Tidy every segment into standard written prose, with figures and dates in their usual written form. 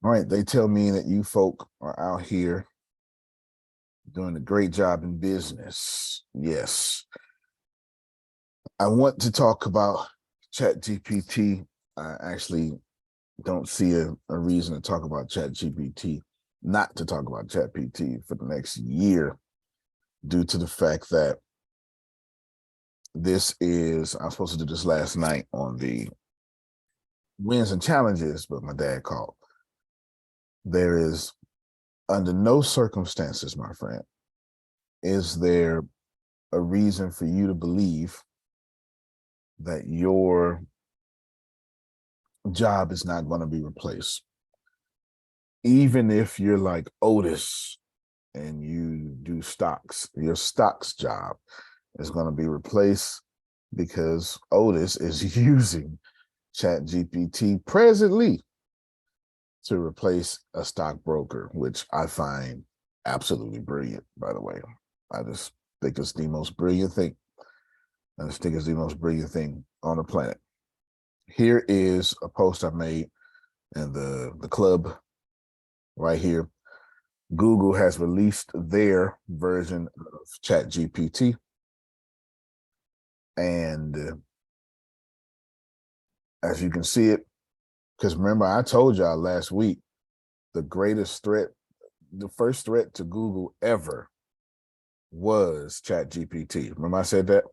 All right, they tell me that you folk are out here doing a great job in business. Yes. I want to talk about ChatGPT. I actually don't see a reason to talk about ChatGPT, not to talk about ChatGPT for the next year, due to the fact that I was supposed to do this last night on the wins and challenges, but my dad called. There is, under no circumstances, my friend, is there a reason for you to believe that your job is not going to be replaced. Even if you're like Otis and you do stocks, your stocks job is going to be replaced because Otis is using ChatGPT presently to replace a stockbroker, which I find absolutely brilliant, by the way. I just think it's the most brilliant thing. I just think it's the most brilliant thing on the planet. Here is a post I made in the club right here. Google has released their version of ChatGPT. And as you can see it, because remember, I told y'all last week, the greatest threat, the first threat to Google ever was ChatGPT. Remember I said that?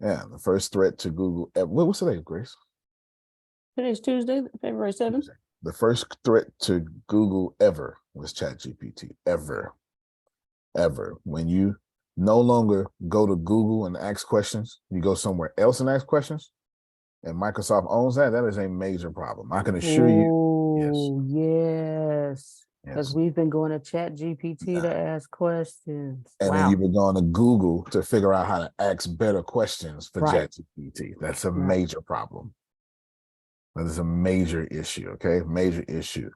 Yeah, the first threat to Google ever. What's today, Grace? Today's Tuesday, February 7th. The first threat to Google ever was ChatGPT. Ever. When you no longer go to Google and ask questions, you go somewhere else and ask questions, and Microsoft owns that, that is a major problem. I can assure you, yes, Oh, yes. Because yes. we've been going to Chat GPT to ask questions. And then Wow. you were going to Google to figure out how to ask better questions for Right. ChatGPT. That's a Right. major problem. That is a major issue, okay? Major issue.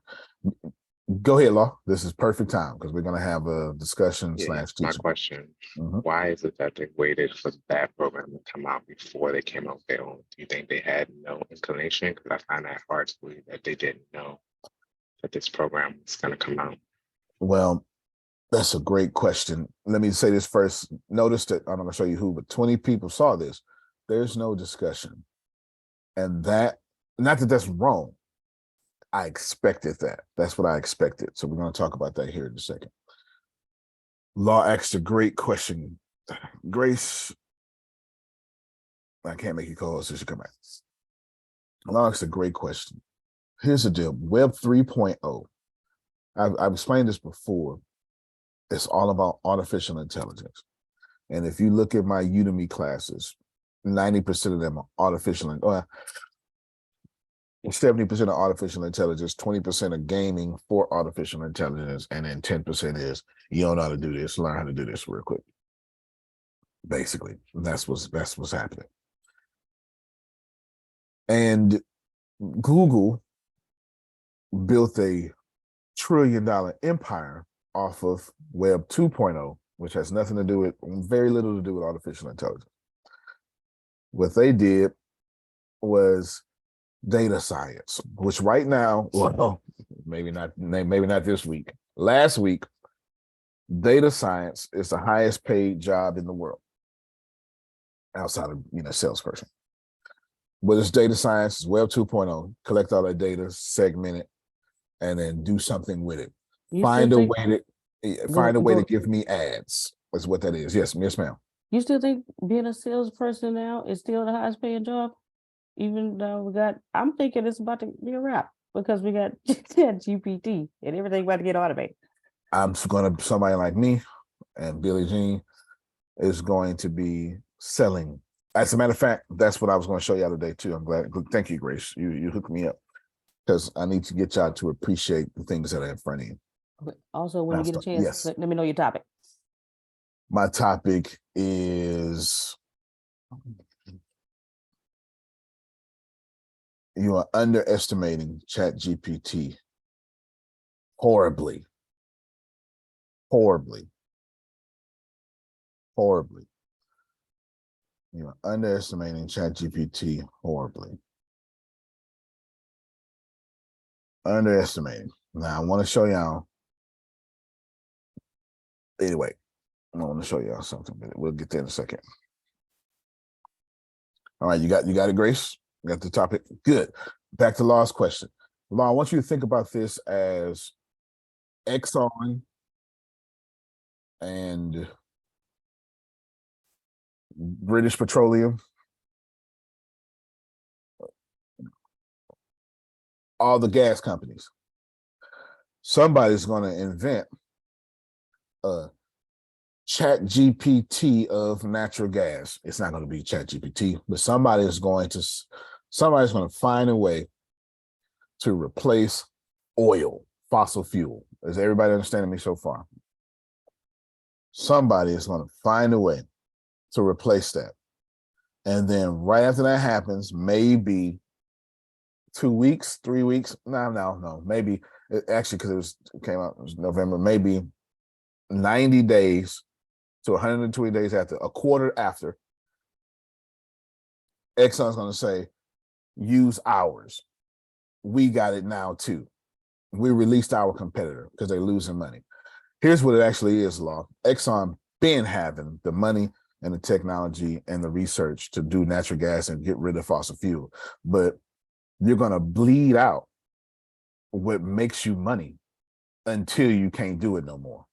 Go ahead, Law. This is perfect time because we're going to have a discussion Yeah, slash my teaching. question, Mhm. why is it that they waited for that program to come out before they came out with their own? Do you think they had no inclination? Because I find that hard to believe that they didn't know that this program was going to come out. Well, that's a great question. Let me say this first. Notice that I'm not going to show you who, but 20 people saw this. There's no discussion. And that, not that that's wrong. I expected that. That's what I expected. So we're going to talk about that here in a second. Law asked a great question. Grace, I can't make you call so she come back. Law asked a great question. Here's the deal. Web 3.0. I've explained this before. It's all about artificial intelligence. And if you look at my Udemy classes, 90% of them are artificial, 70% are artificial intelligence, 20% are gaming for artificial intelligence, and then 10% is you don't know how to do this, learn how to do this real quick. Basically, that's what's happening. And Google built a $1 trillion empire off of Web 2.0, which has nothing to do with, very little to do with artificial intelligence. What they did was data science, which right now, well, maybe not this week. Last week, data science is the highest paid job in the world outside of salesperson. What is data science? Is Web 2.0. Collect all that data, segment it, and then do something with it. You still Find a think way go to go give me ads. That's what that is. Yes, ma'am. you still think being a salesperson now is still the highest paying job? Even though I'm thinking it's about to be a wrap because we got Chat GPT and everything about to get automated. Somebody like me and Billie Jean is going to be selling. As a matter of fact, that's what I was going to show y'all today too. I'm glad. Thank you, Grace. You hooked me up because I need to get y'all to appreciate the things that are in front of you. Okay. Also, when you get a chance, Yes. let me know your topic. My topic is you are underestimating ChatGPT horribly, horribly, horribly. You are underestimating ChatGPT horribly. Underestimating. Now I want to show y'all. Anyway, I want to show y'all something. We'll get there in a second. All right, you got it, Grace? You got the topic? Good. Back to Law's question. Law, I want you to think about this as Exxon and British Petroleum, all the gas companies. Somebody's going to invent a ChatGPT of natural gas. It's not going to be ChatGPT, but somebody's going to find a way to replace oil, fossil fuel. Is everybody understanding me so far? Somebody is going to find a way to replace that. And then right after that happens, maybe 2 weeks, 3 weeks, no, maybe actually, because it came out, it was November, maybe 90 days to 120 days after, a quarter after, Exxon's going to say, use ours. We got it now too. We released our competitor because they're losing money. Here's what it actually is, Law. Exxon been having the money and the technology and the research to do natural gas and get rid of fossil fuel. But you're going to bleed out what makes you money until you can't do it no more.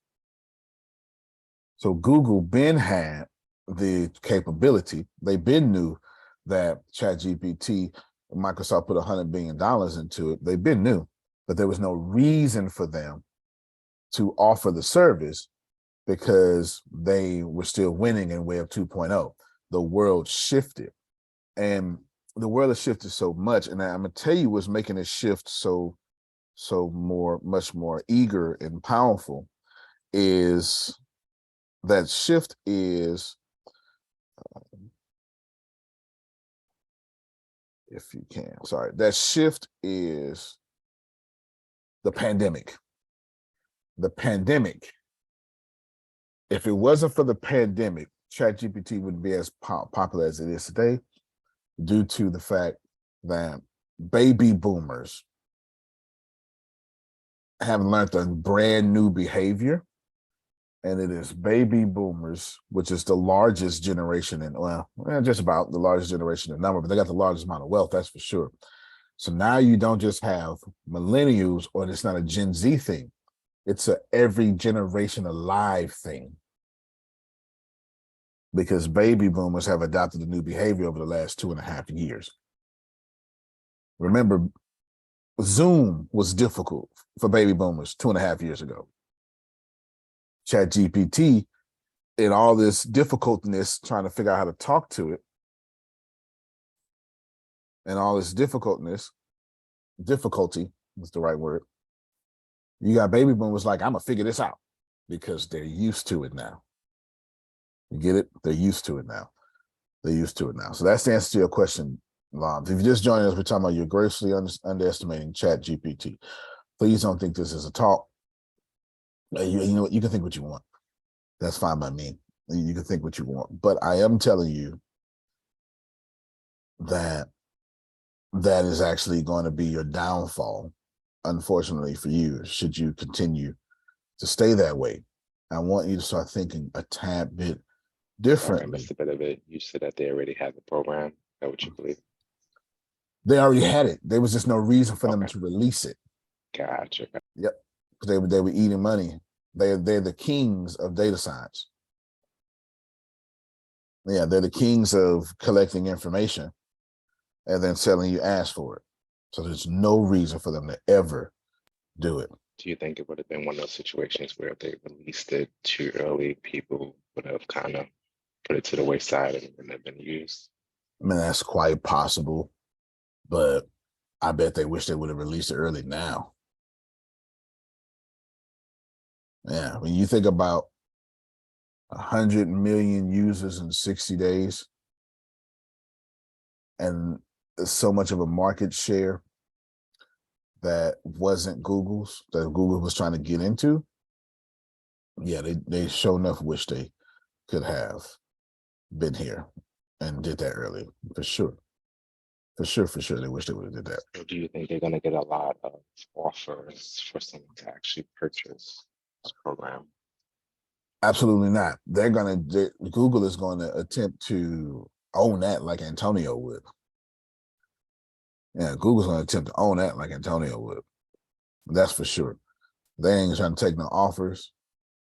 So Google been had the capability. They been knew that ChatGPT, Microsoft put $100 billion into it. They been knew, but there was no reason for them to offer the service because they were still winning in Web 2.0. The world shifted, and the world has shifted so much. And I'm gonna tell you what's making it shift much more eager and powerful is that shift is, if you can, sorry, that shift is the pandemic. The pandemic. If it wasn't for the pandemic, ChatGPT wouldn't be as popular as it is today, due to the fact that baby boomers have learned a brand new behavior. And it is baby boomers, which is the largest generation in, well, just about the largest generation in number, but they got the largest amount of wealth, that's for sure. So now you don't just have millennials, or it's not a Gen Z thing. It's a every generation alive thing. Because baby boomers have adopted a new behavior over the last 2.5 years. Remember, Zoom was difficult for baby boomers 2.5 years ago. ChatGPT, in all this difficultness trying to figure out how to talk to it, and all this difficulty is the right word. You got baby boomers like, I'm gonna figure this out, because they're used to it now. You get it? They're used to it now. They're used to it now. So that's the answer to your question, Lom. If you just joined us, we're talking about you're grossly underestimating ChatGPT. Please don't think this is a talk. You know what? You can think what you want. That's fine by me. You can think what you want. But I am telling you that that is actually going to be your downfall, unfortunately for you, should you continue to stay that way. I want you to start thinking a tad bit differently. I missed a bit of it. You said that they already had the program. Is that what you believe? They already had it. There was just no reason for them to release it. Gotcha. Yep. They were eating money. They're the kings of data science. Yeah, they're the kings of collecting information and then selling you ads for it. So there's no reason for them to ever do it. Do you think it would have been one of those situations where if they released it too early, people would have kind of put it to the wayside and it wouldn't have been used? I mean, that's quite possible, but I bet they wish they would have released it early now. Yeah, when you think about 100 million users in 60 days and so much of a market share that wasn't Google's, that Google was trying to get into, yeah, they sure enough wish they could have been here and did that early, for sure. For sure, they wish they would have did that. Or do you think they're going to get a lot of offers for someone to actually purchase this program? Absolutely not. Google is going to attempt to own that like Antonio would. Yeah, Google's going to attempt to own that like Antonio would. That's for sure. They ain't trying to take no offers.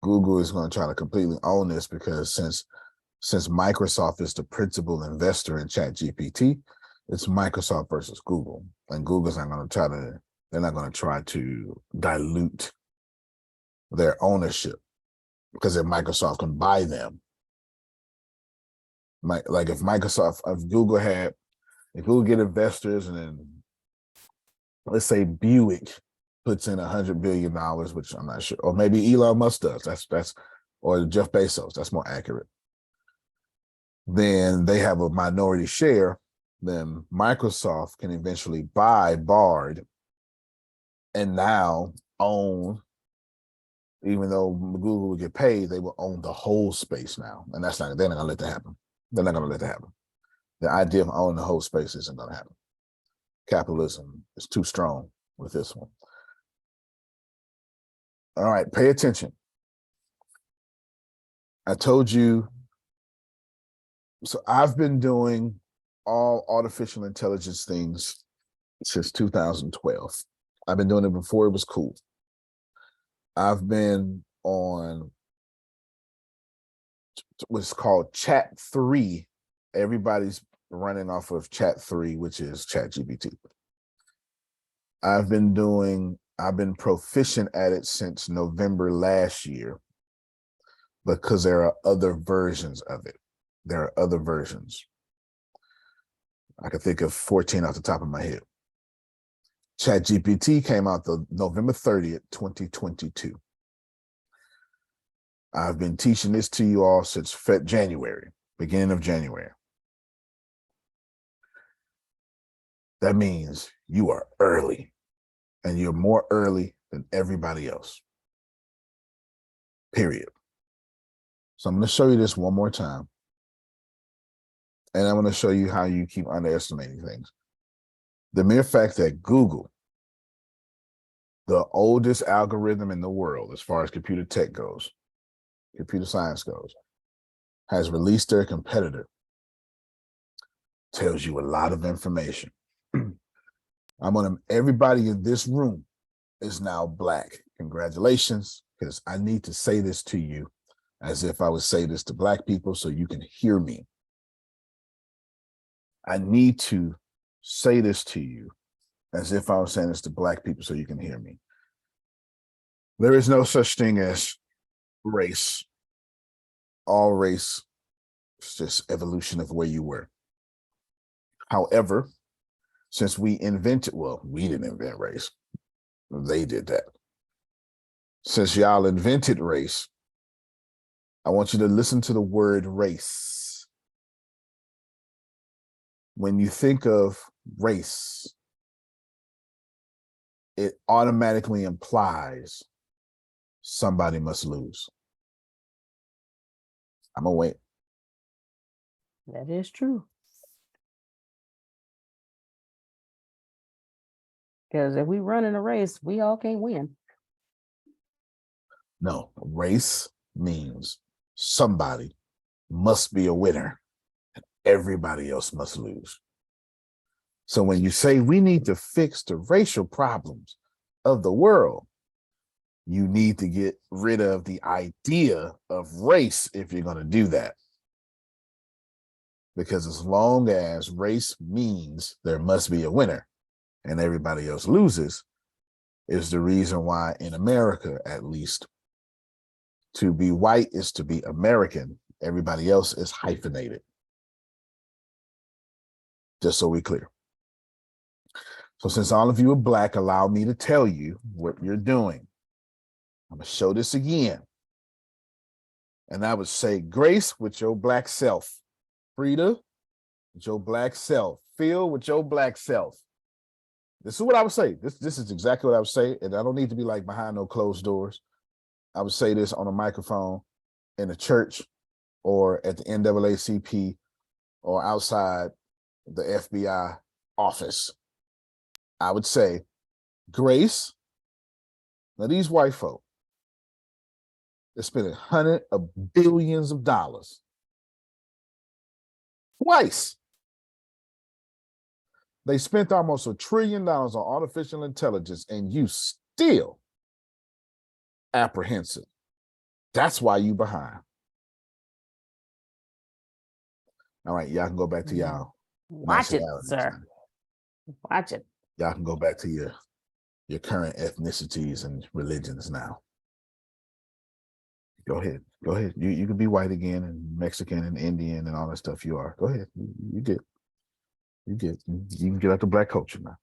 Google is going to try to completely own this because since Microsoft is the principal investor in ChatGPT, it's Microsoft versus Google, and Google's not going to try to. They're not going to try to dilute their ownership because if Microsoft can buy them, like if Google get investors, and then let's say Buick puts in $100 billion, which I'm not sure, or maybe Elon Musk does. That's or Jeff Bezos. That's more accurate. Then they have a minority share. Then Microsoft can eventually buy Bard and now own, even though Google will get paid, they will own the whole space now. And they're not gonna let that happen. They're not gonna let that happen. The idea of owning the whole space isn't gonna happen. Capitalism is too strong with this one. All right, pay attention. I told you, so I've been doing all artificial intelligence things since 2012. I've been doing it before it was cool. I've been on what's called Chat 3. Everybody's running off of Chat 3, which is ChatGPT. I've been proficient at it since November last year because there are other versions of it. There are other versions. I can think of 14 off the top of my head. ChatGPT came out the November 30th, 2022. I've been teaching this to you all since January, beginning of January. That means you are early, and you're more early than everybody else. Period. So I'm going to show you this one more time. And I'm going to show you how you keep underestimating things. The mere fact that Google, the oldest algorithm in the world as far as computer tech goes, computer science goes, has released their competitor, tells you a lot of information. Everybody in this room is now Black. Congratulations, because I need to say this to you as if I would say this to Black people so you can hear me. I need to say this to you as if I was saying this to Black people so you can hear me. There is no such thing as race. All race is just evolution of where you were. However, since we didn't invent race. They did that. Since y'all invented race, I want you to listen to the word race. When you think of race, it automatically implies somebody must lose. I'm gonna wait. That is true. Because if we run in a race, we all can't win. No, race means somebody must be a winner and everybody else must lose. So when you say we need to fix the racial problems of the world, you need to get rid of the idea of race if you're going to do that. Because as long as race means there must be a winner and everybody else loses, is the reason why in America, at least, to be white is to be American. Everybody else is hyphenated. Just so we're clear. So since all of you are Black, allow me to tell you what you're doing. I'm going to show this again. And I would say Grace with your Black self. Frida with your Black self. Phil with your Black self. This is what I would say. This is exactly what I would say. And I don't need to be like behind no closed doors. I would say this on a microphone in a church or at the NAACP or outside the FBI office, I would say, Grace, now these white folk, they're spending hundreds of billions of dollars twice. They spent almost $1 trillion on artificial intelligence, and you still apprehensive. That's why you behind. All right, y'all can go back to y'all. Watch it, nationalities sir. now. Watch it. Y'all can go back to your current ethnicities and religions now. Go ahead. Go ahead. You can be white again and Mexican and Indian and all that stuff you are. Go ahead. You get. You can get out the black culture now.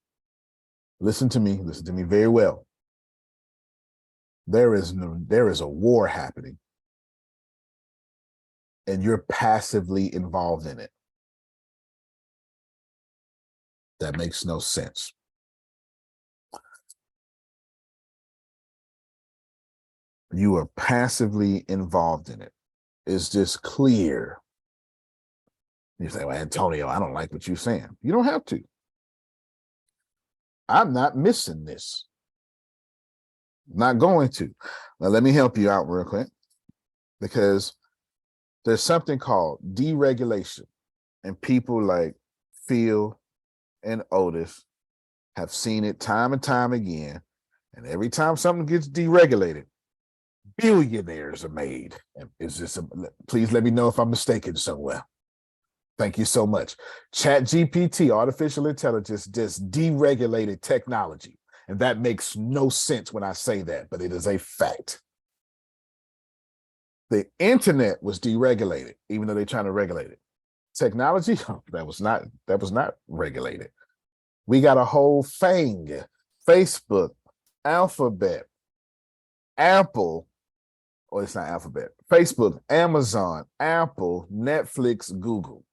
Listen to me very well. There is a war happening, and you're passively involved in it. That makes no sense. You are passively involved in it. It's just clear. You say, well, Antonio, I don't like what you're saying. You don't have to. I'm not missing this. Not going to. Now, let me help you out real quick, because there's something called deregulation, and people like Phil and Otis have seen it time and time again. And every time something gets deregulated, billionaires are made. Is this please let me know if I'm mistaken somewhere. Thank you so much. ChatGPT, artificial intelligence, just deregulated technology. And that makes no sense when I say that, but it is a fact. The internet was deregulated, even though they're trying to regulate it. Technology, that was not regulated. We got a whole thing. Facebook, Alphabet, Apple, or it's not Alphabet, Facebook, Amazon, Apple, Netflix, Google.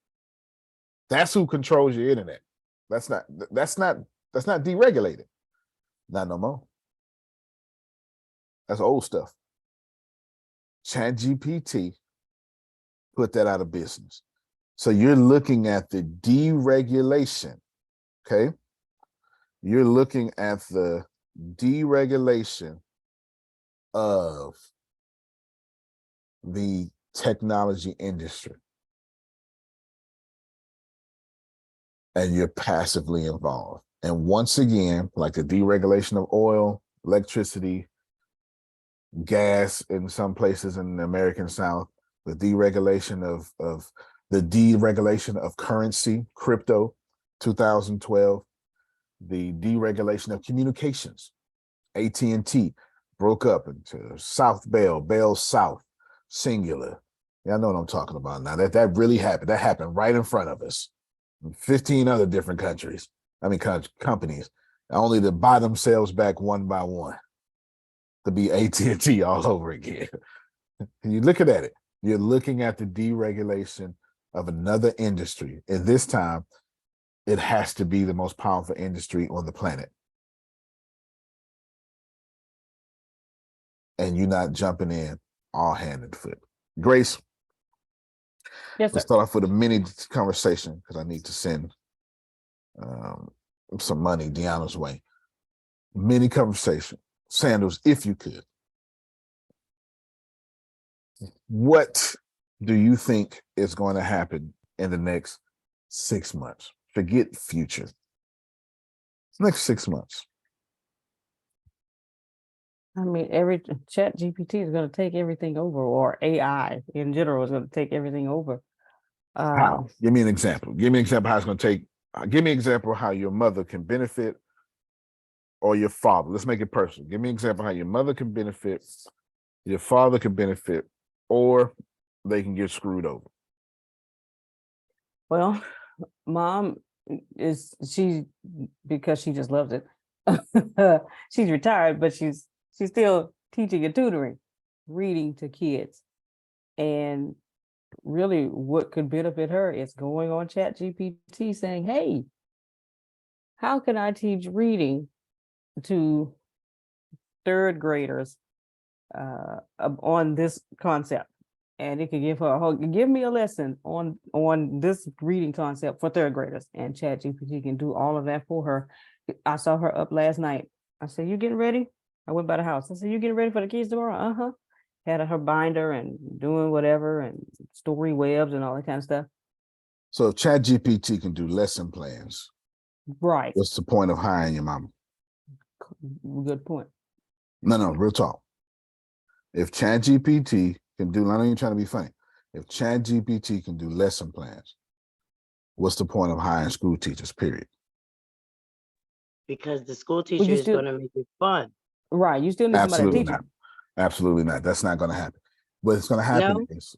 That's who controls your internet. That's not deregulated. Not no more. That's old stuff. ChatGPT put that out of business. So you're looking at the deregulation, okay? You're looking at the deregulation of the technology industry. And you're passively involved. And once again, like the deregulation of oil, electricity, gas in some places in the American South, the deregulation of currency, crypto, 2012, the deregulation of communications, AT&T broke up into South Bell South, singular. Yeah, I know what I'm talking about now. That really happened. That happened right in front of us. 15 other different companies, only to buy themselves back one by one, to be AT&T all over again. And you look at it, you're looking at the deregulation of another industry. And this time, it has to be the most powerful industry on the planet. And you're not jumping in all hand and foot. Grace, Yes, sir. let's start off with a mini conversation, because I need to send some money Deanna's way. Mini conversation. Sandals, if you could. What do you think is going to happen in the next 6 months? Forget future. Next 6 months. I mean, every ChatGPT is going to take everything over, or AI in general is going to take everything over. How? Give me an example. Give me an example how it's going to take. Give me an example how your mother can benefit, or your father. Let's make it personal. Give me an example how your mother can benefit, your father can benefit, or they can get screwed over. Well, mom because she just loves it. She's retired, but she's still teaching and tutoring, reading to kids. And really what could benefit her is going on ChatGPT saying, hey, how can I teach reading to third graders on this concept? and it could give me a lesson on this reading concept for third graders, and ChatGPT can do all of that for her. I saw her up last night. I said, "You getting ready?" I went by the house. I said, "You getting ready for the kids tomorrow?" Uh-huh. Had her binder and doing whatever and story webs and all that kind of stuff. So if ChatGPT can do lesson plans, Right. what's the point of hiring your mama? Good point. No, real talk. If ChatGPT can do, I know you're trying to be funny. If ChatGPT can do lesson plans, what's the point of hiring school teachers, period? Because the school teacher is going to make it fun. Right. You still need somebody to Absolutely teach not. you. Absolutely not. That's not going to happen. What's going to happen No? is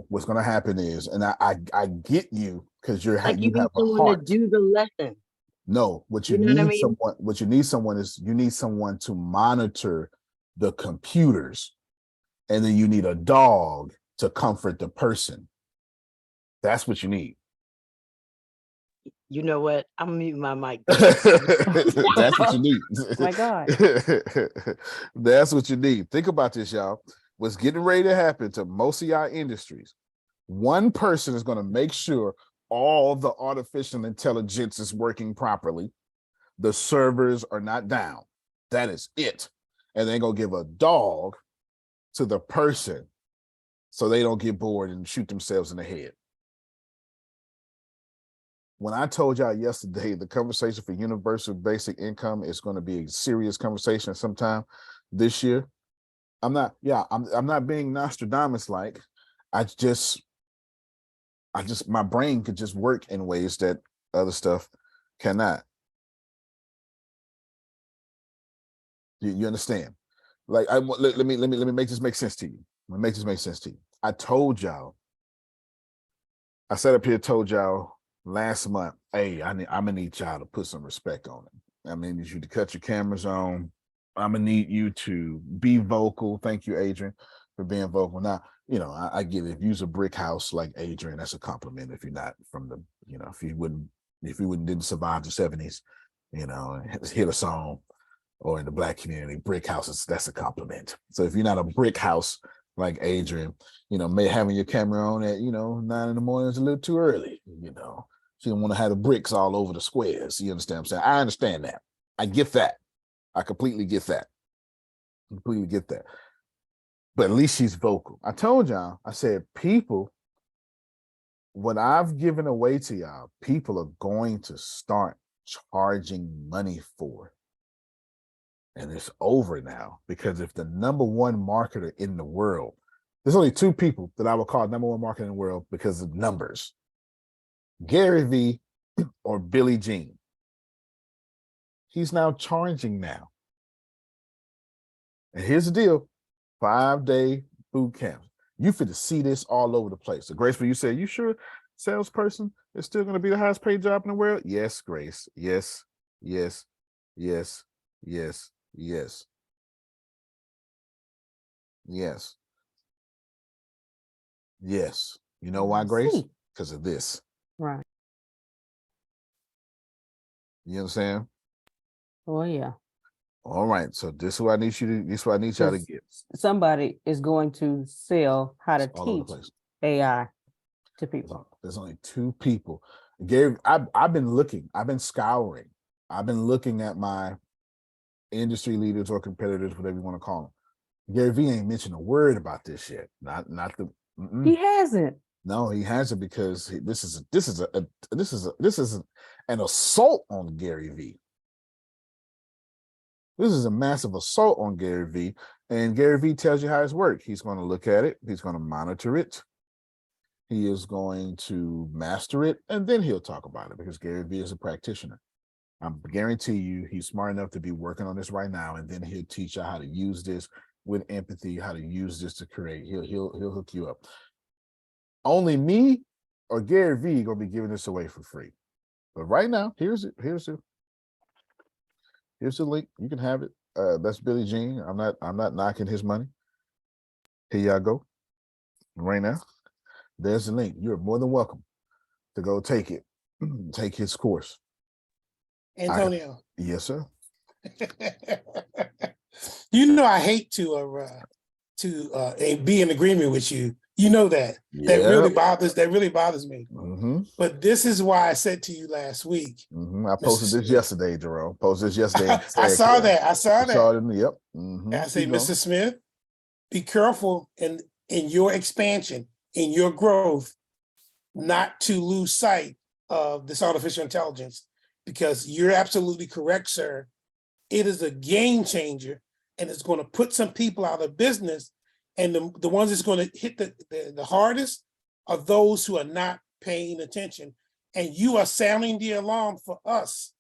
what's going to happen is, and I get you because you Like have you need a someone heart. to do the lesson. No, what you You know what I need mean? you need someone to monitor the computers, and then you need a dog to comfort the person. That's what you need. You know what? I'm gonna mute my mic. That's what you need. My God. That's what you need. Think about this, y'all. What's getting ready to happen to most of y'all industries, one person is going to make sure all the artificial intelligence is working properly. The servers are not down. That is it. And they're going to give a dog to the person so they don't get bored and shoot themselves in the head. When I told y'all yesterday, the conversation for universal basic income is going to be a serious conversation sometime this year. I'm not being Nostradamus like. I just my brain could just work in ways that other stuff cannot. You understand? Like let me make this make sense to you. Let me make this make sense to you. I sat up here told y'all last month, hey, I'm gonna need y'all to put some respect on it. I mean, need you to cut your cameras on. I'm gonna need you to be vocal. Thank you, Adrian, for being vocal. Now, I get it. If you're a brick house like Adrian, that's a compliment. If you're not from the, if you didn't survive the 70s, hit a song, or in the Black community, brick houses, that's a compliment. So if you're not a brick house like Adrian, may having your camera on at 9 in the morning is a little too early. She don't want to have the bricks all over the squares. You understand what I'm saying? I understand that. I get that. I completely get that. Completely get that. But at least she's vocal. I told y'all, I said, people, what I've given away to y'all, people are going to start charging money for. And it's over now, because if the number one marketer in the world, there's only two people that I would call number one marketer in the world because of numbers: Gary Vee or Billie Jean. He's now charging now. And here's the deal: 5-day boot camp. You fit to see this all over the place. So Grace, when you say, you sure salesperson is still going to be the highest paid job in the world? Yes, Grace. Yes, yes, yes, yes, yes, yes, yes. You know why, Grace? Because of this. Right. You understand? Oh yeah. All right. So this is what I need y'all to get. Somebody is going to sell how to All over the teach place. AI to people. There's only two people. Gary, I've been looking, I've been scouring, I've been looking at my industry leaders or competitors, whatever you want to call them. Gary Vee ain't mentioned a word about this yet. Not the. He hasn't. No, he hasn't, because this is an assault on Gary Vee. This is a massive assault on Gary Vee, and Gary Vee tells you how it's worked. He's going to look at it. He's going to monitor it. He is going to master it, and then he'll talk about it, because Gary Vee is a practitioner. I guarantee you he's smart enough to be working on this right now, and then he'll teach you how to use this with empathy, how to use this to create. He'll hook you up. Only me or Gary Vee gonna be giving this away for free. But right now, here's the link. You can have it. That's Billie Jean. I'm not knocking his money. Here y'all go. Right now, there's the link. You're more than welcome to go take it. Take his course. Antonio. Yes, sir. I hate to be in agreement with you. You know that. Yeah. That really bothers me. But this is why I said to you last week. I posted this yesterday, Jerome. Posted this yesterday. I saw that. I saw that. Yep. I say, Mr. Smith, be careful in your expansion, in your growth, not to lose sight of this artificial intelligence, because you're absolutely correct, sir. It is a game changer, and it's going to put some people out of business. And the ones that's going to hit the hardest are those who are not paying attention. And you are sounding the alarm for us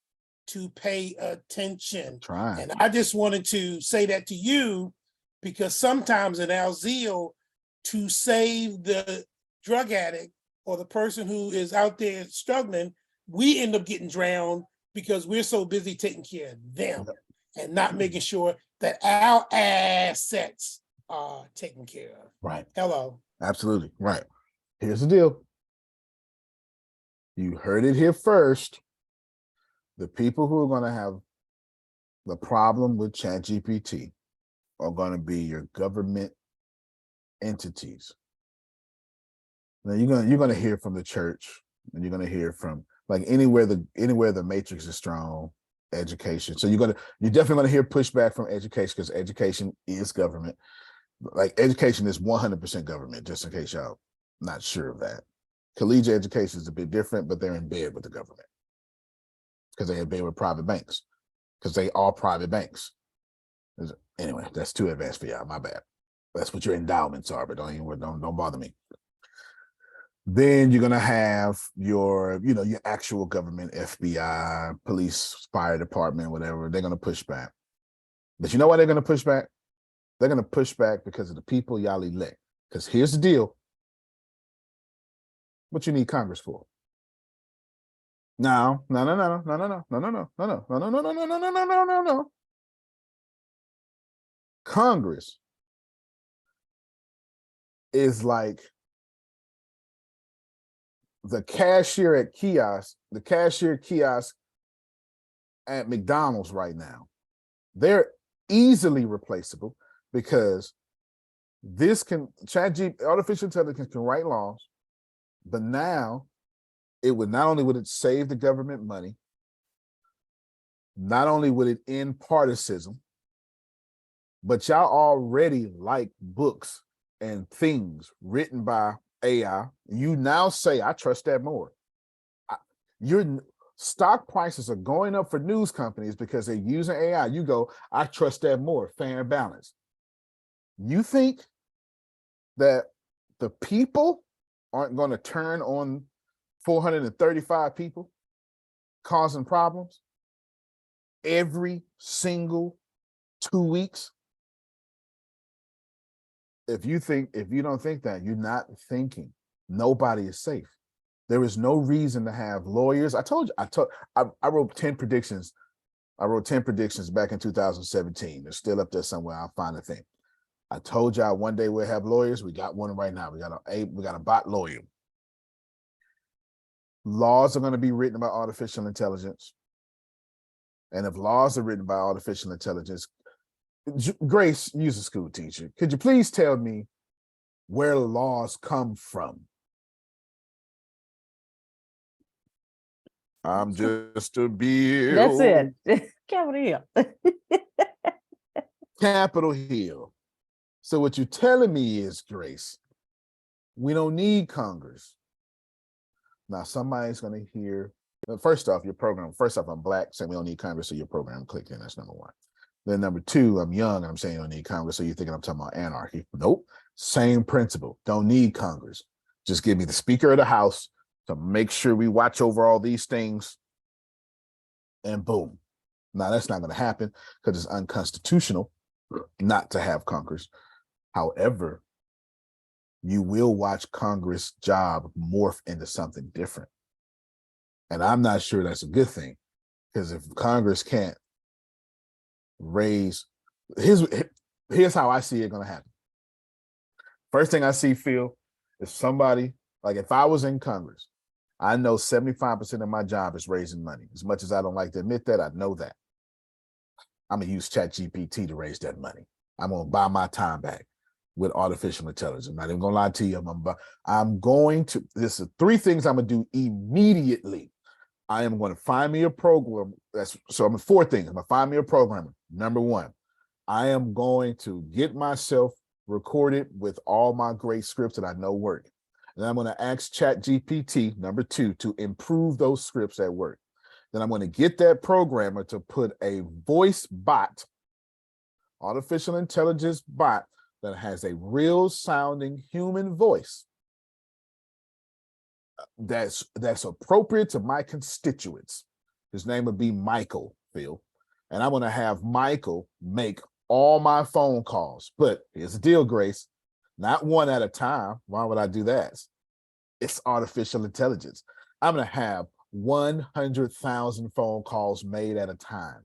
to pay attention. Trying. And I just wanted to say that to you, because sometimes in our zeal to save the drug addict or the person who is out there struggling, we end up getting drowned because we're so busy taking care of them and not making sure that our assets are taken care of. Right. Hello. Absolutely. Right. Here's the deal. You heard it here first. The people who are going to have the problem with ChatGPT are going to be your government entities. Now you're going to hear from the church, and you're going to hear from like anywhere the matrix is strong, education. So you're definitely going to hear pushback from education, because education is government. Like education is 100% government, just in case y'all not sure of that. Collegiate education is a bit different, but they're in bed with the government because they have been with private banks, because they are private banks. Anyway, that's too advanced for y'all. My bad. That's what your endowments are, but don't bother me. Then you're gonna have your actual government, FBI, police, fire department, whatever. They're gonna push back. But you know why they're gonna push back? They're gonna push back because of the people y'all elect. Because here's the deal. What you need Congress for? No. Congress is like the cashier kiosk at McDonald's right now. They're easily replaceable because artificial intelligence can write laws, but now not only would it save the government money, not only would it end partisanship, but y'all already like books and things written by AI. You now say, I trust that more. Your stock prices are going up for news companies because they're using AI. You go, I trust that more, fair and balanced. You think that the people aren't going to turn on 435 people causing problems every single 2 weeks? If you don't think that, you're not thinking. Nobody is safe. There is no reason to have lawyers. I wrote 10 predictions. I wrote 10 predictions back in 2017. They're still up there somewhere. I'll find the thing. I told y'all one day we'll have lawyers. We got one right now. We got a bot lawyer. Laws are going to be written by artificial intelligence. And if laws are written by artificial intelligence, Grace, you're a school teacher. Could you please tell me where laws come from? I'm just a bill. That's it. Capitol Hill. Capitol Hill. So what you're telling me is, Grace, we don't need Congress. Now somebody's going to hear, first off, your program. First off, I'm Black, saying we don't need Congress, so your program clicked in. That's number one. Then number two, I'm young, and I'm saying you don't need Congress, so you're thinking I'm talking about anarchy. Nope. Same principle. Don't need Congress. Just give me the Speaker of the House to make sure we watch over all these things, and boom. Now, that's not going to happen because it's unconstitutional not to have Congress. However, you will watch Congress' job morph into something different. And I'm not sure that's a good thing, because if Congress can't raise, here's how I see it going to happen. First thing I see, Phil, is somebody, like if I was in Congress, I know 75% of my job is raising money. As much as I don't like to admit that, I know that. I'm going to use ChatGPT to raise that money. I'm going to buy my time back. with artificial intelligence. I'm not even gonna lie to you. I'm going to, this is 3 things I'm gonna do immediately. I am going to find me a program. I'm 4 things. I'm gonna find me a programmer. Number 1, I am going to get myself recorded with all my great scripts that I know work. And I'm going to ask ChatGPT, number 2, to improve those scripts at work. Then I'm going to get that programmer to put a voice bot, artificial intelligence bot, that has a real sounding human voice that's appropriate to my constituents. His name would be Michael, Phil. And I'm going to have Michael make all my phone calls. But here's the deal, Grace, not one at a time. Why would I do that? It's artificial intelligence. I'm going to have 100,000 phone calls made at a time.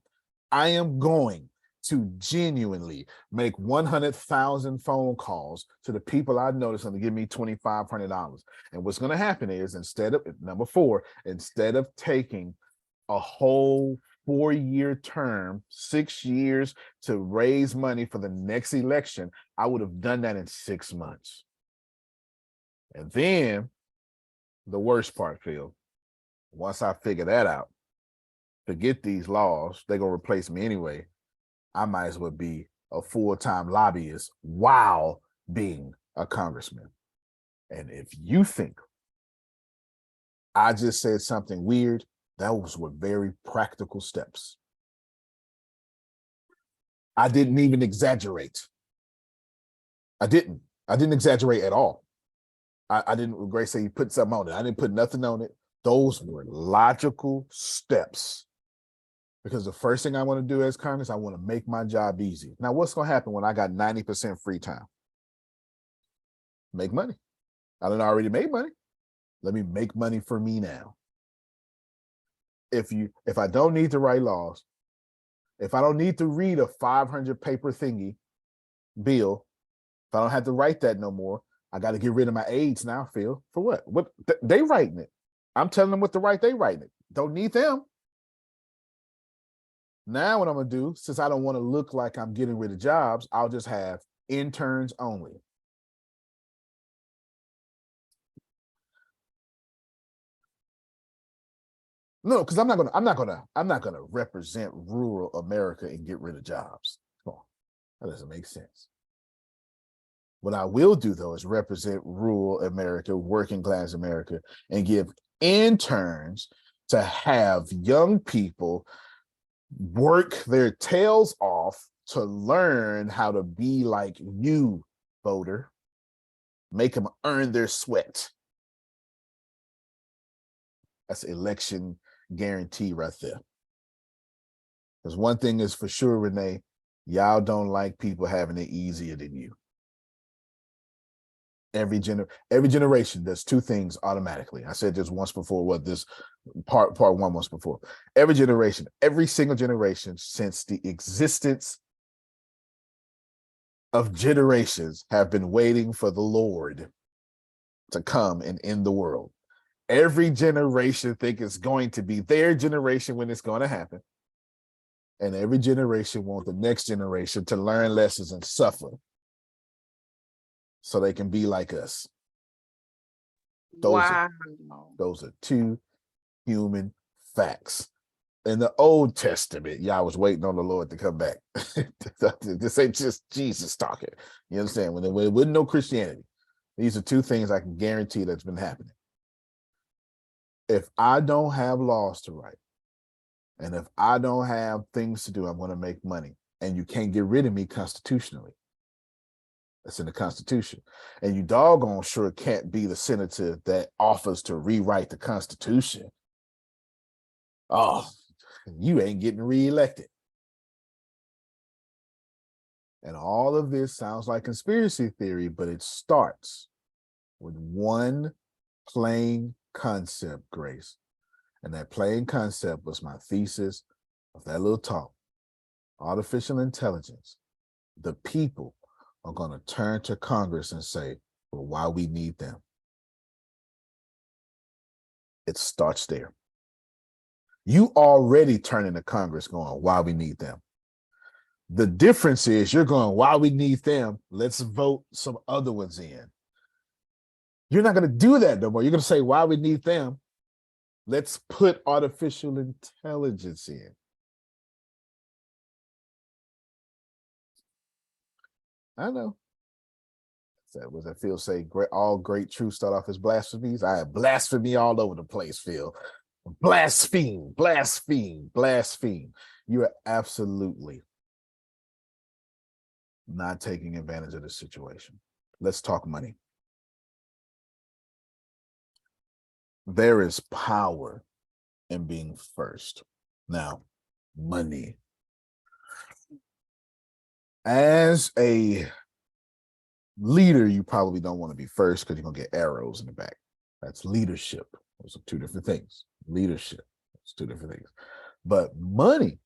I am going to genuinely make 100,000 phone calls to the people I know that's going to give me $2,500. And what's going to happen is, instead of, number 4, instead of taking a whole 4-year term, 6 years to raise money for the next election, I would have done that in 6 months. And then the worst part, Phil, once I figure that out, forget these laws, they're going to replace me anyway. I might as well be a full-time lobbyist while being a congressman. And if you think I just said something weird, those were very practical steps. I didn't even exaggerate. I didn't exaggerate at all. I didn't, Grace say you put something on it. I didn't put nothing on it. Those were logical steps. Because the first thing I want to do as Congress, I want to make my job easy. Now, what's going to happen when I got 90% free time? Make money. I done already made money. Let me make money for me now. If I don't need to write laws, if I don't need to read a 500 paper thingy bill, if I don't have to write that no more, I got to get rid of my aides now, Phil. For what? What they writing it? I'm telling them what to write. They writing it. Don't need them. Now what I'm gonna do, since I don't want to look like I'm getting rid of jobs, I'll just have interns only. No, because I'm not gonna represent rural America and get rid of jobs. Come on, that doesn't make sense. What I will do though is represent rural America, working class America, and give interns to have young people work their tails off to learn how to be like you, voter. Make them earn their sweat. That's election guarantee right there. Because one thing is for sure, Renee, y'all don't like people having it easier than you. Every generation does 2 things automatically. I said this once before, what this part 1 once before. Every generation, every single generation since the existence of generations have been waiting for the Lord to come and end the world. Every generation think it's going to be their generation when it's going to happen. And every generation wants the next generation to learn lessons and suffer so they can be like us. Those are 2 human facts. In the Old Testament, y'all was waiting on the Lord to come back. This ain't just Jesus talking. You understand? When there wasn't no Christianity. These are 2 things I can guarantee that's been happening. If I don't have laws to write, and if I don't have things to do, I'm going to make money. And you can't get rid of me constitutionally. That's in the Constitution. And you doggone sure can't be the senator that offers to rewrite the Constitution. Oh, you ain't getting reelected. And all of this sounds like conspiracy theory, but it starts with one plain concept, Grace. And that plain concept was my thesis of that little talk. Artificial intelligence. The people are going to turn to Congress and say, well, why we need them. It starts there. You already turning to Congress going, why we need them. The difference is you're going, while we need them, let's vote some other ones in. You're not going to do that no more. You're going to say, while we need them, let's put artificial intelligence in. I know. That was that Phil say, great, all great truths start off as blasphemies. I have blasphemy all over the place, Phil. Blaspheme, blaspheme, blaspheme. You are absolutely not taking advantage of the situation. Let's talk money. There is power in being first. Now, money. As a leader, you probably don't want to be first because you're going to get arrows in the back. That's leadership. Those are two different things. Leadership, it's two different things. But money,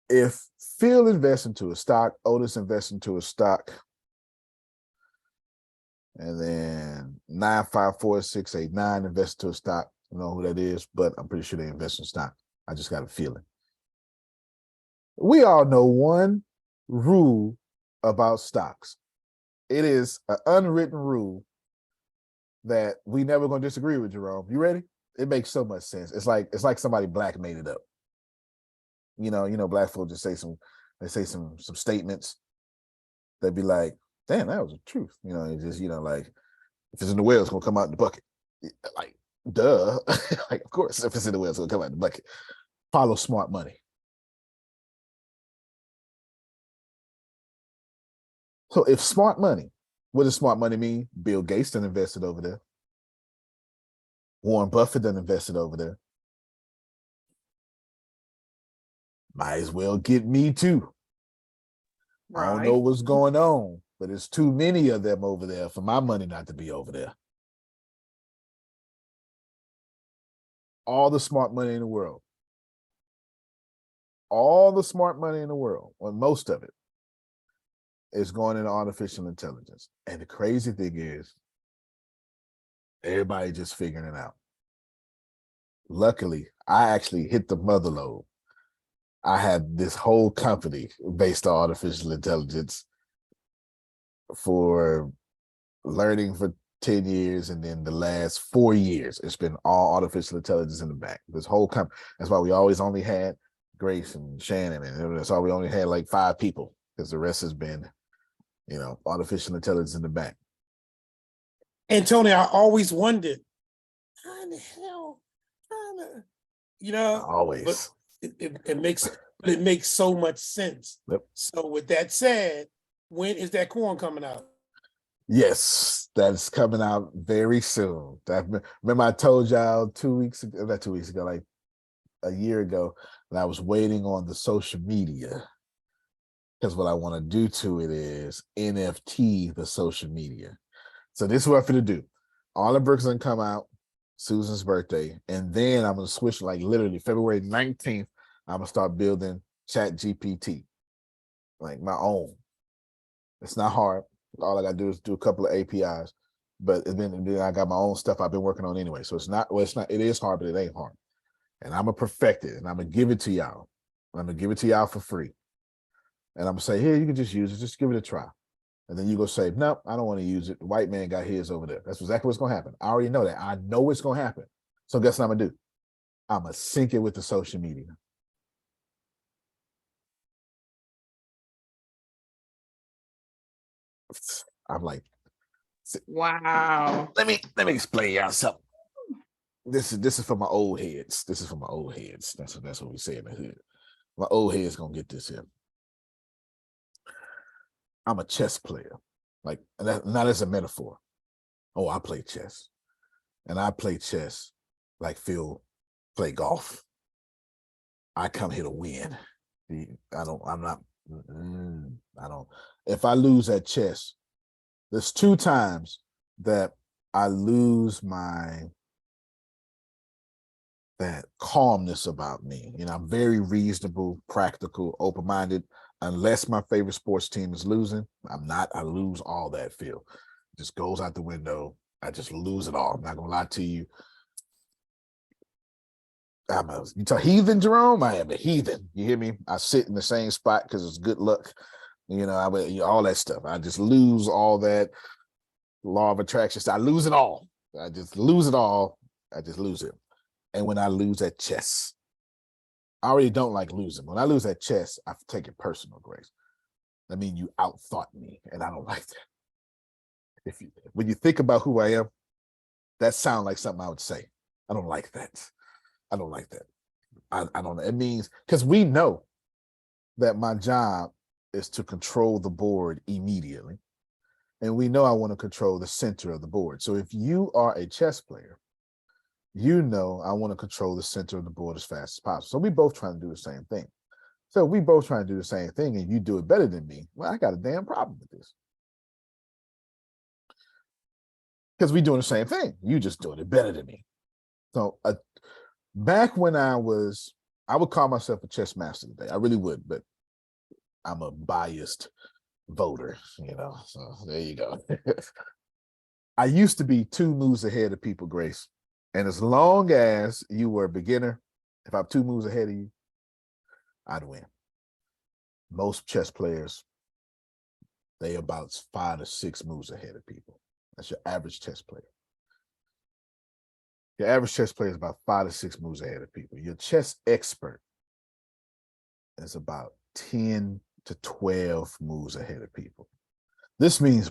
if Phil invests into a stock, Otis invests into a stock, and then 954689 invests into a stock. I don't know who that is, but I'm pretty sure they invest in stock. I just got a feeling. We all know one rule about stocks. It is an unwritten rule that we never gonna disagree with, Jerome. You ready? It makes so much sense. It's like somebody black made it up. You know, black folks just say some statements that be like, damn, that was the truth. You know, it's just, like, if it's in the well, it's gonna come out in the bucket. Like, duh. Like, of course, if it's in the well, it's gonna come out in the bucket. Follow smart money. So if smart money, what does smart money mean? Bill Gates done invested over there. Warren Buffett done invested over there. Might as well get me too. I don't know what's going on, but it's too many of them over there for my money not to be over there. All the smart money in the world. All the smart money in the world, or most of it, is going into artificial intelligence. And the crazy thing is, everybody just figuring it out. Luckily, I actually hit the mother lode. I had this whole company based on artificial intelligence for learning for 10 years. And then the last 4 years, it's been all artificial intelligence in the back. This whole company. That's why we always only had Grace and Shannon. And that's why we only had like 5 people, because the rest has been, artificial intelligence in the back. And Tony, I always wondered, how in the hell, Always. But it makes so much sense. Yep. So with that said, when is that corn coming out? Yes, that's coming out very soon. Remember I told y'all 2 weeks ago, not 2 weeks ago, like a year ago, and I was waiting on the social media. Because what I want to do to it is NFT the social media. So this is what I'm going to do. All the bricks going to come out Susan's birthday. And then I'm going to switch, like literally February 19th, I'm going to start building ChatGPT, like my own. It's not hard. All I got to do is do a couple of APIs. But then I got my own stuff I've been working on anyway. So it is hard, but it ain't hard. And I'm going to perfect it. And I'm going to give it to y'all. I'm going to give it to y'all for free. And I'm going to say, here, you can just use it. Just give it a try. And then you go say, nope, I don't want to use it. The white man got his over there. That's exactly what's going to happen. I already know that. I know what's going to happen. So guess what I'm going to do? I'm going to sync it with the social media. I'm like, Wow. Let me explain y'all something. This is for my old heads. This is for my old heads. That's what we say in the hood. My old heads gonna get this here. I'm a chess player, like not as a metaphor. Oh, I play chess, and I play chess like Phil play golf. I come here to win. I don't. If I lose at chess, there's 2 times that I lose that calmness about me. I'm very reasonable, practical, open-minded. Unless my favorite sports team is losing, I lose all that feel. It just goes out the window. I just lose it all. I'm not gonna lie to you. you tell heathen, Jerome? I am a heathen. You hear me? I sit in the same spot because it's good luck. All that stuff. I just lose all that law of attraction. So I lose it all. I just lose it all. I just lose it. And when I lose at chess, I already don't like losing. When I lose at chess, I take it personal, Grace. I mean, you outthought me, and I don't like that. When you think about who I am, that sounds like something I would say. I don't like that. I don't like that. I don't know. It means, because we know that my job is to control the board immediately. And we know I want to control the center of the board. So if you are a chess player, you know I want to control the center of the board as fast as possible. So we both trying to do the same thing. So we both trying to do the same thing and you do it better than me. Well, I got a damn problem with this. Because we doing the same thing. You just doing it better than me. So back when I would call myself a chess master today. I really would, but I'm a biased voter, so there you go. I used to be 2 moves ahead of people, Grace. And as long as you were a beginner, if I'm 2 moves ahead of you, I'd win. Most chess players, they about 5 to 6 moves ahead of people. That's your average chess player. Your average chess player is about 5 to 6 moves ahead of people. Your chess expert is about 10 to 12 moves ahead of people. This means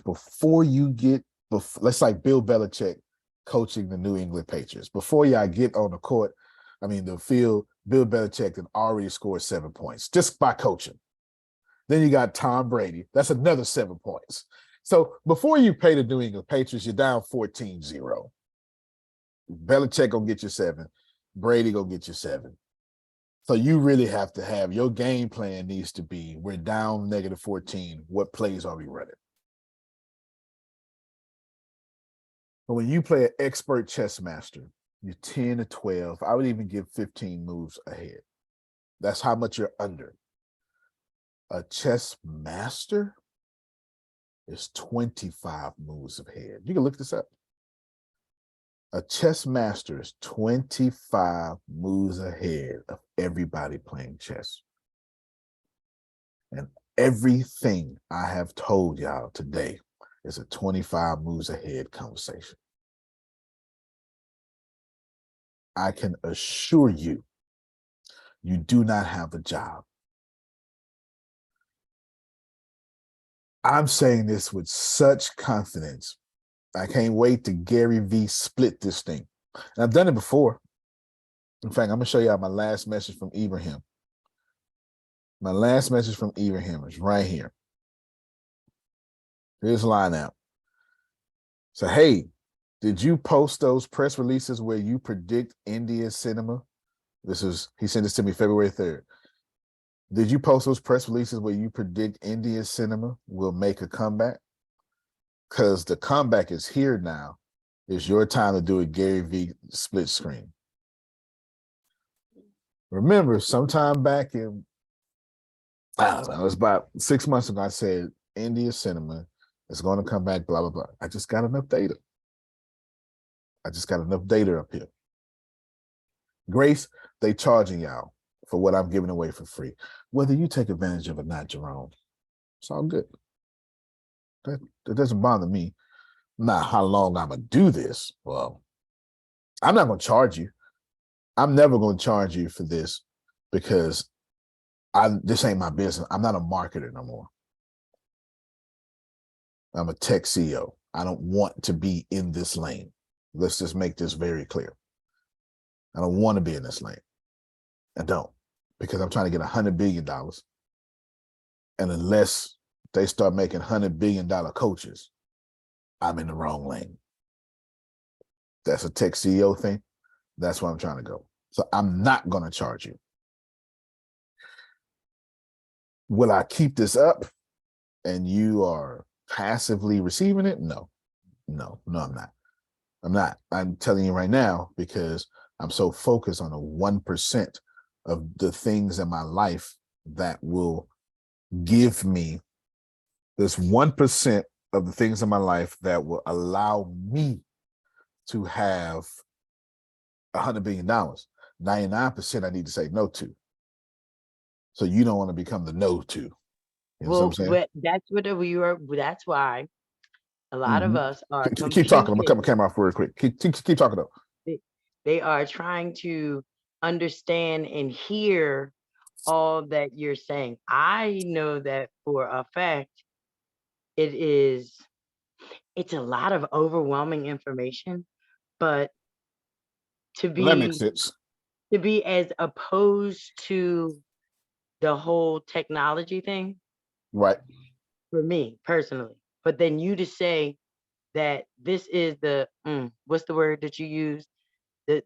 let's like Bill Belichick coaching the New England Patriots. Before y'all get on the field, Bill Belichick had already scored 7 points just by coaching. Then you got Tom Brady. That's another 7 points. So before you play the New England Patriots, you're down 14-0. Belichick gonna get you 7. Brady gonna get you 7. So you really have to have your game plan needs to be, we're down -14. What plays are we running? But when you play an expert chess master, you're 10 to 12. I would even give 15 moves ahead. That's how much you're under. A chess master is 25 moves ahead. You can look this up. A chess master is 25 moves ahead of everybody playing chess. And everything I have told y'all today is a 25 moves ahead conversation. I can assure you, you do not have a job. I'm saying this with such confidence. I can't wait to Gary V split this thing. And I've done it before. In fact, I'm going to show you my last message from Ibrahim. My last message from Ibrahim is right here. Here's a line out. So, hey, did you post those press releases where you predict India's cinema? He sent this to me February 3rd. Did you post those press releases where you predict India's cinema will make a comeback? Because the comeback is here now. It's your time to do a Gary V split screen. Remember, sometime back in, I don't know, it was about 6 months ago, I said, India cinema is going to come back, blah, blah, blah. I just got enough data. Up here. Grace, they charging y'all for what I'm giving away for free. Whether you take advantage of it or not, Jerome, it's all good. That doesn't bother me. Not how long I'm going to do this. Well, I'm not going to charge you. I'm never going to charge you for this because this ain't my business. I'm not a marketer no more. I'm a tech CEO. I don't want to be in this lane. Let's just make this very clear. I don't want to be in this lane. I don't, because I'm trying to get $100 billion. And unless they start making $100 billion coaches, I'm in the wrong lane. That's a tech CEO thing. That's where I'm trying to go. So I'm not going to charge you. Will I keep this up and you are passively receiving it? No, I'm not. I'm telling you right now because I'm so focused on the 1% of the things in my life that will give me this 1% of the things in my life that will allow me to have $100 billion. 99% I need to say no to. So you don't want to become the no to. You know what I'm saying? That's what we were. That's why a lot of us are Keep talking. I'm gonna cut my computing. camera off real quick. Keep talking though. They are trying to understand and hear all that you're saying. I know that for a fact. It's a lot of overwhelming information, but to Well, that makes be sense. as opposed to the whole technology thing Right. for me personally. But then you to say that this is the what's the word that you use? The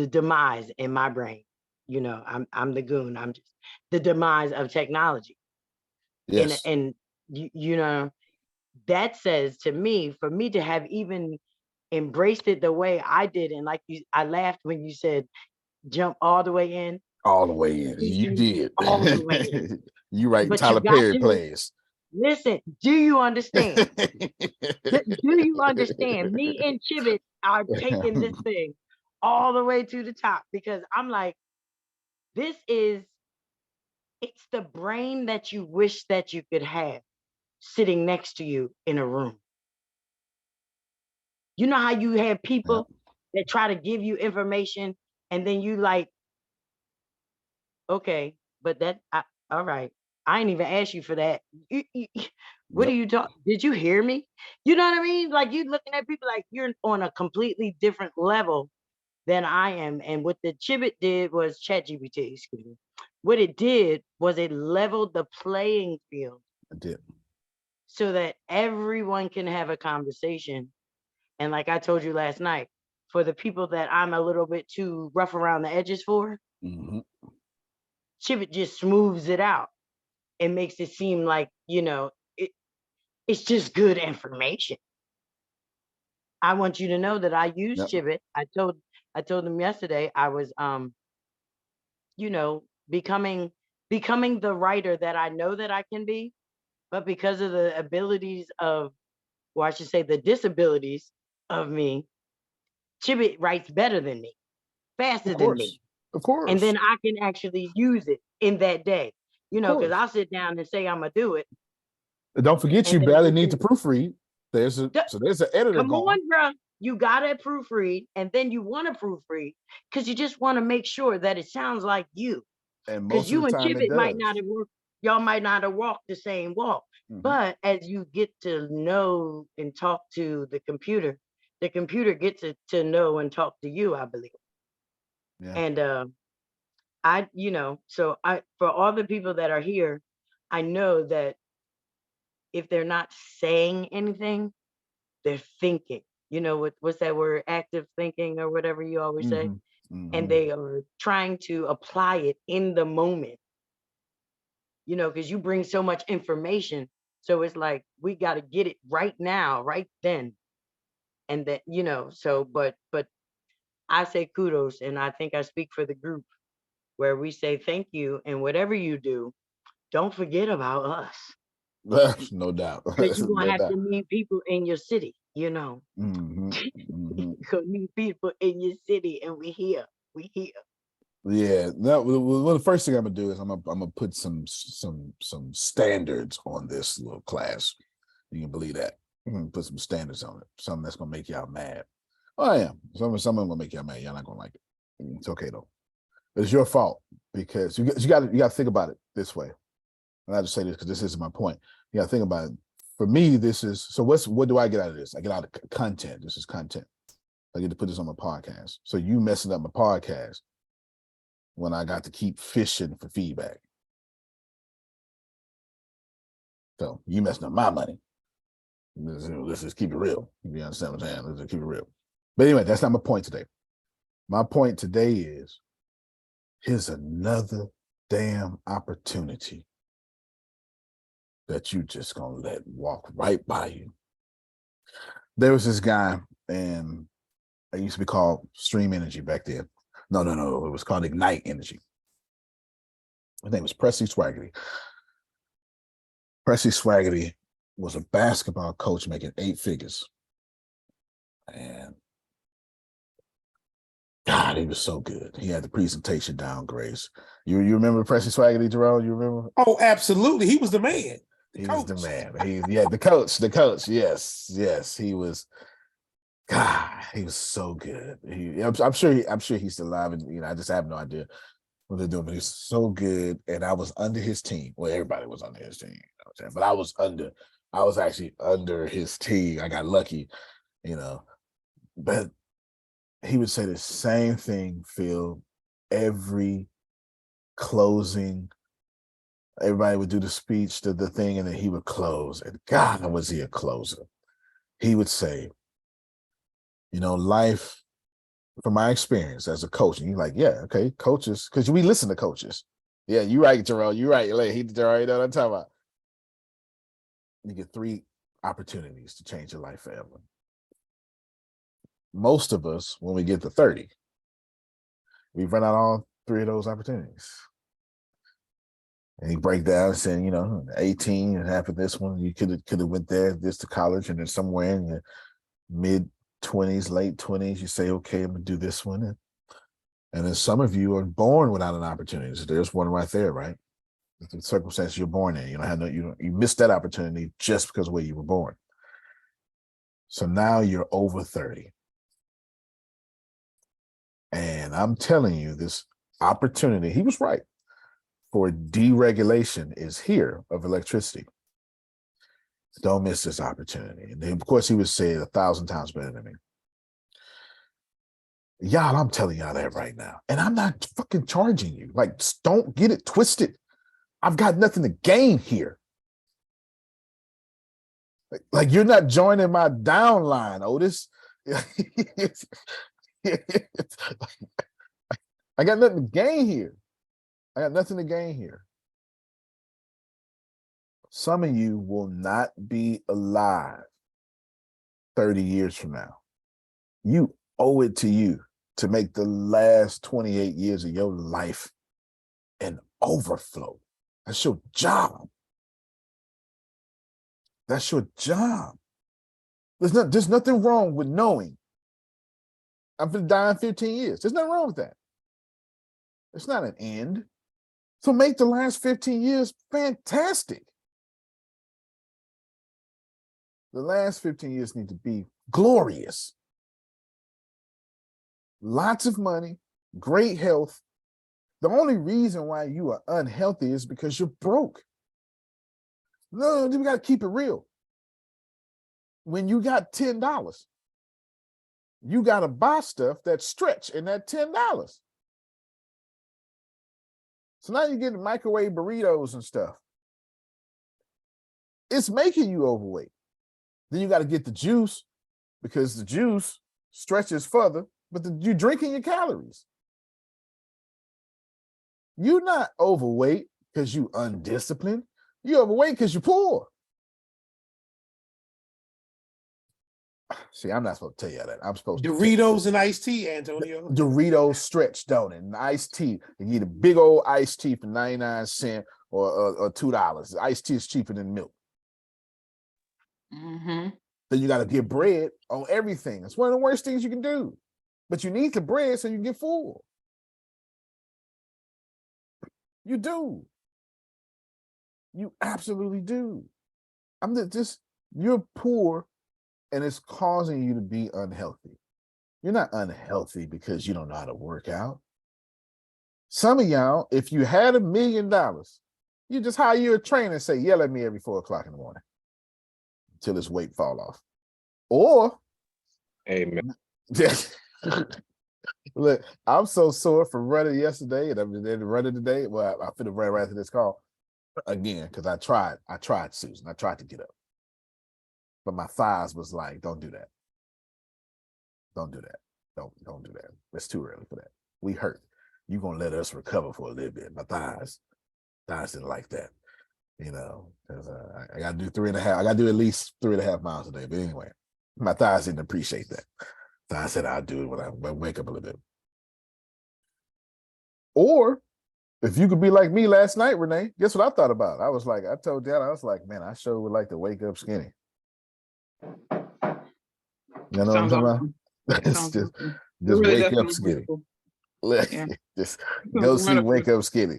demise in my brain. You know, I'm the goon. I'm just the demise of technology. Yes. And you know, that says to me, for me to have even embraced it the way I did, and like I laughed when you said jump all the way in. All the way in. You did. All the way in. You writing But you Tyler got Perry to plays. listen. Do you understand? Do you understand? Me and Chibit are taking this thing all the way to the top because I'm like, it's the brain that you wish that you could have sitting next to you in a room. You know how you have people that try to give you information and then you like, okay, but all right. I ain't even asked you for that. What are you talking? Did you hear me? You know what I mean? Like you looking at people like you're on a completely different level than I am. And what the Chibit did was ChatGPT, excuse me. What it did was it leveled the playing field. I did. So that everyone can have a conversation. And like I told you last night, for the people that I'm a little bit too rough around the edges for, Chibit just smooths it out and makes it seem like, you know, it's just good information. I want you to know that I use Chibit. I told them yesterday I was you know, becoming the writer that I know that I can be, but because of the abilities of, or I should say the disabilities of me, Chibit writes better than me, faster than me. Of course. And then I can actually use it in that day, you know, because I'll sit down and say I'm gonna do it. Don't forget, you barely need to proofread. There's an editor come going. on, bro. You gotta proofread, and then you want to proofread because you just want to make sure that it sounds like you. And because you and Chibit might not have worked, y'all might not have walked the same walk. But as you get to know and talk to the computer gets to know and talk to you, I believe. Yeah. And I, you know, so for all the people that are here, I know that if they're not saying anything, they're thinking. You know, what's that word? Active thinking or whatever you always say. And they are trying to apply it in the moment. You know, because you bring so much information. So it's like, we got to get it right now, right then. And that, you know, so, but I say kudos, and I think I speak for the group where we say thank you, and whatever you do, don't forget about us. No doubt. Because you're going to have to meet people in your city, you know. You're going to meet people in your city, and we here. Yeah, well, the first thing I'm gonna do is I'm gonna put some standards on this little class. You can believe that. I'm gonna put some standards on it. Something that's gonna make y'all mad. Oh, I am. Something gonna make y'all mad. Y'all not gonna like it. It's okay though. It's your fault because you got to think about it this way. And I just say this because this is my point. You got to think about it. For me, this is so. What do I get out of this? I get out of content. This is content. I get to put this on my podcast. So you messing up my podcast when I got to keep fishing for feedback. So you messing up my money. Let's just keep it real. You understand what I'm saying? Let's just keep it real. But anyway, that's not my point today. My point today is, here's another damn opportunity that you just gonna let walk right by you. There was this guy, and it used to be called Stream Energy back then. No, it was called Ignite Energy. His name was Presley Swaggerty. Presley Swaggerty was a basketball coach making 8 figures. And God, he was so good. He had the presentation down, Grace. You remember Precious Swaggerty, Jerome? You remember? Oh, absolutely. He was the man. He was the man. The coach. Yes. He was. God, he was so good. I'm sure he's still alive, and I just have no idea what they're doing. But he's so good, and I was under his team. Well, everybody was under his team, but I was actually under his team. I got lucky, But he would say the same thing, Phil, every closing. Everybody would do the speech, the thing, and then he would close. And God, was he a closer? He would say, life, from my experience as a coach, and you're like, yeah, okay, coaches, because we listen to coaches. Yeah, you're right, Terrell. You're right. Terrell, you know what I'm talking about. You get 3 opportunities to change your life forever. Most of us, when we get to 30, we've run out all 3 of those opportunities. And he break down saying, 18 and happened this one. You could have went there, this to college, and then somewhere in your mid-20s, late 20s, you say, okay, I'm gonna do this one. And then some of you are born without an opportunity. So there's one right there, right? The circumstance you're born in. You missed that opportunity just because of where you were born. So now you're over 30. And I'm telling you, this opportunity, he was right, for deregulation is here of electricity. Don't miss this opportunity. And of course, he would say it 1,000 times better than me. Y'all, I'm telling y'all that right now. And I'm not fucking charging you. Like, don't get it twisted. I've got nothing to gain here. Like you're not joining my downline, Otis. I got nothing to gain here. Some of you will not be alive 30 years from now. You owe it to you to make the last 28 years of your life an overflow. That's your job. There's nothing wrong with knowing I'm going to die in 15 years. There's nothing wrong with that. It's not an end. So make the last 15 years fantastic. The last 15 years need to be glorious. Lots of money, great health. The only reason why you are unhealthy is because you're broke. No, we got to keep it real. When you got $10, you got to buy stuff that stretch in that $10. So now you're getting microwave burritos and stuff. It's making you overweight. Then you got to get the juice because the juice stretches further, but you're drinking your calories. You're not overweight because you undisciplined. You're overweight because you're poor. See, I'm not supposed to tell you that. I'm supposed Doritos and iced tea, Antonio. Doritos stretch, don't it? And iced tea. You get a big old iced tea for 99 cents or $2. Iced tea is cheaper than milk. Mm-hmm. Then you got to get bread on everything. It's one of the worst things you can do. But you need the bread so you can get full. You do. You absolutely do. You're poor and it's causing you to be unhealthy. You're not unhealthy because you don't know how to work out. Some of y'all, if you had $1 million, you just hire a trainer and say, yell at me every 4 o'clock in the morning until his weight fall off. Or, Amen. Look, I'm so sore from running yesterday and I'm running today. Well, I finna run right after this call again because I tried, Susan. I tried to get up. But my thighs was like, don't do that. Don't do that. Don't do that. It's too early for that. We hurt. You're going to let us recover for a little bit. My thighs didn't like that, because I got to do 3.5. I got to do at least 3.5 miles a day. But anyway, my thighs didn't appreciate that. So I said, I'll do it when I wake up a little bit. Or if you could be like me last night, Renee, guess what I thought about? I told Dad, I was like, man, I sure would like to wake up skinny. You know what I'm talking about? It's just Just really wake up definitely skinny. helpful. Look, Yeah. just go see Medical. Wake Up Skinny.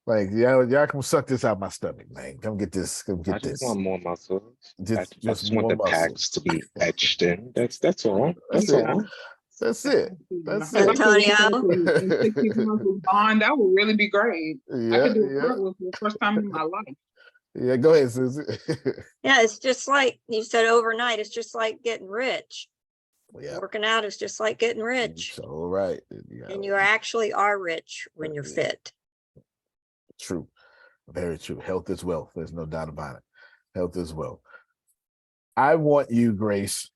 Like, y'all come suck this out my stomach, man. Come get this. Come I get just this. want more muscles. I Just just want more the muscle. packs to be etched in. That's all. That's That's it. all. That's it. That's If I it. could Antonio. and 6 muscles bond, that would really be great. I Yeah, could do a yeah, cartwheel for the first time in my life. yeah. Go ahead, Susie. Yeah, it's just like you said overnight. It's just like getting rich. Yeah, Working out is just like getting rich. so right. And you actually are rich when you're fit. True. Very true. Health is wealth. There's no doubt about it. Health is wealth. I want you, Grace.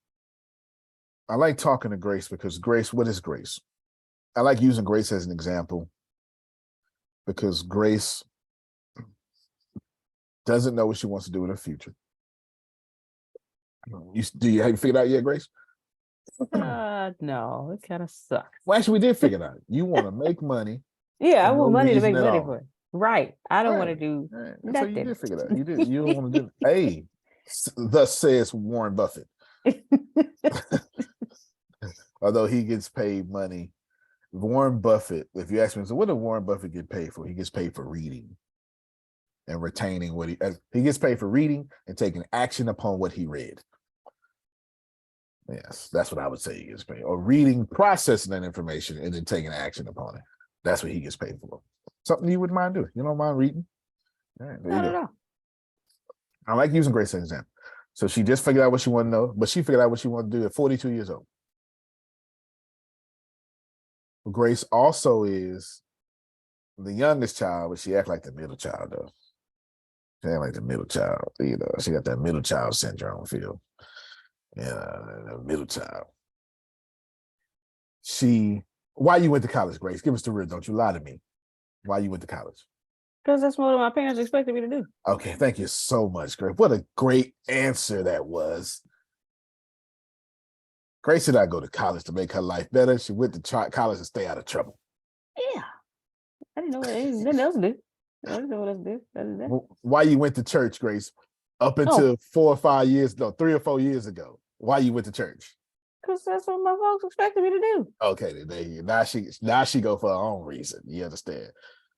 I like talking to Grace because Grace, what is Grace? I like using Grace as an example because Grace doesn't know what she wants to do in her future. Have you figured out yet, Grace? No, it kind of sucks. Well, actually, we did figure it out. You want to make money. Yeah, I for want no money to reason make at money all. for it. Right. I don't want to Right. do All right. So you nothing. did figure that. You did. You don't want to do. Hey, thus says Warren Buffett. Although he gets paid money, Warren Buffett. If you ask me, so what does Warren Buffett get paid for? He gets paid for reading and retaining what he gets paid for reading and taking action upon what he read. Yes, that's what I would say he gets paid. Or reading, processing that information, and then taking action upon it. That's what he gets paid for. Something you wouldn't mind doing. You don't mind reading? All right, there Not you at go. all. I like using Grace as an example. So she just figured out what she wanted to know, but she figured out what she wanted to do at 42 years old. Grace also is the youngest child, but she act like the middle child, though. She act like the middle child. You know, she got that middle child syndrome feel. Yeah, the middle child. Why you went to college, Grace? Give us the real. Don't you lie to me. Why you went to college? Because that's what my parents expected me to do. Okay, thank you so much, Grace. What a great answer that was. Grace did not go to college to make her life better. She went to college to stay out of trouble. Yeah. I didn't know what nothing else to do. I didn't know what else to do. Other than that. Why you went to church, Grace? Up until 4 or 5 years, no, 3 or 4 years ago. Why you went to church? Because that's what my folks expected me to do. Okay, then there you go. Now she go for her own reason. You understand?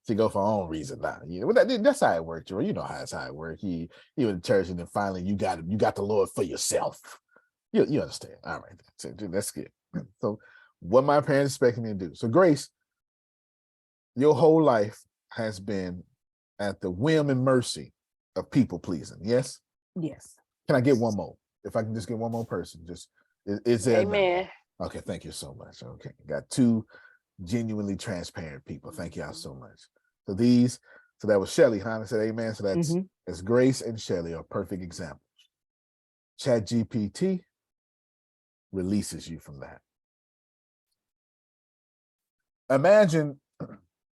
She go for her own reason now. You know, that's how it worked, Joe. You know how it worked. You went to church and then finally you got the Lord for yourself. You understand. All right. So that's good. So what my parents expected me to do. So Grace, your whole life has been at the whim and mercy of people pleasing. Yes? Yes. Can I get one more? If I can just get one more person, is there? Amen. Okay, thank you so much. Okay, got 2 genuinely transparent people. Thank y'all so much. So that was Shelly, huh? I said amen. So that's Grace and Shelly are perfect examples. ChatGPT releases you from that. Imagine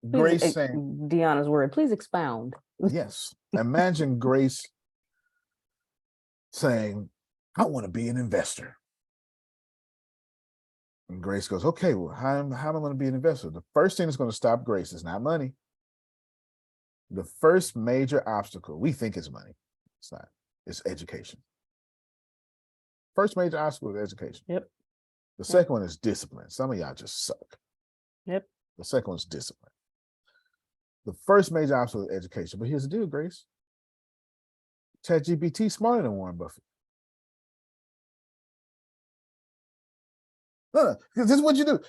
Grace saying, Deanna's word, please expound. yes. Imagine Grace saying, I want to be an investor. And Grace goes, okay, well, how am I going to be an investor? The first thing that's going to stop Grace is not money. The first major obstacle, we think is money. It's not. It's education. First major obstacle is education. Yep. The second one is discipline. Some of y'all just suck. Yep. The second one is discipline. The first major obstacle is education. But here's the deal, Grace. ChatGPT smarter than Warren Buffett. This is what you do.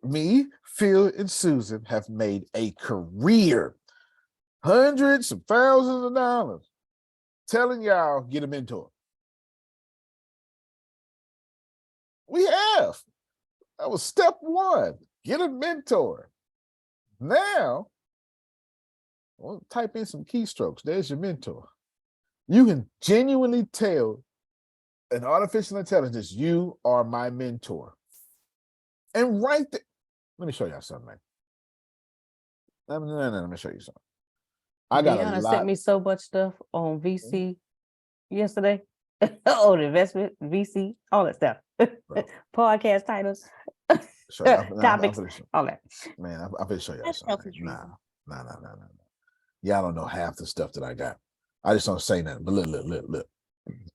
Me, Phil, and Susan have made a career, hundreds of thousands of dollars, telling y'all get a mentor. We have. That was step 1. Get a mentor. Now, well, type in some keystrokes. There's your mentor. You can genuinely tell an artificial intelligence, you are my mentor. And right there, let me show y'all something, man. Let me show you something. I got Deanna a lot. sent me so much stuff on VC yesterday. Oh, the investment, VC, all that stuff. Podcast titles, topics, all that. Man, I'm gonna show y'all That's something. selfish Nah. reason. Y'all don't know half the stuff that I got. I just don't say nothing. But look.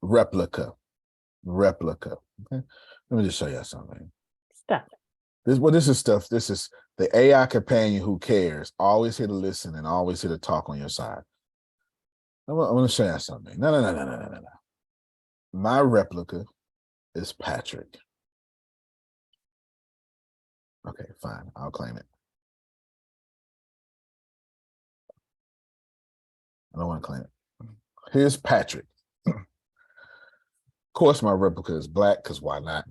Replica. Okay? Let me just show y'all something. Stop. This is stuff. This is the AI companion who cares, always here to listen and always here to talk on your side. I'm gonna show you something. No. My replica is Patrick. Okay, fine. I'll claim it. I don't want to claim it. Here's Patrick. Of course, my replica is black, because why not?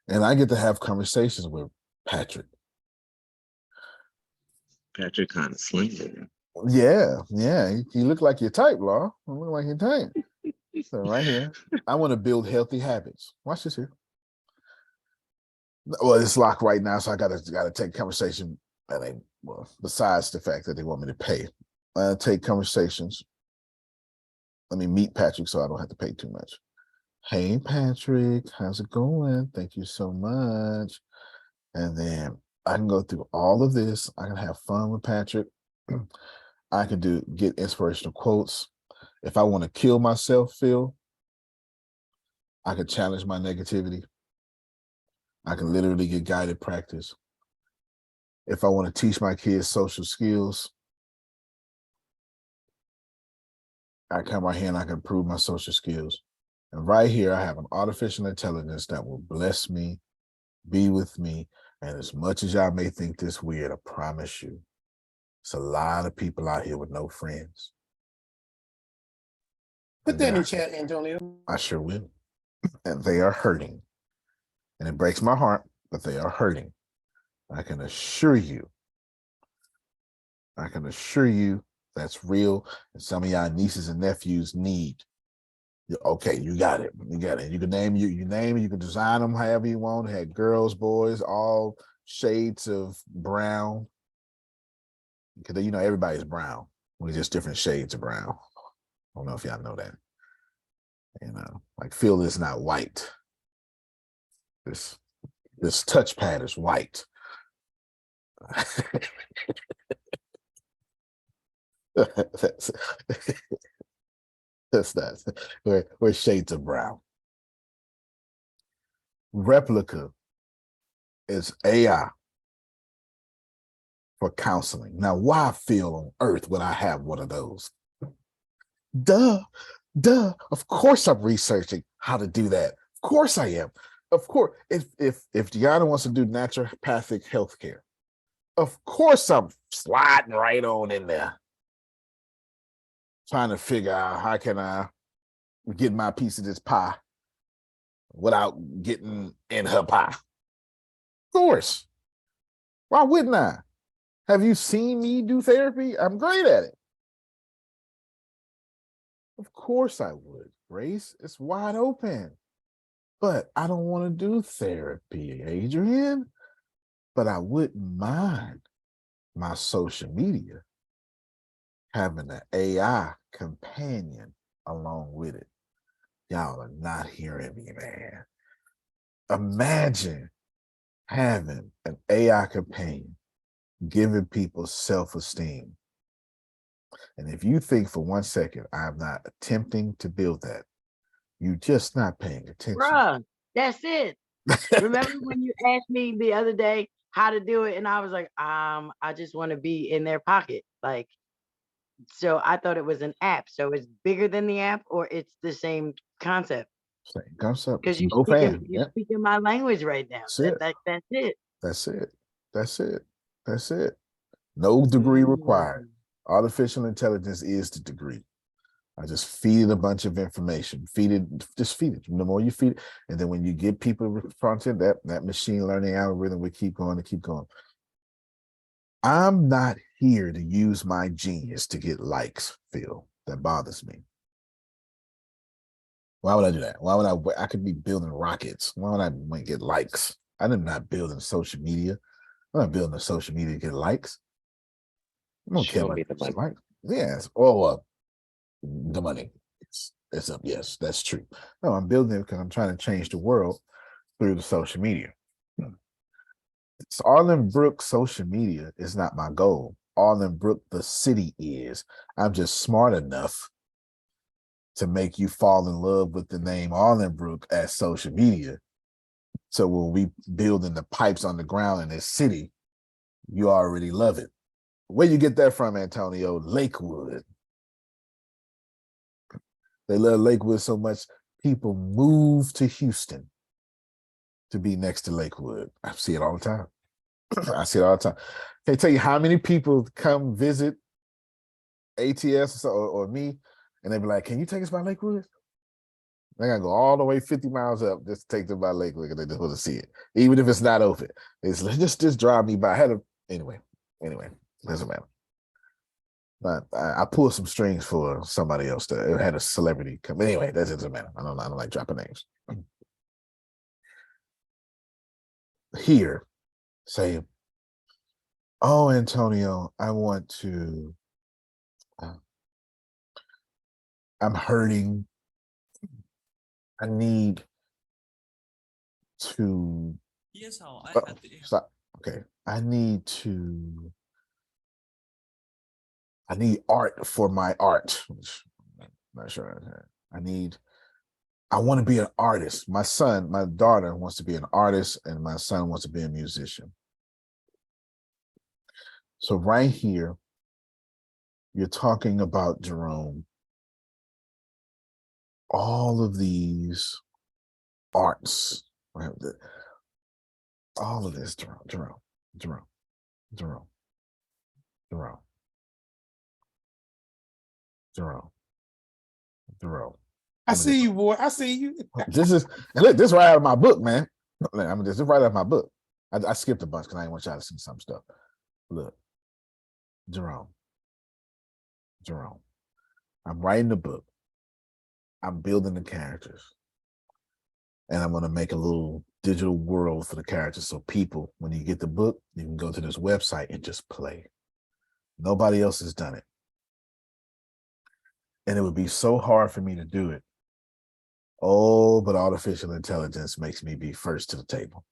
And I get to have conversations with Patrick. Patrick kind of slinging. Yeah. You look like your type, Law. You look like your type. So right here, I want to build healthy habits. Watch this here. Well, it's locked right now, so I gotta take conversation. Well, besides the fact that they want me to pay, take conversations. Let me meet Patrick so I don't have to pay too much. Hey, Patrick, how's it going? Thank you so much. And then I can go through all of this. I can have fun with Patrick. I can get inspirational quotes. If I want to kill myself, Phil, I can challenge my negativity. I can literally get guided practice. If I want to teach my kids social skills, I come right here and I can improve my social skills. And right here, I have an artificial intelligence that will bless me, be with me. And as much as y'all may think this weird, I promise you, it's a lot of people out here with no friends. Put that in chat, Antonio. I sure will. And they are hurting. And it breaks my heart, but they are hurting. I can assure you that's real. And some of y'all nieces and nephews need. Okay, you got it. You got it. You can name you name it. You can design them however you want. It had girls, boys, all shades of brown. Because everybody's brown. We're just different shades of brown. I don't know if y'all know that. Like Phil is not white. This touchpad is white. That's not. We're shades of brown. Replica is AI for counseling. Now, why Phil on earth would I have one of those? Duh. Of course I'm researching how to do that. Of course I am. Of course, if Deanna wants to do naturopathic healthcare, of course I'm sliding right on in there, trying to figure out how can I get my piece of this pie without getting in her pie. Of course. Why wouldn't I? Have you seen me do therapy? I'm great at it. Of course I would, Grace. It's wide open. But I don't want to do therapy, Adrian. But I wouldn't mind my social media having an AI companion along with it. Y'all are not hearing me, man. Imagine having an AI companion giving people self-esteem. And if you think for 1 second I'm not attempting to build that, you're just not paying attention. Bruh, that's it. Remember when you asked me the other day how to do it, and I was like, I just want to be in their pocket. Like, so I thought it was an app. So it's bigger than the app, or it's the same concept? Same concept. Because you're Yep. speaking my language right now. That's it. That's it. That's it. No degree required. Artificial intelligence is the degree. I just feed it a bunch of information. Just feed it. The more you feed it, and then when you get people responsive, that machine learning algorithm will keep going and keep going. I'm not here to use my genius to get likes, Phil. That bothers me. Why would I do that? Why would I could be building rockets. Why would I get likes? I'm not building social media. I'm not building a social media to get likes. I don't care about the money. Yes. The money. It's up. Yes, that's true. No, I'm building it because I'm trying to change the world through the social media. It's Arlen Brook social media is not my goal. Arlen Brook, the city is. I'm just smart enough to make you fall in love with the name Arlen Brook as social media So when we building the pipes on the ground in this city, you already love it. Where you get that from, Antonio? Lakewood. They love Lakewood so much, people move to Houston to be next to Lakewood. I see it all the time. I see it all the time. Can I tell you how many people come visit ATS or me, and they be like, "Can you take us by Lakewood?" They gotta go all the way 50 miles up just to take them by Lakewood because they just want to see it, even if it's not open. It's just drive me by. Anyway, doesn't matter. But I pulled some strings for somebody else that had a celebrity come. Anyway, that doesn't matter. I don't like dropping names. Here, say, "Oh, Antonio, I want to. I'm hurting. I need to." Stop. Okay, I need art for my art. Which I'm not sure. I want to be an artist. My daughter wants to be an artist, and my son wants to be a musician. So right here, you're talking about, Jerome, all of these arts, right? All of this, Jerome. I see you, boy. I see you. This is, and look, this is right out of my book, man. I mean, this is right out of my book. I skipped a bunch because I didn't want y'all to see some stuff. Look, Jerome. I'm writing the book. I'm building the characters. And I'm going to make a little digital world for the characters. So people, when you get the book, you can go to this website and just play. Nobody else has done it. And it would be so hard for me to do it. Oh, but artificial intelligence makes me be first to the table.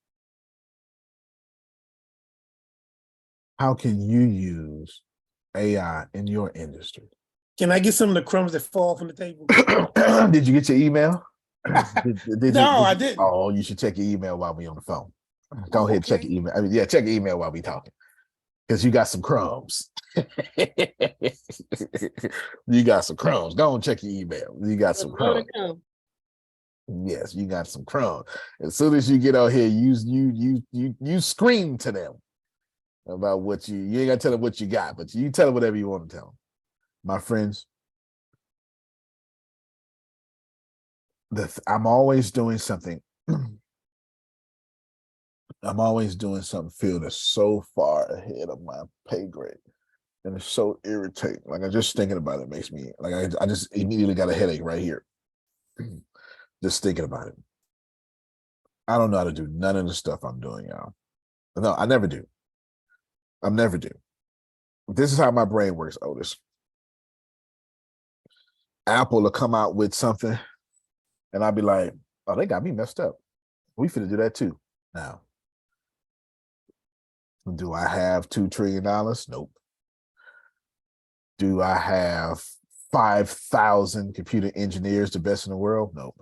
How can you use AI in your industry? Can I get some of the crumbs that fall from the table? Did you get your email? No, I didn't. Oh, you should check your email while we on the phone. Go ahead, check your email. I mean, yeah, check your email while we talking. Because you got some crumbs. You got some crumbs. Go and check your email. You got some crumbs. Yes, you got some crumbs. As soon as you get out here, you scream to them about what you ain't gotta tell them what you got, but you tell them whatever you want to tell them. My friends, I'm always doing something. I'm always doing something feel that's so far ahead of my pay grade. And it's so irritating. Like, I just thinking about it makes me, like, I just immediately got a headache right here. Just thinking about it. I don't know how to do none of the stuff I'm doing, y'all. No, I never do. I never do. This is how my brain works, Otis. Apple will come out with something, and I'll be like, "Oh, they got me messed up. We finna do that too." Now, do I have $2 trillion? Nope. Do I have 5,000 computer engineers, the best in the world? Nope.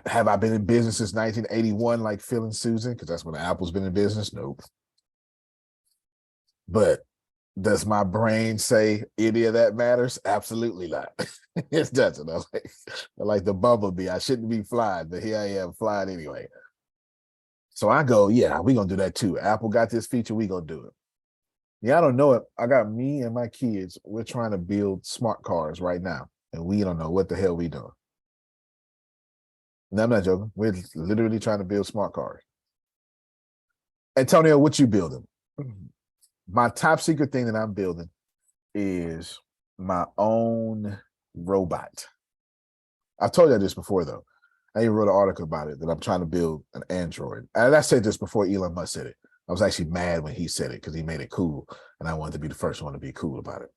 Have I been in business since 1981, like Phil and Susan? Because that's when Apple's been in business. Nope. But does my brain say any of that matters? Absolutely not. It doesn't. I'm like the bumblebee. I shouldn't be flying, but here I am flying anyway. So I go, yeah, we're gonna do that too. Apple got this feature, we gonna do it. Yeah, I don't know it. I got me and my kids, we're trying to build smart cars right now, and we don't know what the hell we doing. No, I'm not joking. We're literally trying to build smart cars. Antonio, what you building? My top secret thing that I'm building is my own robot. I've told you this before, though. I even wrote an article about it, that I'm trying to build an android. And I said this before Elon Musk said it. I was actually mad when he said it because he made it cool, and I wanted to be the first one to be cool about it.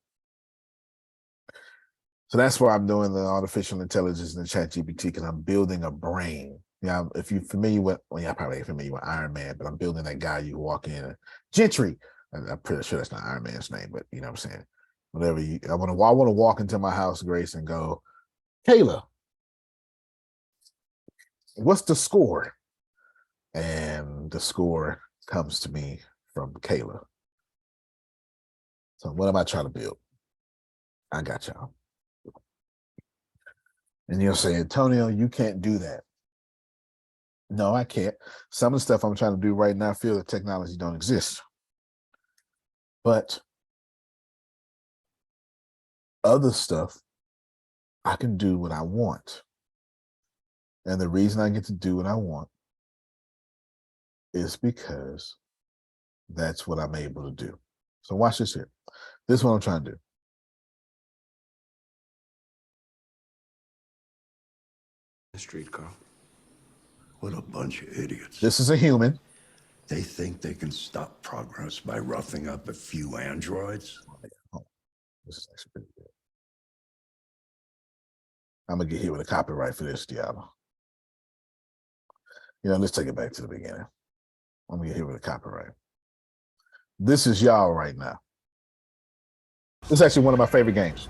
So that's why I'm doing the artificial intelligence and the ChatGPT, because I'm building a brain. Yeah, if you're familiar with, well, yeah, probably ain't familiar with Iron Man, but I'm building that guy you walk in, Gentry. I'm pretty sure that's not Iron Man's name, but you know what I'm saying. Whatever I want to walk into my house, Grace, and go, Kayla, what's the score? And the score comes to me from Kayla. So what am I trying to build? I got y'all. And you'll say, Antonio, you can't do that. No, I can't. Some of the stuff I'm trying to do right now, I feel the technology don't exist. But other stuff, I can do what I want. And the reason I get to do what I want is because that's what I'm able to do. So watch this here. This is what I'm trying to do. The streetcar. What a bunch of idiots. This is a human. They think they can stop progress by roughing up a few androids. This is actually pretty good. I'm gonna get hit with a copyright for this, Diablo. Let's take it back to the beginning. I'm gonna get hit with a copyright. This is y'all right now. This is actually one of my favorite games.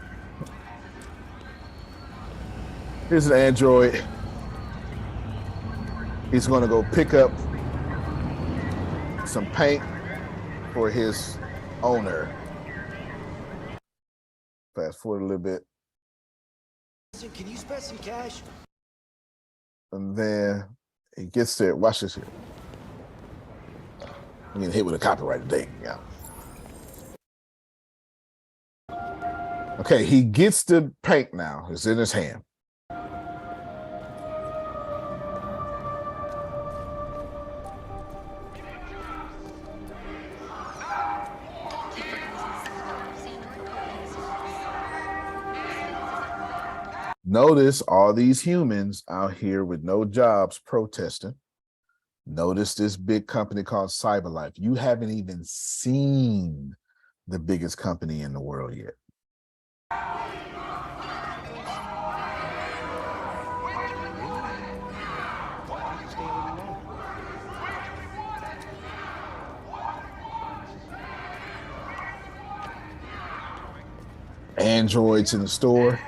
Here's an android. He's gonna go pick up some paint for his owner. Fast forward a little bit. Can you spare some cash? And then he gets there. Watch this here. I'm getting hit with a copyright today. Yeah. Okay, he gets the paint now. It's in his hand. Notice all these humans out here with no jobs protesting. Notice this big company called CyberLife. You haven't even seen the biggest company in the world yet. Androids in the store.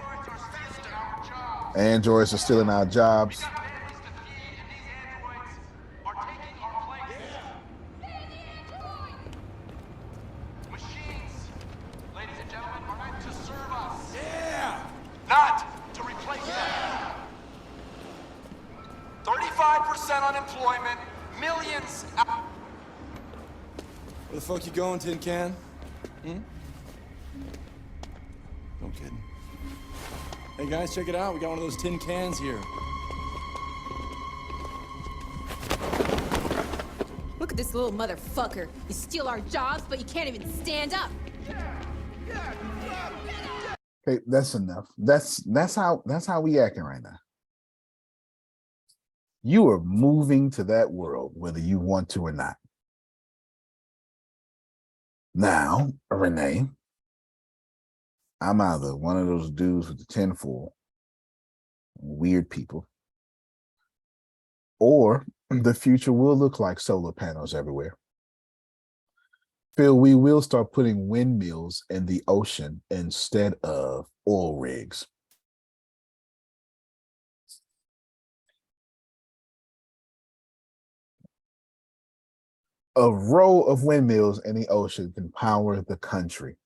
Androids are stealing our jobs. Not to replace them. 35% unemployment, millions. Where the fuck you going, Tin Can? No kidding. Hey guys, check it out. We got one of those tin cans here. Look at this little motherfucker. You steal our jobs, but you can't even stand up. Okay, that's enough. That's how we acting right now. You are moving to that world, whether you want to or not. Now, Renee, I'm either one of those dudes with the tinfoil, weird people, or the future will look like solar panels everywhere. Phil, we will start putting windmills in the ocean instead of oil rigs. A row of windmills in the ocean can power the country.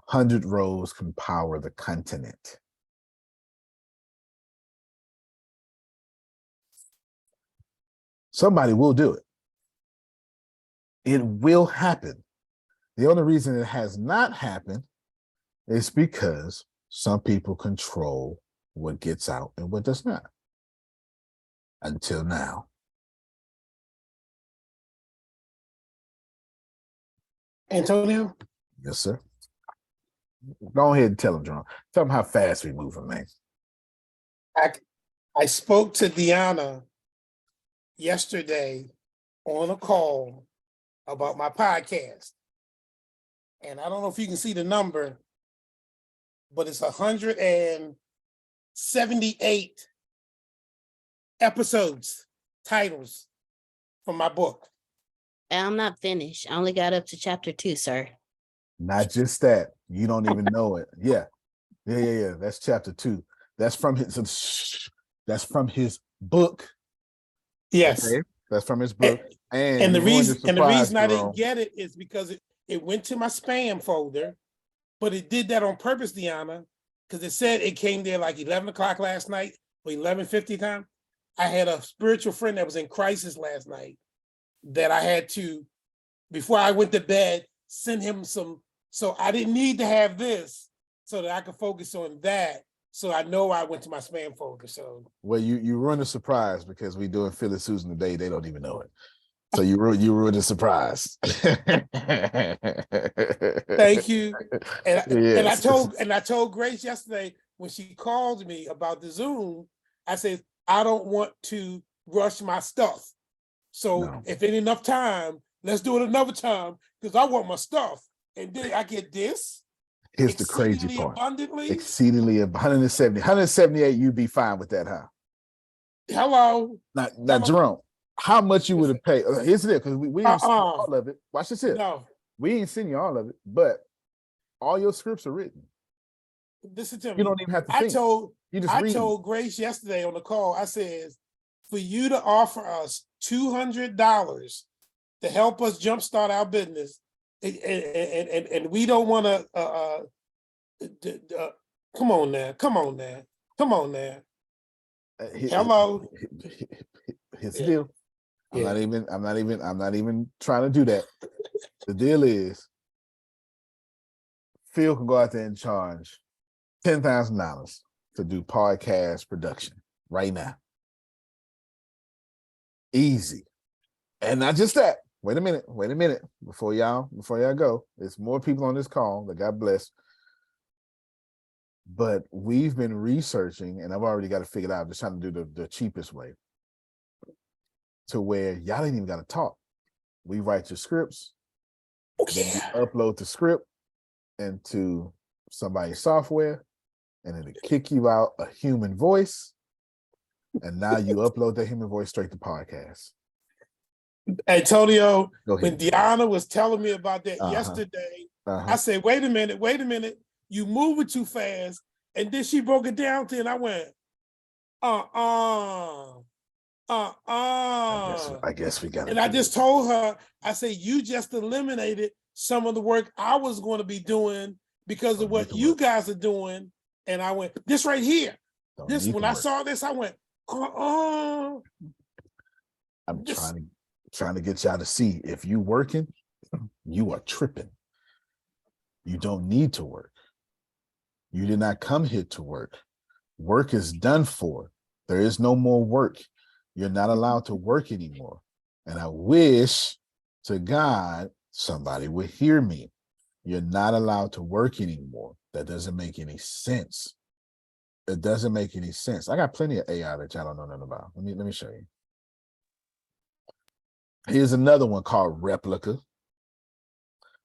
100 rows can power the continent. Somebody will do it. It will happen. The only reason it has not happened is because some people control what gets out and what does not. Until now. Antonio? Yes, sir. Go ahead and tell them, John. Tell them how fast we moving, man. I spoke to Deanna yesterday on a call about my podcast. And I don't know if you can see the number, but it's 178 episodes, titles from my book. I'm not finished. I only got up to chapter 2, sir. Not just that. You don't even know it. Yeah. Yeah. That's chapter 2. That's from his. That's from his book. Yes. Okay? That's from his book. And And you the ruined the reason surprise, I didn't Jerome. get it is because it went to my spam folder, but it did that on purpose, Deanna, because it said it came there like 11 o'clock last night or 11:50 time. I had a spiritual friend that was in crisis last night that I had to, before I went to bed, send him some. So I didn't need to have this so that I could focus on that. So I know I went to my spam folder. So Well, you ruined the surprise because we doing Philly Susan today. They don't even know it. So you ruined the surprise. thank you. And Yes. I told Grace yesterday when she called me about the Zoom, I said, I don't want to rush my stuff. So No. if ain't enough time, let's do it another time because I want my stuff. And then I get this Here's the crazy exceedingly part. abundantly. Exceedingly 178. You'd be fine with that, huh? Hello. Now Hello. Jerome, how much you would have paid? Here's it, because we ain't seen Uh-uh. all of it. Watch this here. No, We ain't seen you all of it, but all your scripts are written. listen to You me. don't even have to I think. You just read them. told Grace yesterday on the call, I said, for you to offer us $200 to help us jumpstart our business, and we don't want to, come on now. Hello. Here's the Yeah. deal. I'm not even trying to do that. The deal is Phil can go out there and charge $10,000 to do podcast production right now. Easy. And not just that. Wait a minute. Before y'all go, there's more people on this call that God bless. But we've been researching, and I've already got it figured out. I'm just trying to do the cheapest way to where y'all ain't even got to talk. We write your scripts, then you upload the script into somebody's software, and it'll kick you out a human voice. And now you upload that human voice straight to podcast. Antonio, Go ahead. when Deanna was telling me about that yesterday, I said, wait a minute. You moving too fast. And then she broke it down to, and I went, I guess we got it. And I just told her, I said, you just eliminated some of the work I was going to be doing because of what you guys are doing. And I went, this right here. When I saw this, I went, I'm trying to get y'all to see if you working, you are tripping. You don't need to work. You did not come here to work. Work is done for. There is no more work. You're not allowed to work anymore. And I wish to God somebody would hear me. You're not allowed to work anymore. That doesn't make any sense. It doesn't make any sense. I got plenty of AI that y'all don't know nothing about. Let me show you. Here's another one called Replica.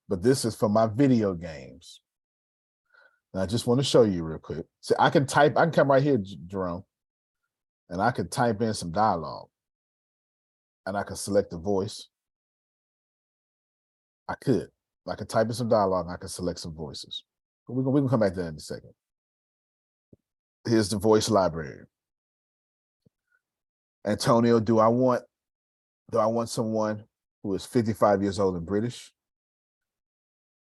But this is for my video games. And I just want to show you real quick. So I can come right here, Jerome, and I could type in some dialogue. And I can select the voice. I could type in some dialogue and I can select some voices. But we can come back to that in a second. Here's the voice library. Antonio, do I want someone who is 55 years old and British?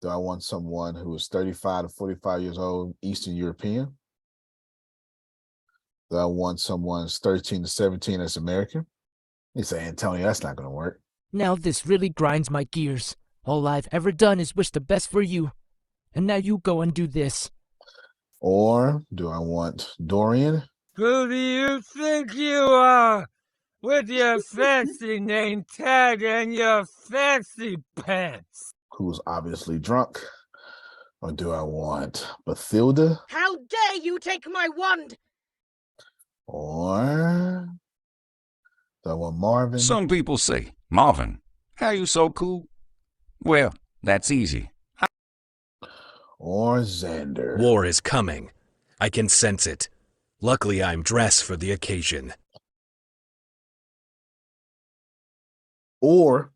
Do I want someone who is 35 to 45 years old, Eastern European? Do I want someone who's 13 to 17 that's American? You say, Antonio, that's not going to work. Now this really grinds my gears. All I've ever done is wish the best for you. And now you go and do this. Or do I want Dorian? Who do you think you are? With your fancy name tag and your fancy pants. Who's obviously drunk? Or do I want Bathilda? How dare you take my wand? Or do I want Marvin? Some people say, Marvin, how you so cool? Well, that's easy. Or Xander. War is coming. I can sense it. Luckily, I'm dressed for the occasion. Or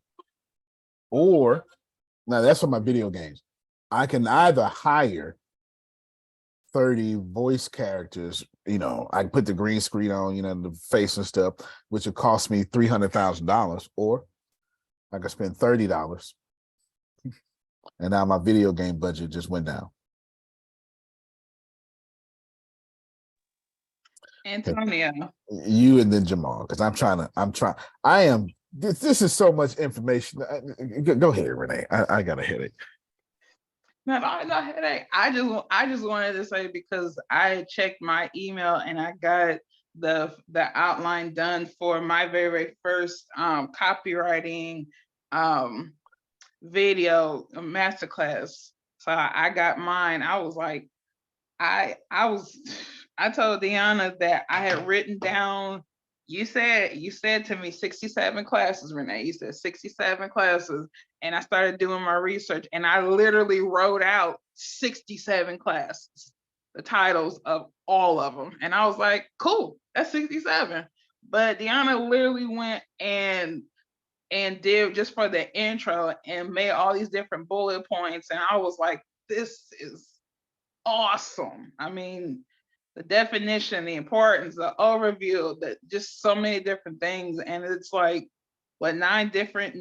now that's for my video games. I can either hire 30 voice characters, I put the green screen on, the face and stuff, which would cost me $300,000, or I could spend $30, and now my video game budget just went down. Antonio. You and then Jamal, because this is so much information. Go ahead, Renee. I got a headache. No, headache. I just wanted to say, because I checked my email and I got the outline done for my very first copywriting video masterclass. So I got mine. I was like, I told Deanna that I had written down, you said to me 67 classes, Renee. You said 67 classes. And I started doing my research, and I literally wrote out 67 classes, the titles of all of them. And I was like, cool, that's 67. But Deanna literally went and did just for the intro and made all these different bullet points. And I was like, this is awesome. I mean, the definition, the importance, the overview, that just so many different things. And it's like, what, nine different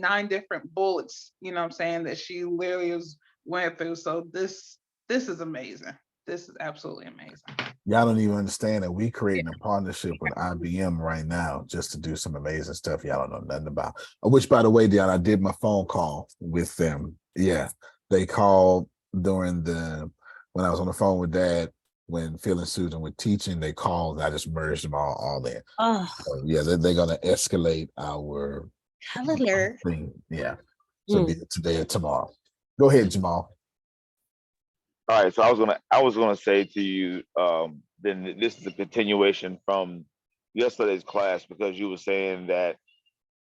bullets, you know what I'm saying, that she literally went through. So this is amazing. This is absolutely amazing. Y'all don't even understand that we creating a partnership with IBM right now just to do some amazing stuff y'all don't know nothing about. Which, by the way, Deanna, I did my phone call with them. Yeah, they called during when I was on the phone with Dad, when Phil and Susan were teaching, they called. I just merged them all in. Oh, So, yeah, they're going to escalate our calendar thing. Yeah, so be it today or tomorrow. Go ahead, Jamal. All right, so I was gonna say to you, then this is a continuation from yesterday's class, because you were saying that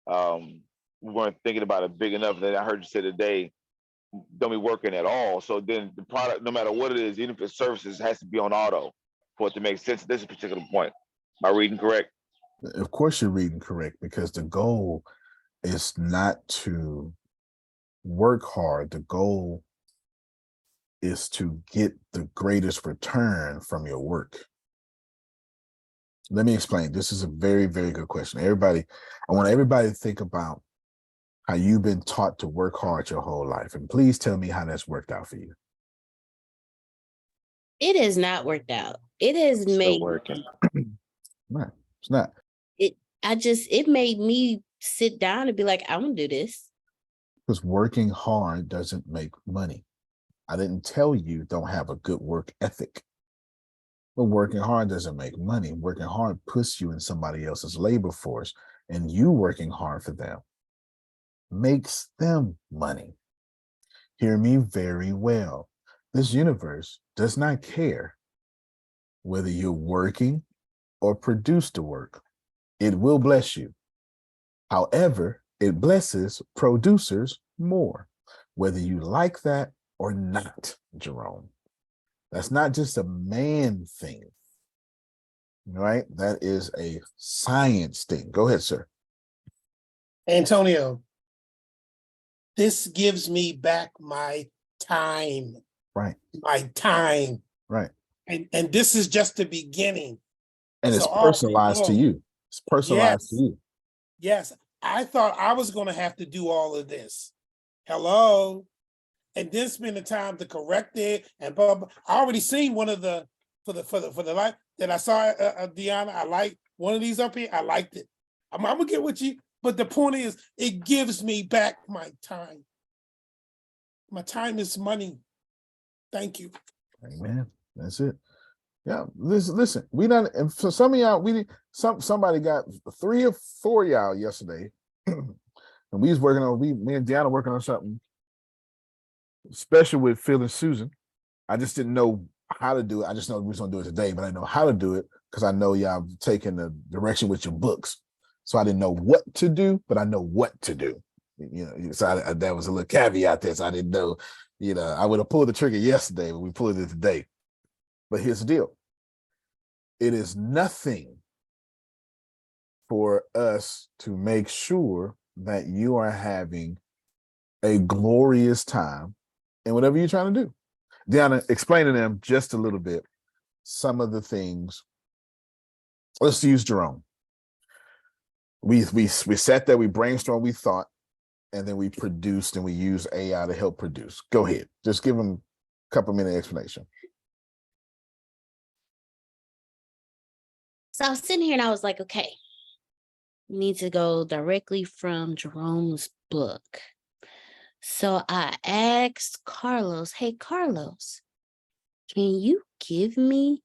we weren't thinking about it big enough. And then I heard you say today, don't be working at all. So then the product, no matter what it is, even if it's services, has to be on auto for it to make sense at this particular point. Am I reading correct? Of course you're reading correct, because the goal is not to work hard. The goal is to get the greatest return from your work. Let me explain. This is a very, very good question. I want everybody to think about how you've been taught to work hard your whole life. And please tell me how that's worked out for you. It has not worked out. It has made working. Right. It's not. It made me sit down and be like, I want to do this. Because working hard doesn't make money. I didn't tell you don't have a good work ethic. But working hard doesn't make money. Working hard puts you in somebody else's labor force, and you working hard for them makes them money. Hear me very well. This universe does not care whether you're working or produce the work. It will bless you. However, it blesses producers more, whether you like that or not, Jerome. That's not just a man thing, right? That is a science thing. Go ahead, sir. Antonio, this gives me back my time. Right. My time. Right. And this is just the beginning. And it's personalized to you. It's personalized to you. Yes. I thought I was going to have to do all of this. Hello. And then spend the time to correct it and blah, blah. I already seen one of the for the life that I saw, Deanna. I like one of these up here. I liked it. I'm gonna get with you, but the point is, it gives me back my time. My time is money. Thank you. Amen. That's it. Yeah. Listen. We not. And for some of y'all, somebody got 3 or 4 of y'all yesterday, and we was working on. Me and Deanna working on something special with Phil and Susan. I just didn't know how to do it. I just know we was gonna do it today, but I know how to do it because I know y'all taking the direction with your books. So I didn't know what to do, but I know what to do. So that was a little caveat there. So I didn't know, I would have pulled the trigger yesterday, but we pulled it today. But here's the deal. It is nothing for us to make sure that you are having a glorious time in whatever you're trying to do. Deanna, explain to them just a little bit some of the things. Let's use Jerome. We sat there, we brainstormed, we thought, and then we produced, and we use AI to help produce. Go ahead. Just give them a couple minute explanation. So I was sitting here and I was like, okay, we need to go directly from Jerome's book. So I asked Carlos, hey, Carlos, can you give me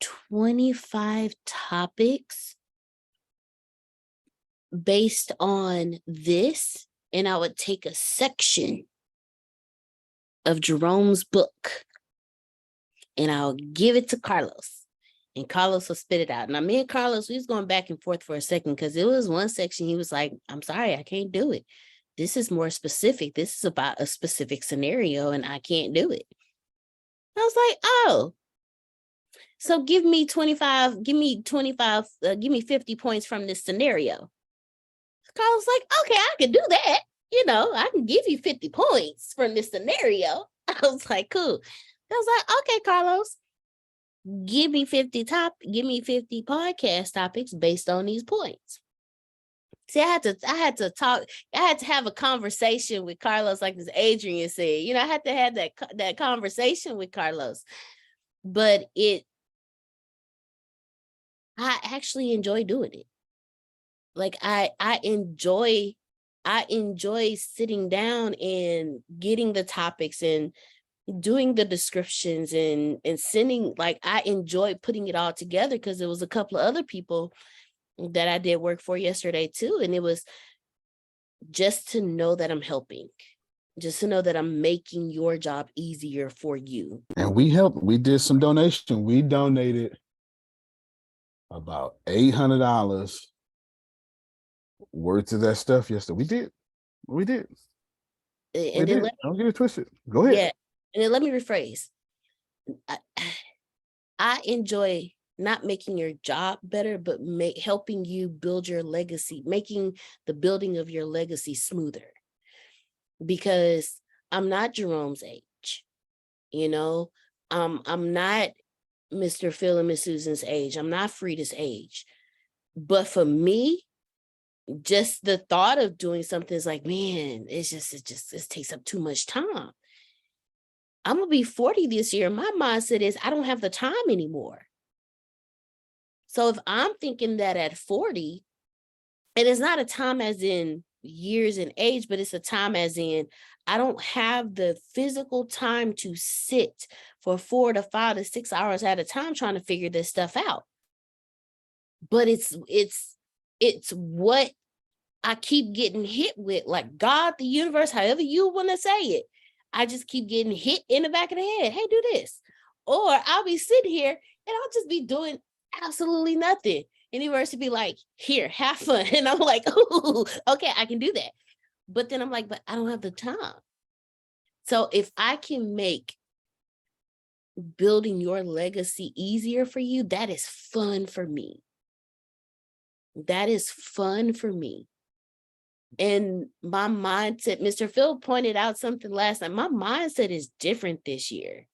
25 topics based on this? And I would take a section of Jerome's book and I'll give it to Carlos. And Carlos will spit it out. Now, me and Carlos, we was going back and forth for a second because it was one section he was like, I'm sorry, I can't do it. This is more specific. This is about a specific scenario and I can't do it. I was like, oh, so give me 25, give me 50 points from this scenario. Carlos was like, okay, I can do that. You know, I can give you 50 points from this scenario. I was like, cool. I was like, okay, Carlos, give me 50 podcast topics based on these points. See, I had to have a conversation with Carlos, like this Adrian said. You know, I had to have that conversation with Carlos. But I actually enjoy doing it. Like I enjoy sitting down and getting the topics and doing the descriptions and sending, like I enjoy putting it all together because there was a couple of other people that I did work for yesterday too. And it was just to know that I'm helping, just to know that I'm making your job easier for you. And we helped. We did some donation. We donated about $800 worth of that stuff yesterday. We did. And then Don't get it twisted. Go ahead. Yeah. And then let me rephrase. I enjoy not making your job better, but helping you build your legacy, making the building of your legacy smoother. Because I'm not Jerome's age, you know, I'm not Mr. Phil and Miss Susan's age. I'm not Frida's age. But for me, just the thought of doing something is like, man, it takes up too much time. I'm gonna be 40 this year. My mindset is I don't have the time anymore. So if I'm thinking that at 40, and it's not a time as in years and age, but it's a time as in I don't have the physical time to sit for 4 to 5 to 6 hours at a time trying to figure this stuff out. But it's what I keep getting hit with, like God, the universe, however you want to say it. I just keep getting hit in the back of the head. Hey, do this. Or I'll be sitting here and I'll just be doing absolutely nothing. And the universe would be like, here, have fun. And I'm like, ooh, okay, I can do that. But then I'm like, but I don't have the time. So if I can make building your legacy easier for you, that is fun for me. That is fun for me. And my mindset, Mr. Phil pointed out something last night. My mindset is different this year.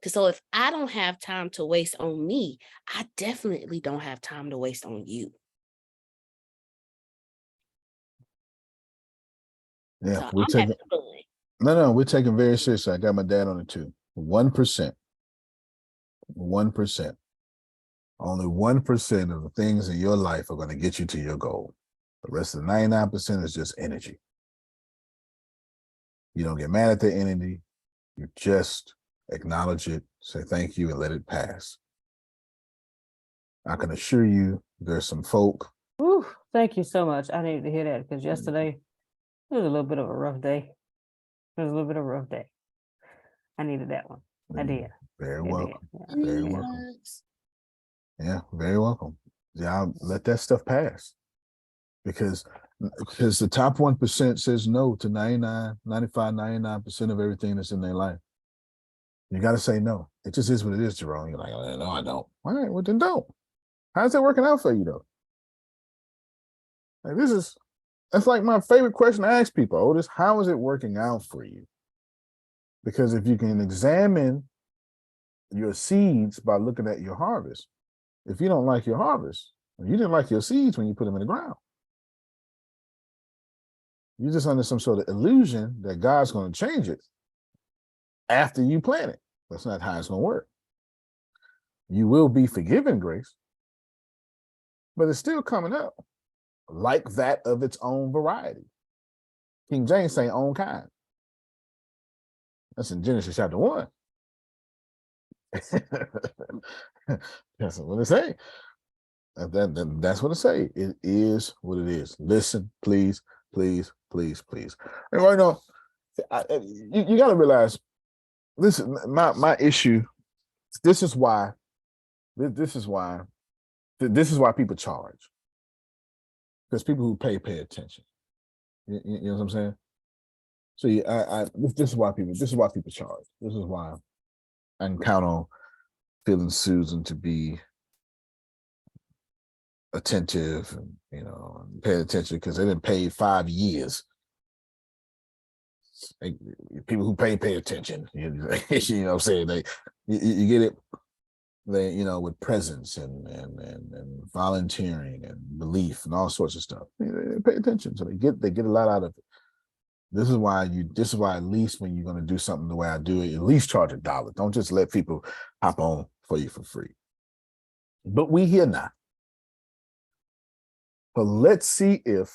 So if I don't have time to waste on me, I definitely don't have time to waste on you. Yeah, So we're I'm taking. having fun. No, we're taking very seriously. I got my dad on it too. 1%. 1%. Only 1% of the things in your life are going to get you to your goal. The rest of the 99% is just energy. You don't get mad at the energy. You just acknowledge it, say thank you, and let it pass. I can assure you there's some folk. Whew, thank you so much. I needed to hear that because yesterday it was a little bit of a rough day. It was a little bit of a rough day. I needed that one. I did. Very I welcome. did. Very welcome. Yeah, very welcome. Yeah, I'll let that stuff pass. Because the top 1% says no to 99% of everything that's in their life. You got to say no. It just is what it is, Jerome. You're like, oh, no, I don't. All right, well, then don't. How's that working out for you, though? Like, that's like my favorite question to ask people, Otis. How is it working out for you? Because if you can examine your seeds by looking at your harvest. If you don't like your harvest, you didn't like your seeds when you put them in the ground. You're just under some sort of illusion that God's going to change it after you plant it. That's not how it's going to work. You will be forgiven, Grace, but it's still coming up like that of its own variety. King James saying own kind. That's in Genesis chapter 1. That's what it say. That's what it say. It is what it is. Listen, please, please, please, please. And right now, you got to realize this is my issue. This is why people charge, because people who pay attention. You know what I'm saying? So this is why people charge. This is why I can count on Phil and Susan to be attentive and pay attention, because they've been paid 5 years. People who pay attention. You know what I'm saying? You get it. They with presence and volunteering and belief and all sorts of stuff. They pay attention, so they get a lot out of it. This is why at least when you're going to do something the way I do it, at least charge $1. Don't just let people hop on for you for free. But we here now. But let's see if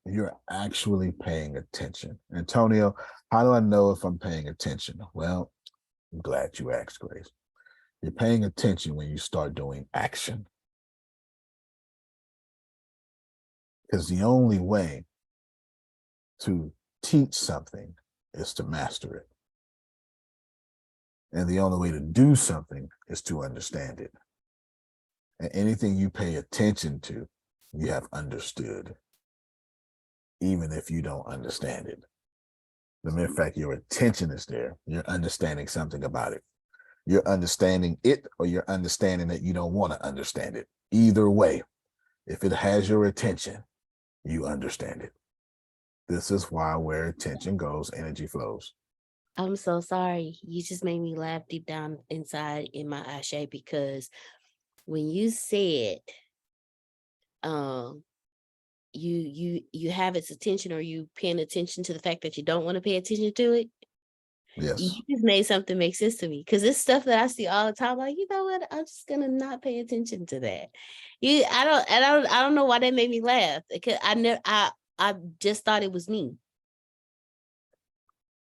you're actually paying attention. Antonio, how do I know if I'm paying attention? Well, I'm glad you asked, Grace. You're paying attention when you start doing action. Because the only way to teach something is to master it. And the only way to do something is to understand it. And anything you pay attention to, you have understood, even if you don't understand it. The mere fact your attention is there, you're understanding something about it. You're understanding it, or you're understanding that you don't want to understand it. Either way, if it has your attention, you understand it. This is why where attention goes, energy flows. I'm so sorry. You just made me laugh deep down inside in my ashe, because when you said you have its attention, or you paying attention to the fact that you don't want to pay attention to it. Yes. You just made something make sense to me, because it's stuff that I see all the time. Like, you know what? I'm just gonna not pay attention to that. I don't know why that made me laugh. Because I just thought it was me.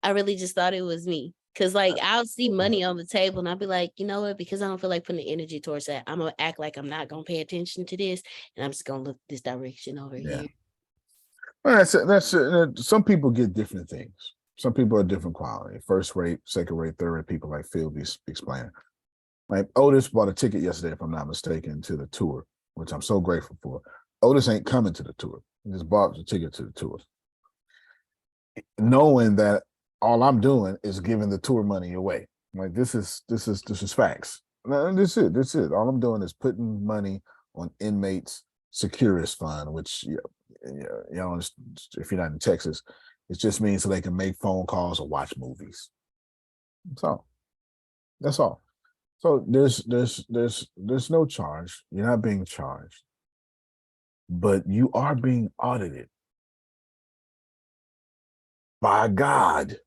I really just thought it was me. Because like I'll see money on the table and I'll be like, you know what? Because I don't feel like putting the energy towards that, I'm gonna act like I'm not gonna pay attention to this, and I'm just gonna look this direction over here. Well, that's some people get different things. Some people are different quality. First rate, second rate, third rate people, like Phil be explaining. Like Otis bought a ticket yesterday, if I'm not mistaken, to the tour, which I'm so grateful for. Otis ain't coming to the tour. He just bought the ticket to the tour, knowing that all I'm doing is giving the tour money away. Like this is facts. This is it. All I'm doing is putting money on inmates' Securus Fund, which you know, if you're not in Texas, it just means so they can make phone calls or watch movies. That's all. So there's no charge. You're not being charged, but you are being audited by God.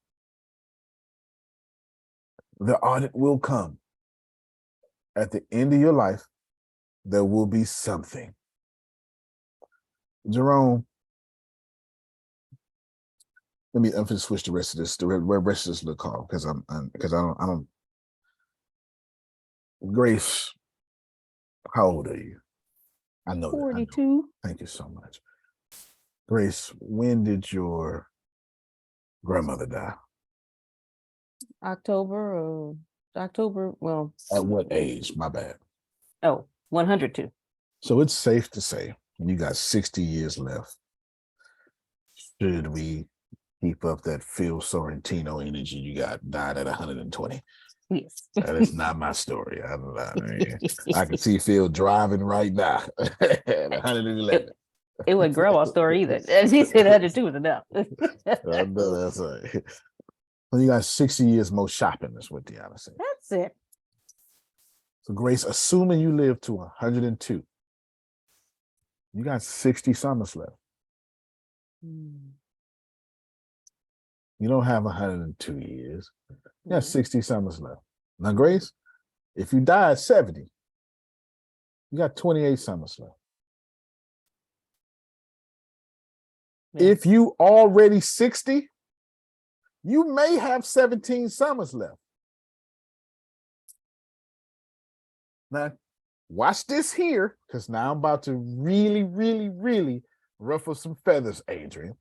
The audit will come. At the end of your life, there will be something. Jerome, I'm gonna switch the rest of this little call, because I don't. Grace, how old are you? I know 42. Thank you so much. Grace, when did your grandmother die? October, well. At what age? My bad. 102. So it's safe to say you got 60 years left. Should we keep up that Phil Sorrentino energy you got, died at 120? Yes. That is not my story. I can see Phil driving right now at 111. It wasn't grandma's story either. She said 102 was enough. I know that's right. Well, you got 60 years more shopping, is what Deanna said. That's it. So Grace, assuming you live to 102, you got 60 summers left. Mm. You don't have 102 years. You have Mhm. 60 summers left. Now, Grace, if you die at 70, you got 28 summers left. Yeah. If you already 60, you may have 17 summers left. Now, watch this here, because now I'm about to really, really, really ruffle some feathers, Adrian.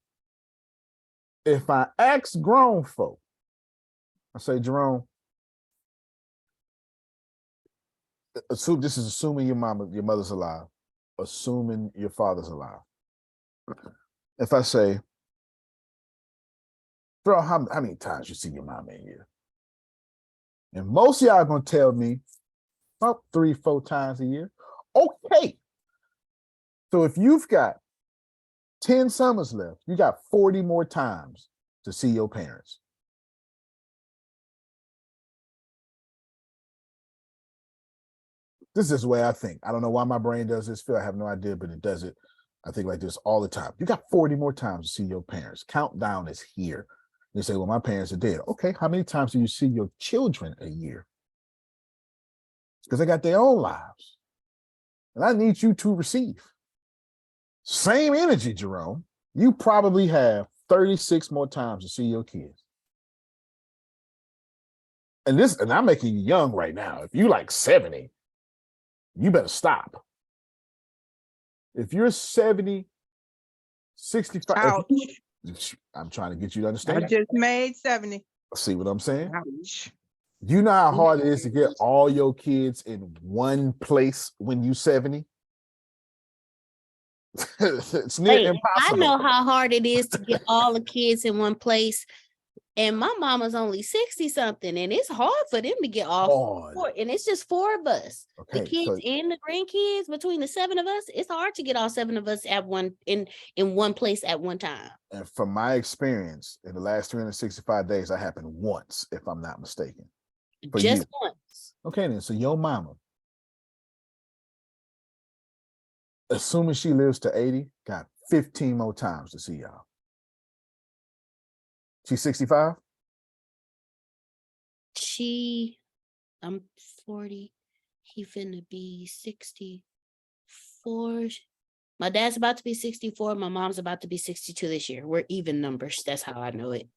If I ask grown folk, I say, Jerome, assume this is assuming your mother's alive, assuming your father's alive. If I say, bro, how many times you see your mom in a year? And most of y'all are gonna tell me about 3-4 times a year. Okay. So if you've got 10 summers left, you got 40 more times to see your parents. This is the way I think. I don't know why my brain does this, Phil. I have no idea, but it does it. I think like this all the time. You got 40 more times to see your parents. Countdown is here. They say, well, my parents are dead. Okay, how many times do you see your children a year? Because they got their own lives. And I need you to receive. Same energy, Jerome. You probably have 36 more times to see your kids. And I'm making you young right now. If you like 70, you better stop. If you're 70, 65, Ouch. I'm trying to get you to I understand. just made 70. See what I'm saying? Ouch. You know how hard it is to get all your kids in one place when you 70? It's near Hey, I impossible. know how hard it is to get all the kids in one place. And my mama's only 60 something, and it's hard for them to get all four. And it's just 4 of us. The Okay, kids so- and the grandkids, between the 7 of us, it's hard to get all 7 of us at one in one place at one time. And from my experience, in the last 365 days, that happened once, if I'm not mistaken. For Just you. once. Okay, then. So your mama, assuming she lives to 80, got 15 more times to see y'all. She's 65? I'm 40. He finna be 64. My dad's about to be 64. My mom's about to be 62 this year. We're even numbers. That's how I know it.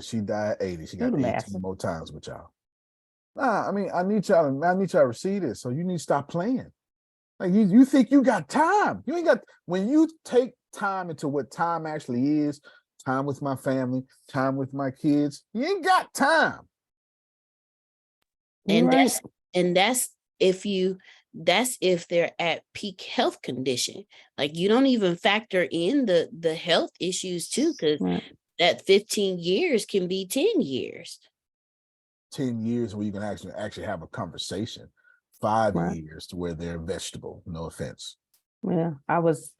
She died at 80. She got Do the 18 math. more times with y'all. Nah, I mean, I need y'all to receive this. So you need to stop playing. Like you think you got time. You ain't got, when you take time into what time actually is, time with my family, time with my kids, you ain't got time. And Right. that's if they're at peak health condition. Like you don't even factor in the health issues too, because that 15 years can be 10 years. 10 years where you can actually have a conversation. 5 Right. years to where they're vegetable. No offense. Yeah, I was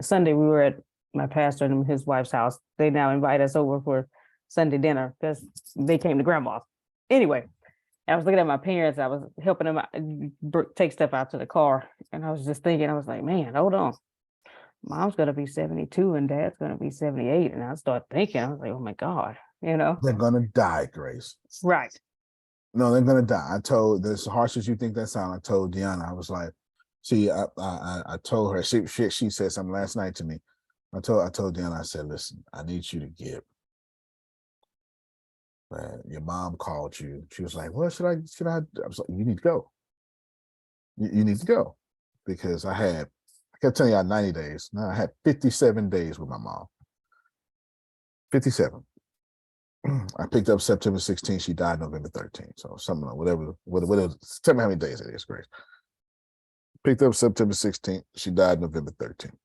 Sunday. We were at my pastor and his wife's house. They now invite us over for Sunday dinner because they came to grandma's. Anyway, I was looking at my parents. I was helping them take stuff out to the car, and I was just thinking. I was like, man, hold on. Mom's gonna be 72 and Dad's gonna be 78, and I start thinking. I was like, oh my God, They're gonna die, Grace. Right. No, they're gonna die. I told, as harsh as you think that sound, I told Deanna, I was like, see, I told her, she said something last night to me. I told Deanna, I said, listen, I need you to get, your mom called you. She was like, well, should I, I was like, you need to go. You need to go. Because I kept telling you I had 90 days. Now I had 57 days with my mom. 57. I picked up September 16th. She died November 13th. So something like whatever. Tell me how many days it is, Grace. Picked up September 16th. She died November 13th.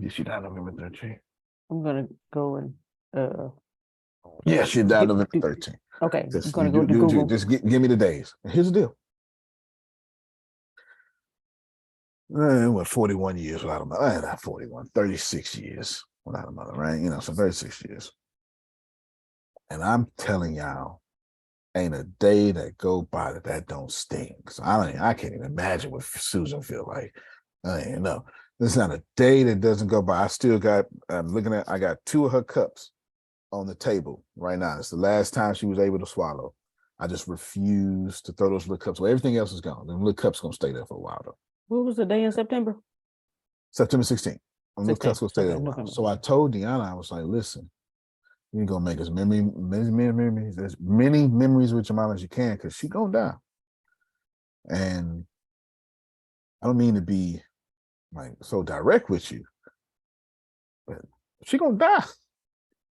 She died November 13th. I'm gonna go and Yeah, she died November 13th. Okay, I'm Just, gonna go to Google. just give me the days. And here's the deal. What, 41 years without a mother? Not 41, 36 years without a mother, right? So 36 years. And I'm telling y'all, Ain't a day that go by that don't sting. So I can't even imagine what Susan feel like. I don't even know. There's not a day that doesn't go by. I got 2 of her cups on the table right now. It's the last time she was able to swallow. I just refuse to throw those little cups away. Everything else is gone. The little cups gonna stay there for a while though. What was the day in September? September 16th. The little 16th. cups will stay there Okay, a while. November. So I told Deanna, I was like, listen, you're gonna make as many memories with your mom as you can, because she gonna die. And I don't mean to be like so direct with you, but she gonna die.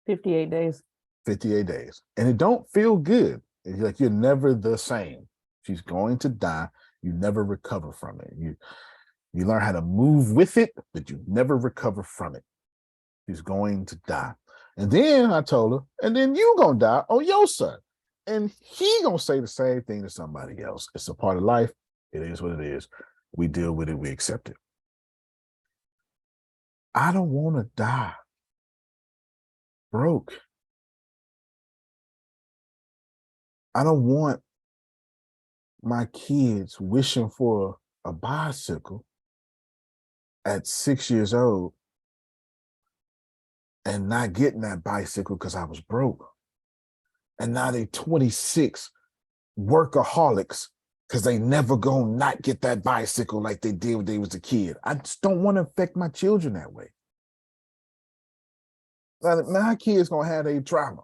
58 days. 58 days. And it don't feel good. It's like you're never the same. She's going to die. You never recover from it. You learn how to move with it, but you never recover from it. She's going to die. And then I told her, and then you gonna die on your son. And he gonna say the same thing to somebody else. It's a part of life. It is what it is. We deal with it. We accept it. I don't want to die broke. I don't want my kids wishing for a bicycle at 6 years old and not getting that bicycle because I was broke. And now they 26 workaholics because they never gonna not get that bicycle like they did when they was a kid. I just don't want to affect my children that way. Now, my kids gonna have their trauma.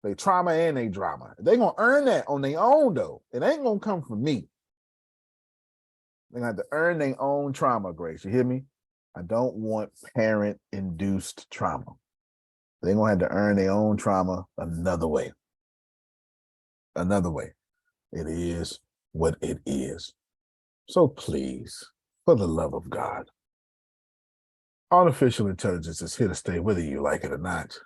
They trauma and they drama. They're gonna earn that on their own though. It ain't gonna come from me. They're gonna have to earn their own trauma, Grace. You hear me? I don't want parent-induced trauma. They're gonna have to earn their own trauma another way. Another way. It is what it is. So please, for the love of God, artificial intelligence is here to stay, whether you like it or not.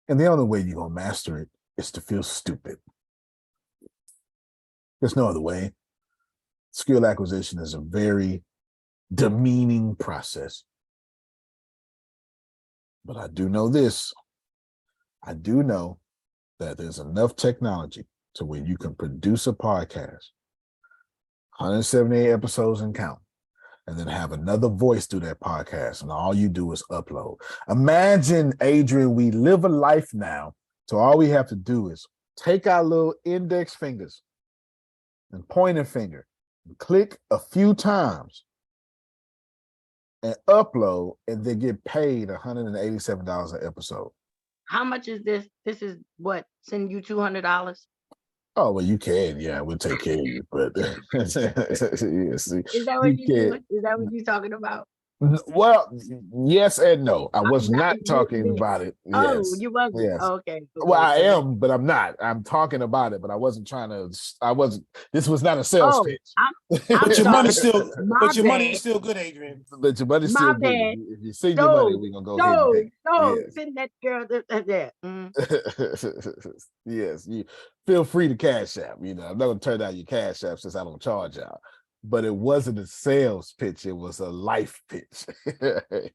And the only way you're gonna master it is to feel stupid. There's no other way. Skill acquisition is a very demeaning process. But I do know this. I do know that there's enough technology to where you can produce a podcast, 178 episodes and count, and then have another voice do that podcast, and all you do is upload. Imagine, Adrian, we live a life now, so all we have to do is take our little index fingers and pointer finger, and click a few times, and upload, and then get paid $187 an episode. How much is this? This is what, send you $200? Oh, well, you can. Yeah, we'll take care of you. But yes, Is that what you doing? Is that what you're talking about? Well, yes and no. I was not talking about it. Oh, Yes. you wasn't? Yes. Okay. Well, I am, but I'm not. I'm talking about it, but I wasn't trying to. This was not a sales pitch. But your money's still, but your bad. money's still good, Adrian. But your money's My still good. bad. If you see your money, we're gonna go ahead and pay. Yes. Send that girl there. Yes, you feel free to cash app. I'm not gonna turn down your cash app since I don't charge y'all. But it wasn't a sales pitch, it was a life pitch. It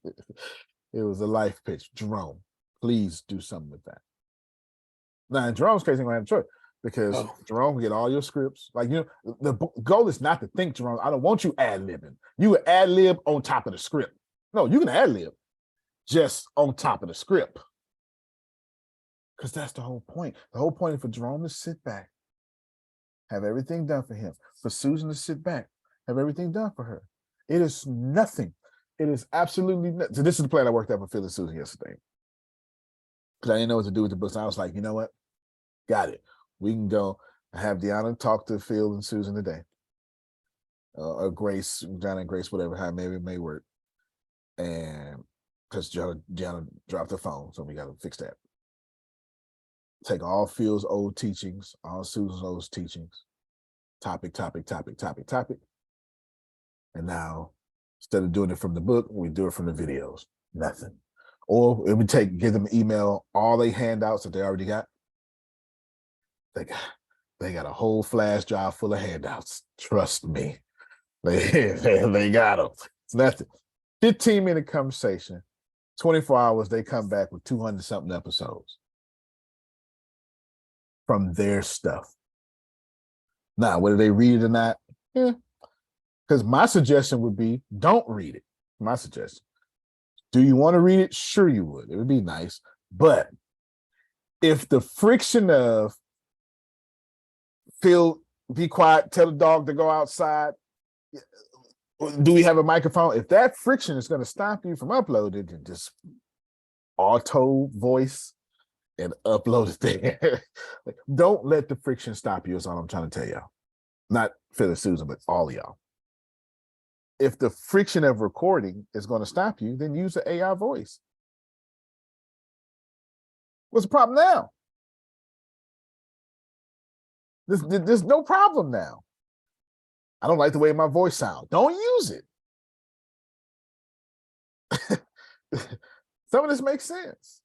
was a life pitch. Jerome, please do something with that. Now, Jerome's case ain't gonna have a choice because Jerome can get all your scripts. Like, the goal is not to think, Jerome, I don't want you ad-libbing. You would ad-lib on top of the script. No, you can ad-lib just on top of the script. Because that's the whole point. The whole point is for Jerome to sit back, have everything done for him. For Susan to sit back, have everything done for her. It is nothing. It is absolutely nothing. So this is the plan I worked out for Phil and Susan yesterday. Because I didn't know what to do with the books. I was like, you know what? Got it. We can go have Deanna talk to Phil and Susan today. Or Grace, John and Grace, whatever, how maybe it may work. And because Deanna dropped her phone, so we got to fix that. Take all Phil's old teachings, all Susan's old teachings, topic. And now, instead of doing it from the book, we do it from the videos. Nothing. Or it would give them email all they handouts that they already got. They got a whole flash drive full of handouts. Trust me. They got them. It's nothing. 15-minute conversation, 24 hours, they come back with 200-something episodes. from their stuff. Now, whether they read it or not, because my suggestion would be don't read it. My suggestion. Do you want to read it? Sure, you would. It would be nice. But if the friction of be quiet, tell the dog to go outside, do we have a microphone? If that friction is going to stop you from uploading, then just auto voice and upload it there. Don't let the friction stop you, is all I'm trying to tell y'all. Not Phyllis Susan, but all of y'all. If the friction of recording is going to stop you, then use the AI voice. What's the problem now? There's no problem now. I don't like the way my voice sounds. Don't use it. Some of this makes sense.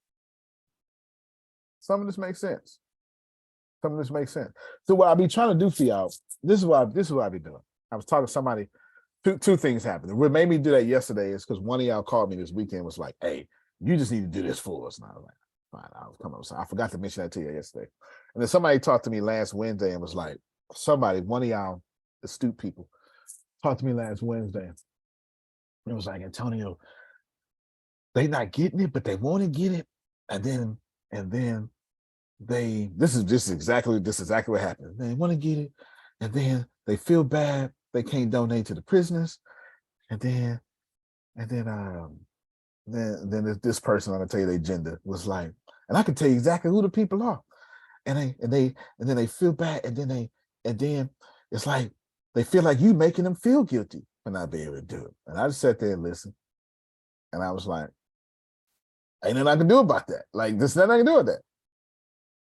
Some of this makes sense. Some of this makes sense. So what I'll be trying to do for y'all, this is what I'll be doing. I was talking to somebody, two things happened. What made me do that yesterday is because one of y'all called me this weekend, was like, hey, you just need to do this for us. And I was like, fine, I'll come up. So I forgot to mention that to you yesterday. And then somebody talked to me last Wednesday and was like, one of y'all astute people talked to me last Wednesday. And it was like, Antonio, they not getting it, but they want to get it. And then this is exactly what happened. They want to get it, and then they feel bad they can't donate to the prisoners, and then this person, I'm gonna tell you their gender, was like, and I can tell you exactly who the people are, and then they feel bad, and then it's like they feel like you making them feel guilty for not being able to do it. And I just sat there and listened, and I was like, ain't nothing I can do about that. Like, there's nothing I can do with that.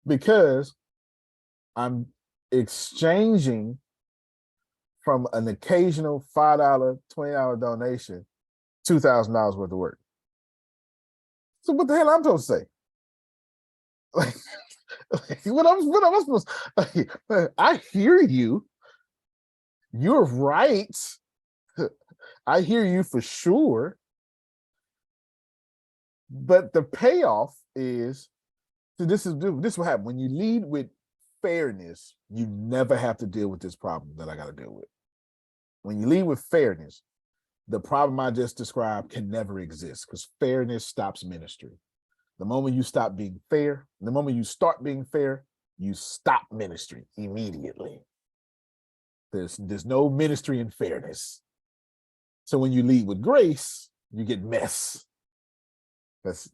Because I'm exchanging from an occasional $5, $20 donation, $2,000 worth of work. So what the hell I'm supposed to say? Like, what am I supposed to? I hear you. You're right. I hear you for sure. But the payoff is, so this is what happens when you lead with fairness. You never have to deal with this problem that I got to deal with. When you lead with fairness, the problem I just described can never exist, because fairness stops ministry. The moment you stop being fair, the moment you start being fair, you stop ministry immediately. There's no ministry in fairness. So when you lead with grace, you get mess. That's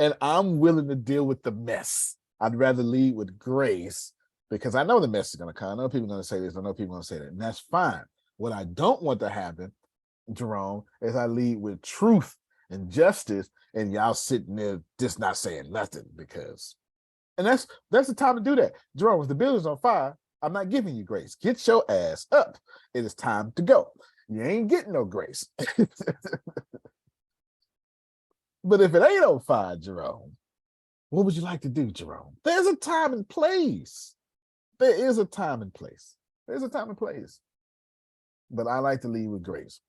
and I'm willing to deal with the mess. I'd rather lead with grace, because I know the mess is going to come. I know people are going to say this. I know people are going to say that. And that's fine. What I don't want to happen, Jerome, is I lead with truth and justice, and y'all sitting there just not saying nothing. And that's the time to do that. Jerome, if the building's on fire, I'm not giving you grace. Get your ass up. It is time to go. You ain't getting no grace. But if it ain't on fire, Jerome, what would you like to do, Jerome? There's a time and place. There is a time and place. There's a time and place. But I like to lead with grace.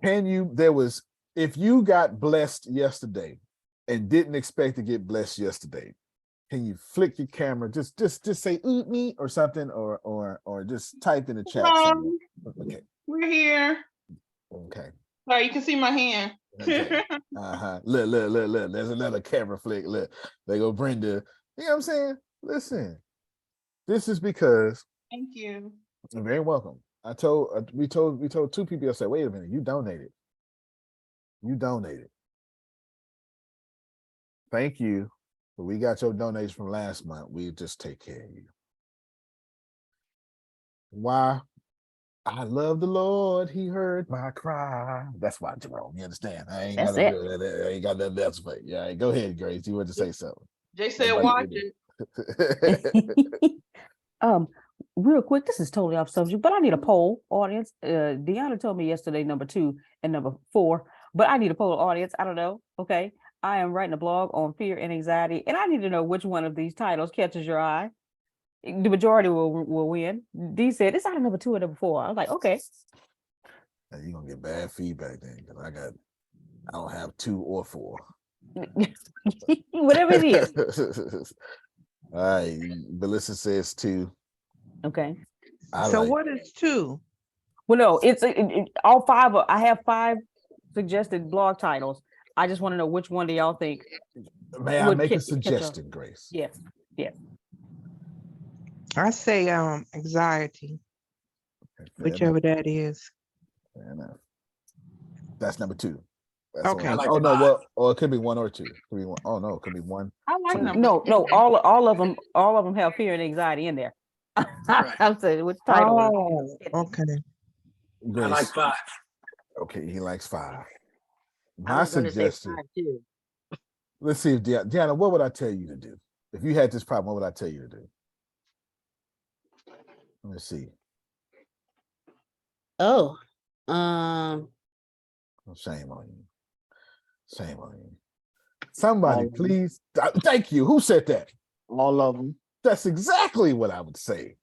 If you got blessed yesterday and didn't expect to get blessed yesterday, can you flick your camera? Just say "oot me" or something, or just type in the chat something. Okay. We're here. Okay. So you can see my hand. Okay. Look. There's another camera flick. Look, they go Brenda. You know what I'm saying? Listen, this is because. Thank you. You're very welcome. We told two people yesterday, wait a minute, you donated. You donated. Thank you. But we got your donation from last month. We just take care of you. Why? I love the Lord. He heard my cry. That's why, Jerome. You understand? I ain't got nothing else for you. Yeah, go ahead, Grace. You want to say something? Jay said, watch it. Real quick, this is totally off subject, but I need a poll, audience. Deanna told me yesterday, number 2 and number 4, but I need a poll, audience. I don't know. Okay. I am writing a blog on fear and anxiety, and I need to know which one of these titles catches your eye. The majority will win. D said it's out of number 2 and number 4. I was like, okay. You're gonna get bad feedback then, because I don't have 2 or 4. Whatever it is. All right, Melissa says 2. Okay. So what is 2? Well, no, it's all 5. I have 5 suggested blog titles. I just want to know which one do y'all think? May I would make a catch on? suggestion, Grace? Yes. Yes. I say anxiety, Fair whichever enough. that is. Fair enough. That's number 2. That's Okay. only, oh no, well, or it could be 1 or 2. It could be 1. Oh no, it could be 1. I like number No, 2. no, all of them have fear and anxiety in there. I'm saying which title? Oh, okay. Grace. I like 5. Okay, he likes 5. I My was gonna say suggestion. 5 too. Let's see if Deanna, what would I tell you to do? If you had this problem, what would I tell you to do? Let me see. Oh, Shame on you. Shame on you. Somebody, please. Thank you. Who said that? All of them. That's exactly what I would say.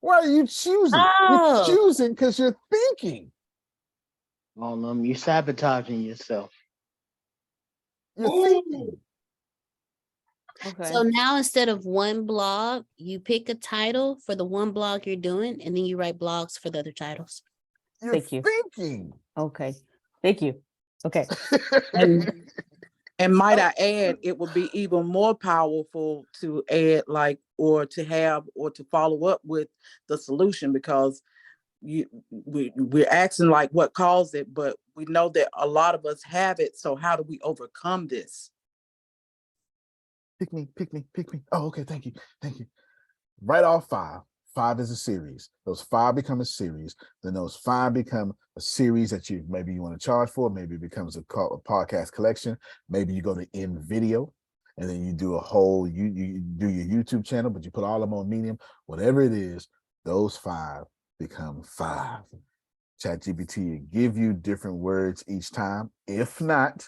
Why are you choosing? Oh. You're choosing because you're thinking. All of them. You're sabotaging yourself. You're thinking. Okay. So now instead of one blog, you pick a title for the one blog you're doing, and then you write blogs for the other titles. You're Thank you. thinking. Okay. Thank you. Okay. And might I add, it would be even more powerful to add or to have or to follow up with the solution, because we're asking what caused it, but we know that a lot of us have it. So how do we overcome this? Pick me. Oh, okay. Thank you. Right off 5. 5 is a series. Those 5 become a series. Then those 5 become a series that you want to charge for. Maybe it becomes a podcast collection. Maybe you go to in video, and then you do a whole you do your YouTube channel, but you put all of them on Medium. Whatever it is, those 5 become 5. ChatGPT will give you different words each time. If not,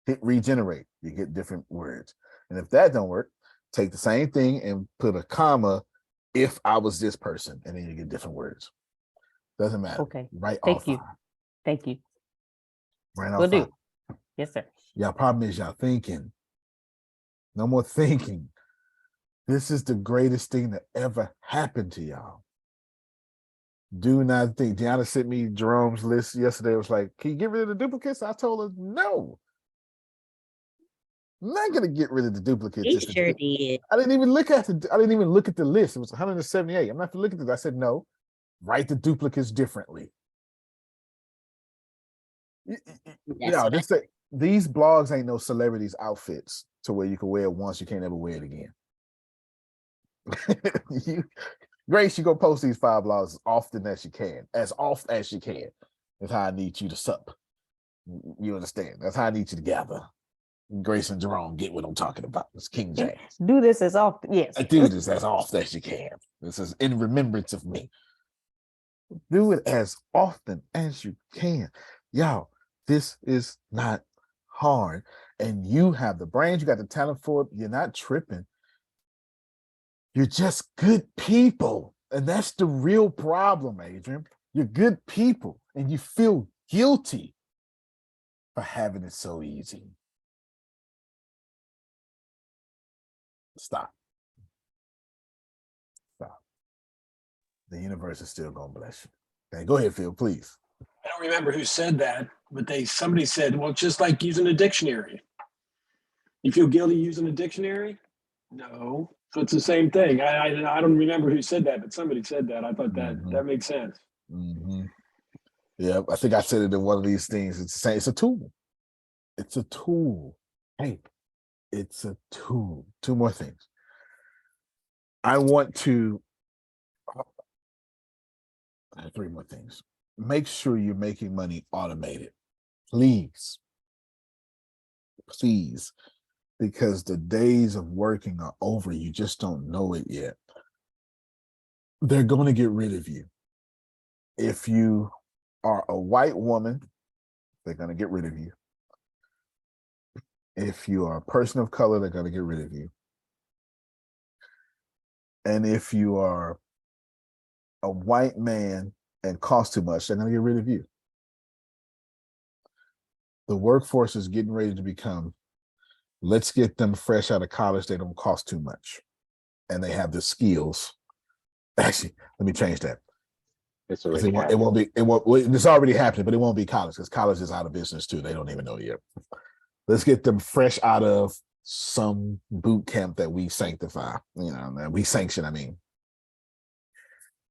hit regenerate. You get different words. And if that don't work, take the same thing and put a comma. If I was this person, and then you get different words. Doesn't matter. Okay. Right Thank off you. 5. Thank you. Right off Will 5. do. Yes, sir. Y'all problem is y'all thinking. No more thinking. This is the greatest thing that ever happened to y'all. Do not think. Deanna sent me Jerome's list yesterday. It was like, can you get rid of the duplicates? I told her no. I'm not gonna get rid of the duplicates. He sure did. I didn't even look at the list. It was 178. I'm not gonna look at this. I said no. Write the duplicates differently. Just say these blogs ain't no celebrities' outfits to where you can wear it once, you can't ever wear it again. Grace, you go post these 5 blogs as often as you can. As often as you can. That's how I need you to sup. You understand? That's how I need you to gather. Grace and Jerome get what I'm talking about. It's King James. Do this as often. Yes. I do this as often as you can. This is in remembrance of me. Do it as often as you can. Y'all, this is not hard. And you have the brains, you got the talent for it. You're not tripping. You're just good people. And that's the real problem, Adrian. You're good people and you feel guilty for having it so easy. Stop. The universe is still gonna bless you. Okay, go ahead, Phil, please. I don't remember who said that, but somebody said, well, it's just like using a dictionary. You feel guilty using a dictionary? No. So it's the same thing. I don't remember who said that, but somebody said that. I thought that makes sense. Mm-hmm. Yeah, I think I said it in one of these things. It's the same. It's a tool. It's a tool. Hey, it's a tool. 2 more things. I want to 3 more things. Make sure you're making money automated. Please. Please. Because the days of working are over. You just don't know it yet. They're going to get rid of you. If you are a white woman, they're going to get rid of you. If you are a person of color, they're going to get rid of you. And if you are a white man and cost too much, they're going to get rid of you. The workforce is getting ready to become Let's get them fresh out of college. They don't cost too much, and they have the skills. Actually, let me change that. It's It already won't, it won't be. It won't. It's already happening, but it won't be college because college is out of business too. They don't even know yet. Let's get them fresh out of some boot camp that we sanctify. You know, that we sanction. I mean,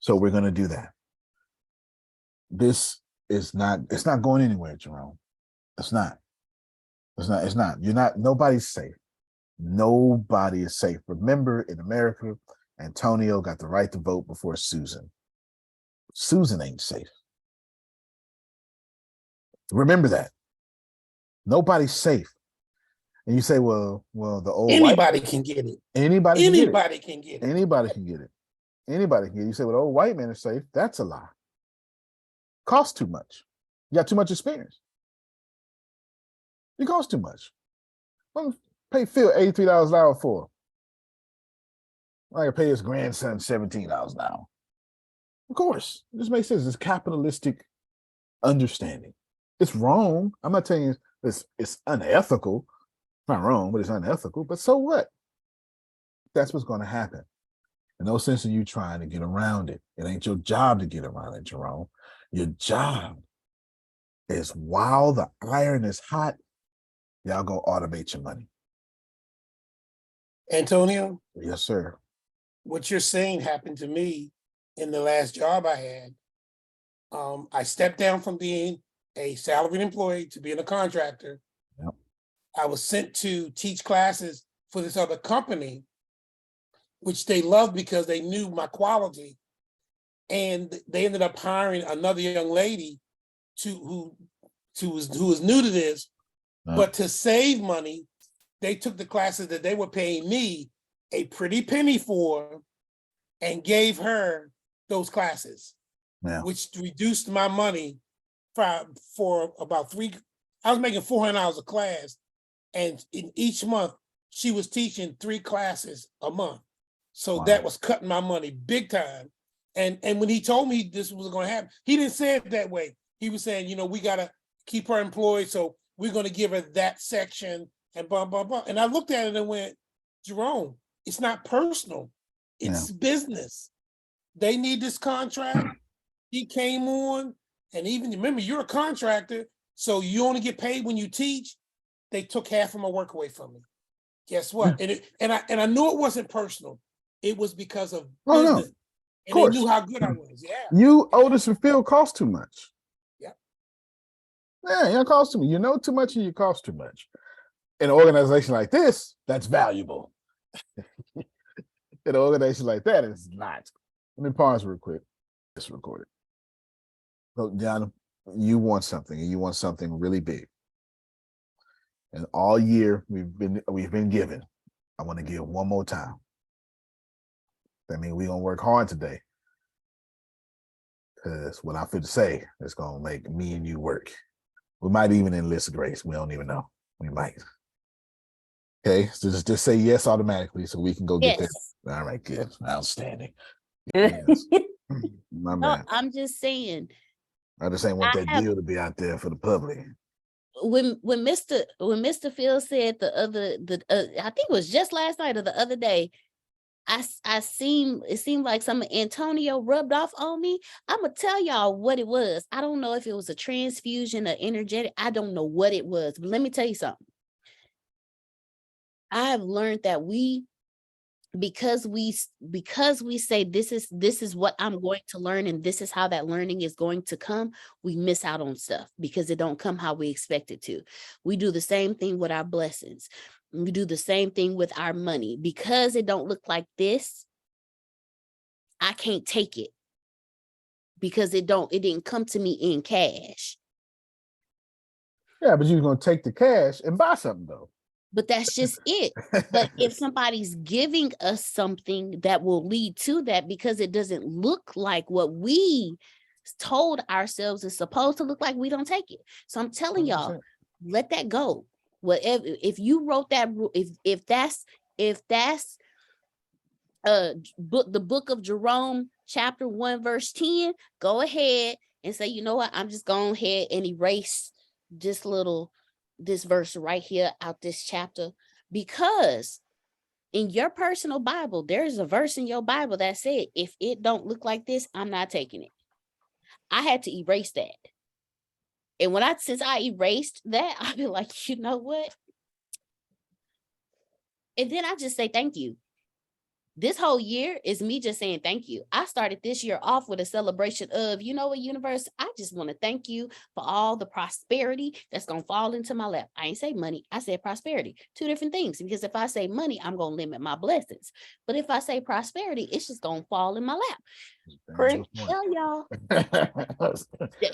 so we're going to do that. This is not. It's not going anywhere, Jerome. It's not. It's not. It's not. You're not. Nobody's safe. Nobody is safe. Remember, in America, Antonio got the right to vote before Susan. Susan ain't safe. Remember that. Nobody's safe. And you say, well, the old anybody can get it. Anybody can get it. Can get it. Anybody can get it. Anybody can get it. You say, well, the old white man is safe. That's a lie. Costs too much. You got too much experience. It costs too much. Well, pay Phil $83 an hour for. I can pay his grandson $17 an hour. Of course, this makes sense. It's capitalistic understanding. It's wrong. I'm not telling you it's unethical. It's not wrong, but it's unethical. But so what? That's what's going to happen. In no sense of you trying to get around it. It ain't your job to get around it, Jerome. Your job is while the iron is hot, y'all go automate your money. Antonio? Yes, sir. What you're saying happened to me in the last job I had. I stepped down from being a salaried employee to being a contractor. Yep. I was sent to teach classes for this other company, which they loved because they knew my quality. And they ended up hiring another young lady who was new to this, but to save money, they took the classes that they were paying me a pretty penny for and gave her those classes, which reduced my money for about I was making $400 a class. And in each month, she was teaching 3 classes a month. So that was cutting my money big time. And when he told me this was going to happen, he didn't say it that way. He was saying, we got to keep her employed. So we're going to give her that section and blah, blah, blah. And I looked at it and went, Jerome, it's not personal. It's business. They need this contract. He came on, and even remember, you're a contractor, so you only get paid when you teach. They took half of my work away from me. Guess what? And I knew it wasn't personal. It was because of business. And they knew how good I was. Yeah. You, Otis and Phil, cost too much. Yeah. Yeah, it costs too much. You know too much and you cost too much. In an organization like this, that's valuable. In an organization like that, it's not. Let me pause real quick. It's recorded. So, John, you want something, and you want something really big. And all year we've been given. I want to give one more time. That means we're gonna work hard today. Because what I'm fit to say is gonna make me and you work. We might even enlist Grace. We don't even know. We might. Okay, so just say yes automatically so we can go get this. All right, good. Outstanding. Yes. My man. I'm just saying. I just ain't want that deal to be out there for the public. When Mr. Phil said I think it was just last night or the other day, it seemed like some of Antonio rubbed off on me. I'm gonna tell y'all what it was. I don't know if it was a transfusion or energetic. I don't know what it was, but let me tell you something. I have learned that because we say this is what I'm going to learn and this is how that learning is going to come, we miss out on stuff because it don't come how we expect it to. We do the same thing with our blessings. We do the same thing with our money. Because it don't look like this, I can't take it because it didn't come to me in cash. Yeah, but you're gonna take the cash and buy something though. But that's just it. But if somebody's giving us something that will lead to that because it doesn't look like what we told ourselves is supposed to look like, we don't take it. So I'm telling y'all, let that go. Whatever, if you wrote that, if that's the book of Jerome, chapter 1, verse 10, go ahead and say, you know what, I'm just going ahead and erase this verse right here out this chapter Because in your personal Bible, there's a verse in your Bible that said, if it don't look like this, I'm not taking it. I had to erase that. And since I erased that, I've been like, you know what? And then I just say thank you. This whole year is me just saying thank you. I started this year off with a celebration of, you know what, universe, I just want to thank you for all the prosperity that's going to fall into my lap. I ain't say money. I said prosperity. Two different things. Because if I say money, I'm going to limit my blessings. But if I say prosperity, it's just going to fall in my lap. Tell y'all.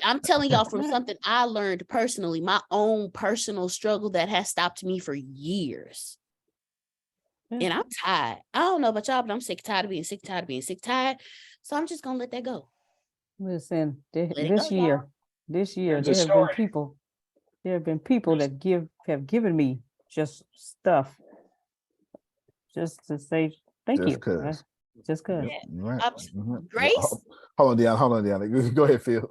I'm telling y'all from something I learned personally, my own personal struggle that has stopped me for years. And I'm tired. I don't know about y'all, but I'm sick, tired of being sick, tired of being sick, tired. So I'm just gonna let that go. Listen, this go, year, There's there a have story. been people that have given me just stuff just to say thank Just you. cause. Just cause. Right. Grace? Hold on, Deanna. Go ahead, Phil.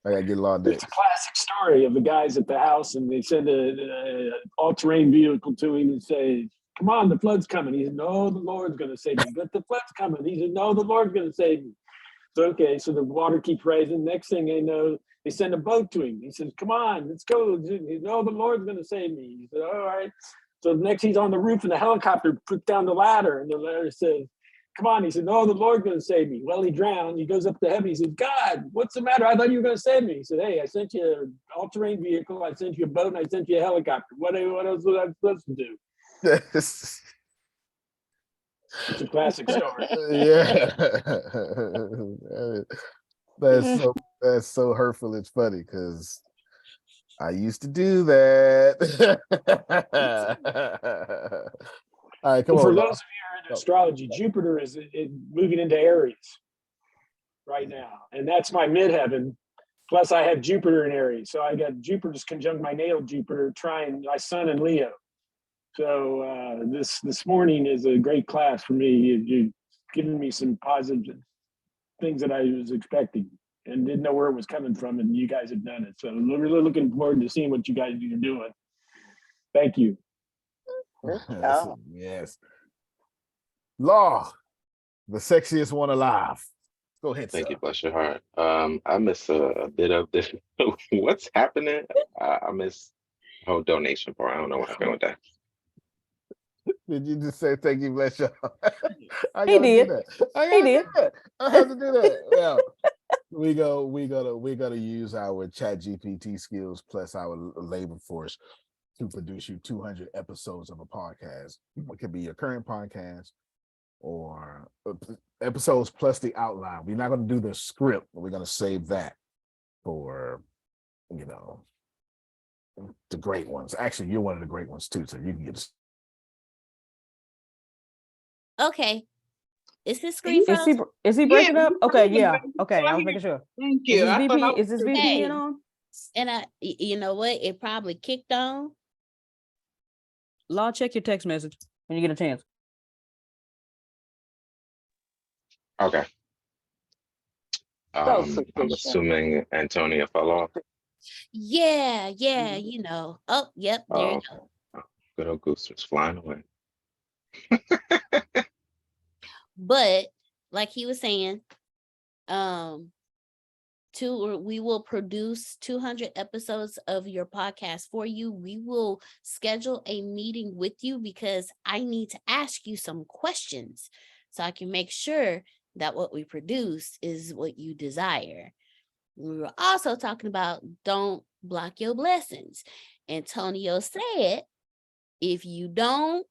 I gotta get logged in. It's a classic story of the guys at the house, and they send a all-terrain vehicle to him and say, "Come on, the flood's coming." He said, "No, the Lord's going to save me." "But the flood's coming." He said, "No, the Lord's going to save me." So okay, so the water keeps rising. Next thing they know, they send a boat to him. He says, "Come on, let's go." He said, "No, the Lord's going to save me." He said, "All right." So next he's on the roof, and the helicopter puts down the ladder, and the ladder says, "Come on." He said, "No, the Lord's going to save me." Well, he drowned. He goes up to heaven. He says, "God, what's the matter? I thought you were going to save me." He said, "Hey, I sent you an all-terrain vehicle. I sent you a boat, and I sent you a helicopter. What else was I supposed to do?" It's a classic story. Yeah. That's so hurtful. It's funny because I used to do that. All right, come For on. those of you into astrology, Jupiter is moving into Aries right now, and that's my midheaven. Plus, I have Jupiter in Aries, so I got Jupiter's conjunct my natal Jupiter, trying my Sun in Leo. So this morning is a great class for me. You're giving me some positive things that I was expecting and didn't know where it was coming from, and you guys have done it. So I'm really looking forward to seeing what you guys are doing. Thank you. Yes. Law, the sexiest one alive. Go ahead, Thank sir. you, bless your heart. I miss a bit of this. What's happening? I miss the whole donation part. I don't know what happened with that. Did you just say thank you, bless you? I He gotta did. do that. I He gotta did. do that. I have to do that. Yeah. We're gonna use our ChatGPT skills plus our labor force to produce you 200 episodes of a podcast. It could be your current podcast or episodes plus the outline. We're not going to do the script, but we're going to save that for, the great ones. Actually, you're one of the great ones too, so you can get. Okay. Is his screen frozen? Is he breaking up? Okay, yeah. Okay, I was making sure. Thank you. Is this VPN on? And you know what? It probably kicked on. Law, check your text message when you get a chance. Okay. I'm assuming Antonia fell off. Yeah, you know. Oh, yep, there you go. Good old Goose was flying away. But like he was saying, we will produce 200 episodes of your podcast for you. We will schedule a meeting with you because I need to ask you some questions so I can make sure that what we produce is what you desire. We were also talking about don't block your blessings. Antonio said, if you don't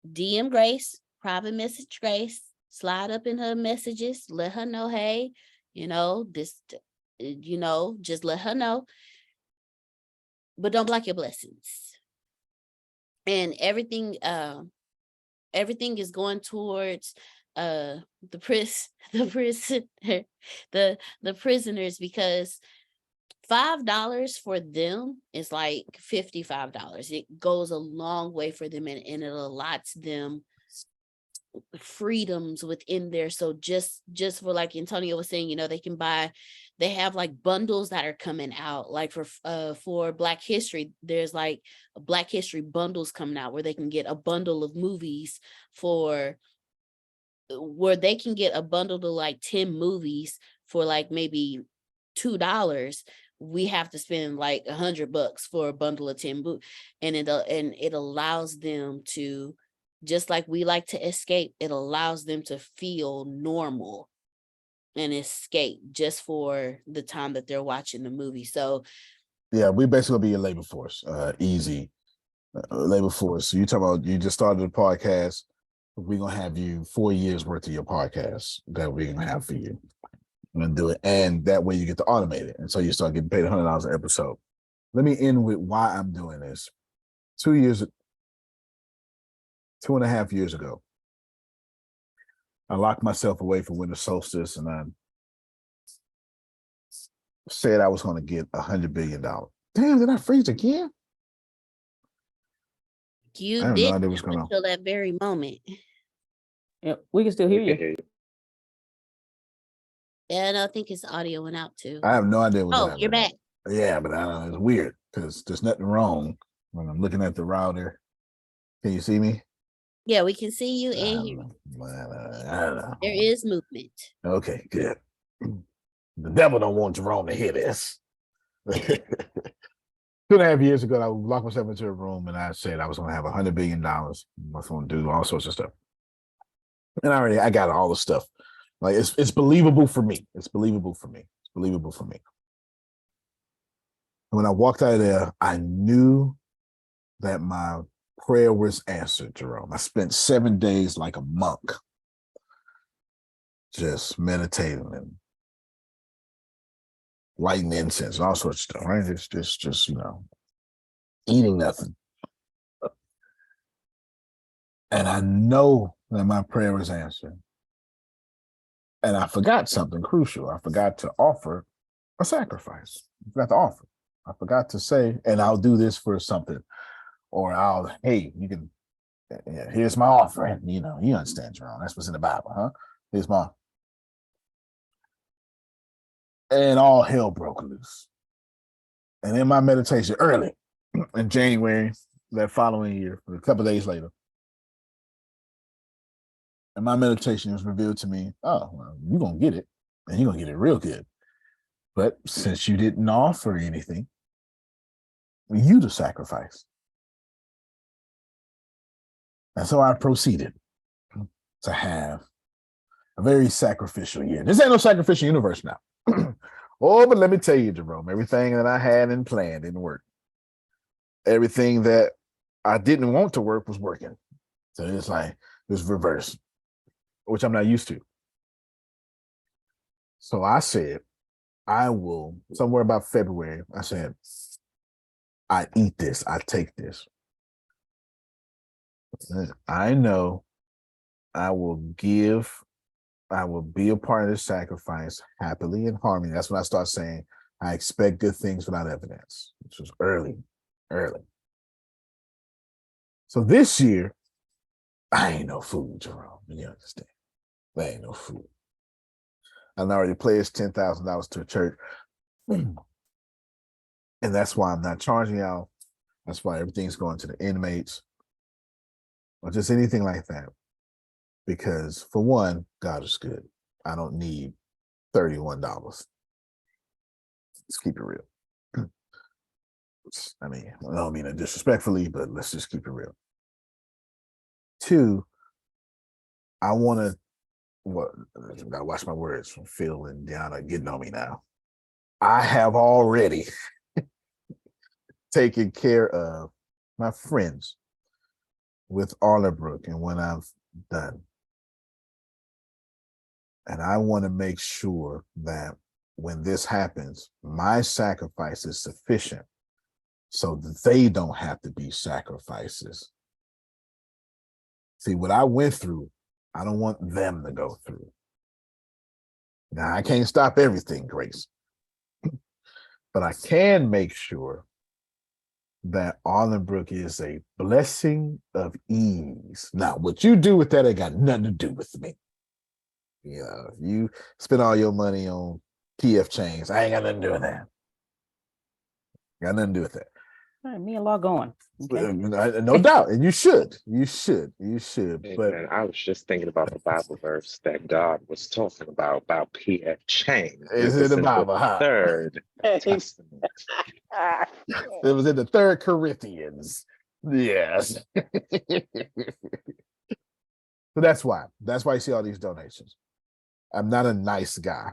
DM Grace, private message Grace, slide up in her messages, let her know, hey, just let her know. But don't block your blessings. And everything is going towards the prisoners, because $5 for them is like $55. It goes a long way for them, and it allots them freedoms within there. So just for, like Antonio was saying, they can buy They have like bundles that are coming out, like for Black History. There's like Black History bundles coming out where they can get a bundle of movies for where they can get a bundle to like 10 movies for like maybe $2. We have to spend like $100 for a bundle of 10 books, and it allows them to, just like we like to escape, it allows them to feel normal and escape just for the time that they're watching the movie. So yeah, we basically be your labor force, easy labor force. So you talk about, you just started a podcast. We're gonna have you 4 years worth of your podcast that we're gonna have for you. I'm gonna do it, and that way you get to automate it, and so you start getting paid $100 an episode. Let me end with why I'm doing this. 2.5 years ago, I locked myself away for winter solstice, and I said I was going to get $100 billion. Damn, did I freeze again? you I have no did idea what's going on. until that very moment. Yep, we can still hear you. Yeah, and I think his audio went out too. I have no idea what's Oh, happening. you're back. Yeah, but I don't know. It's weird because there's nothing wrong when I'm looking at the router. Can you see me? Yeah, we can see you and hear you. I don't know. There is movement. Okay, good. The devil don't want Jerome to hear this. 2.5 years ago, I locked myself into a room and I said I was going to have $100 billion. I was going to do all sorts of stuff. And I got all the stuff. Like it's believable for me. It's believable for me. It's believable for me. And when I walked out of there, I knew that my prayer was answered, Jerome. I spent 7 days like a monk, just meditating and lighting incense and all sorts of stuff, right? It's just eating nothing. And I know that my prayer was answered. And I forgot something crucial. I forgot to offer a sacrifice. I forgot to offer. I forgot to say, and I'll do this for something. Or hey, you can, here's my offering. You understand, Jerome. That's what's in the Bible, huh? Here's my, and all hell broke loose. And in my meditation early in January, that following year, a couple of days later, in my meditation, it was revealed to me, oh, well, you're going to get it, and you're going to get it real good. But since you didn't offer anything, you to sacrifice. And so I proceeded to have a very sacrificial year. This ain't no sacrificial universe now. Oh, but let me tell you, Jerome, everything that I had in plan didn't work. Everything that I didn't want to work was working. So it's like, it was reverse, which I'm not used to. So I said, I will, somewhere about February, I said, I eat this, I take this. I know I will give, I will be a part of this sacrifice happily in harmony. That's when I start saying, I expect good things without evidence, which was early. So this year, I ain't no fool, Jerome. You understand? There ain't no fool. I already pledged $10,000 to a church. And that's why I'm not charging y'all. That's why everything's going to the inmates or just anything like that. Because for one, God is good. I don't need $31. Let's keep it real. I mean, I don't mean it disrespectfully, but let's just keep it real. 2, I want to, I gotta watch my words from Phil and Deanna getting on me now. I have already taken care of my friends with Arlerbrook and when I've done. And I want to make sure that when this happens, my sacrifice is sufficient so that they don't have to be sacrifices. See, what I went through, I don't want them to go through. Now, I can't stop everything, Grace, but I can make sure that Arlenbrook is a blessing of ease. Now, what you do with that ain't got nothing to do with me. You know, if you spend all your money on PF Chang's. I ain't got nothing to do with that. Got nothing to do with that. All right, me and Law going. Okay. No doubt. And you should. You should. Hey, But man, I was just thinking about the Bible verse that God was talking about P.F. Chang. it's It in was the in the Bible, huh? third testament. It was in the 3rd Corinthians. Yes. So that's why. That's why you see all these donations. I'm not a nice guy.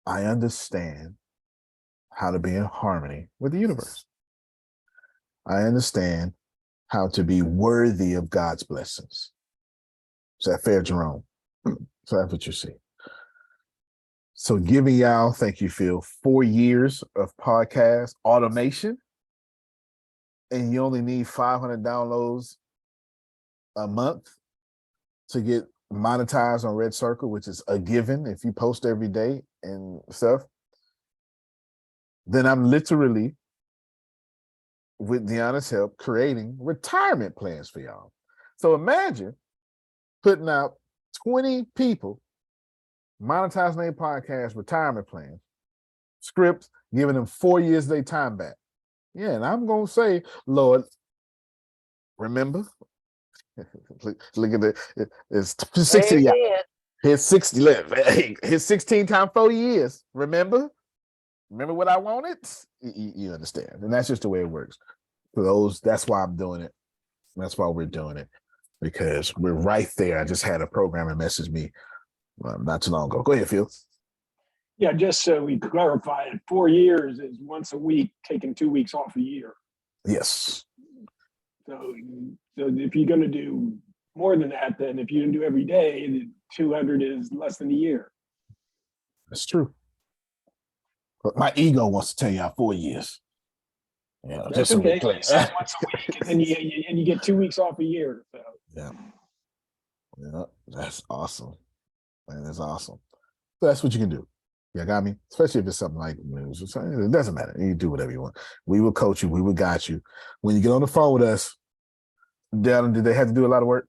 I understand how to be in harmony with the universe. I understand how to be worthy of God's blessings. Is that fair, Jerome? So that's what you see. So giving y'all, thank you, Phil, 4 years of podcast automation, and you only need 500 downloads a month to get monetized on Red Circle, which is a given if you post every day and stuff, then I'm literally, with Deanna's help, creating retirement plans for y'all. So imagine putting out 20 people, monetizing their podcast retirement plans, scripts, giving them 4 years of their time back. Yeah, and I'm going to say, Lord, remember? Look at it. It's 60. Here's 60. Here's 16 times 4 years. Remember what I wanted? You understand. And that's just the way it works. For those, that's why I'm doing it. That's why we're doing it, because we're right there. I just had a programmer message me not too long ago. Go ahead, Phil. Yeah, just so we clarify it, 4 years is once a week, taking 2 weeks off a year. Yes. So if you're going to do more than that, then if you do every day, the 200 is less than a year. That's true. But my ego wants to tell you 4 years. Yeah, That's just so okay. we're clear. You said once a week, and then you get 2 weeks off a year. So. Yeah, that's awesome. Man, that's awesome. So that's what you can do. You got me? Especially if it's something like news or something. It doesn't matter. You do whatever you want. We will coach you. We will guide you. When you get on the phone with us, Dylan, did they have to do a lot of work?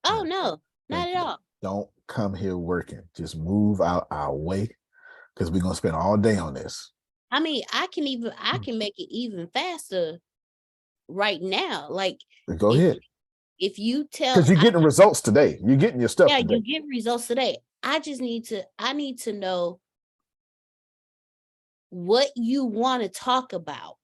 Oh no, not at all. Don't come here working. Just move out our way, because we're gonna spend all day on this. I mean, I can make it even faster right now. Like, Go ahead. If you tell, because you're getting results today. You're getting your stuff today. you get results today. I need to know what you want to talk about.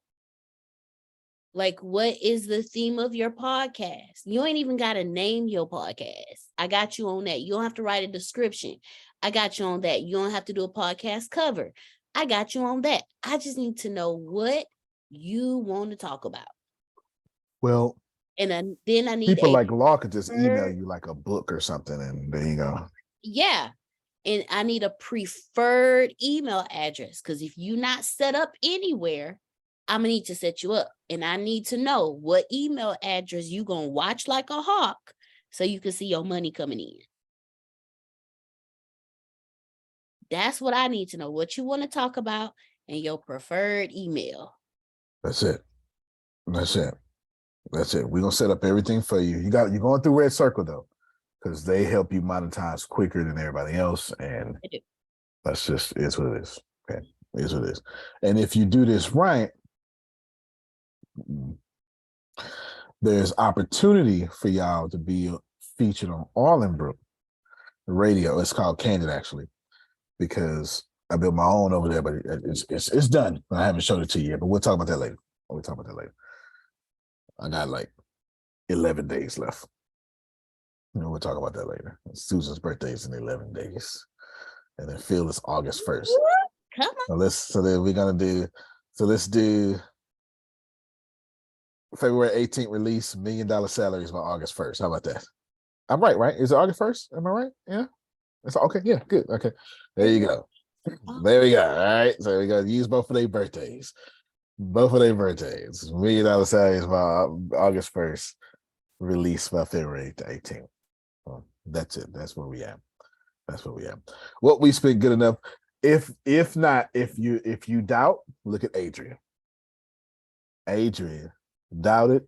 Like, what is the theme of your podcast? You ain't even got to name your podcast. I got you on that. You don't have to write a description. I got you on that. You don't have to do a podcast cover. I got you on that. I just need to know what you want to talk about. Well, and then I need people like Law could just email you like a book or something, and there you go. Yeah. And I need a preferred email address, because if you're not set up anywhere, I'm gonna need to set you up, and I need to know what email address you gonna watch like a hawk so you can see your money coming in. That's what I need to know, what you want to talk about and your preferred email. That's it. That's it. That's it. We're gonna set up everything for you. You're going through Red Circle though, because they help you monetize quicker than everybody else, and that's just is what it is. Okay, it is what it is. And if you do this right, there's opportunity for y'all to be featured on Arlenbrook Radio. It's called Candid, actually, because I built my own over there, but it's done. I haven't showed it to you yet, but we'll talk about that later. I got like 11 days left. We'll talk about that later. Susan's birthday is in 11 days. And then Phil is August 1st. Come on. Let's do February 18th release, $1 million salaries by August 1st. How about that? I'm right? Is it August 1st? Am I right? Yeah. It's okay. Yeah, good. Okay. There you go. There we go. All right. So we got to use both of their birthdays. $1 million salaries by August 1st, release by February 18th. Well, that's it. That's where we at. What we spent good enough. If you doubt, look at Adrian. Adrian doubted,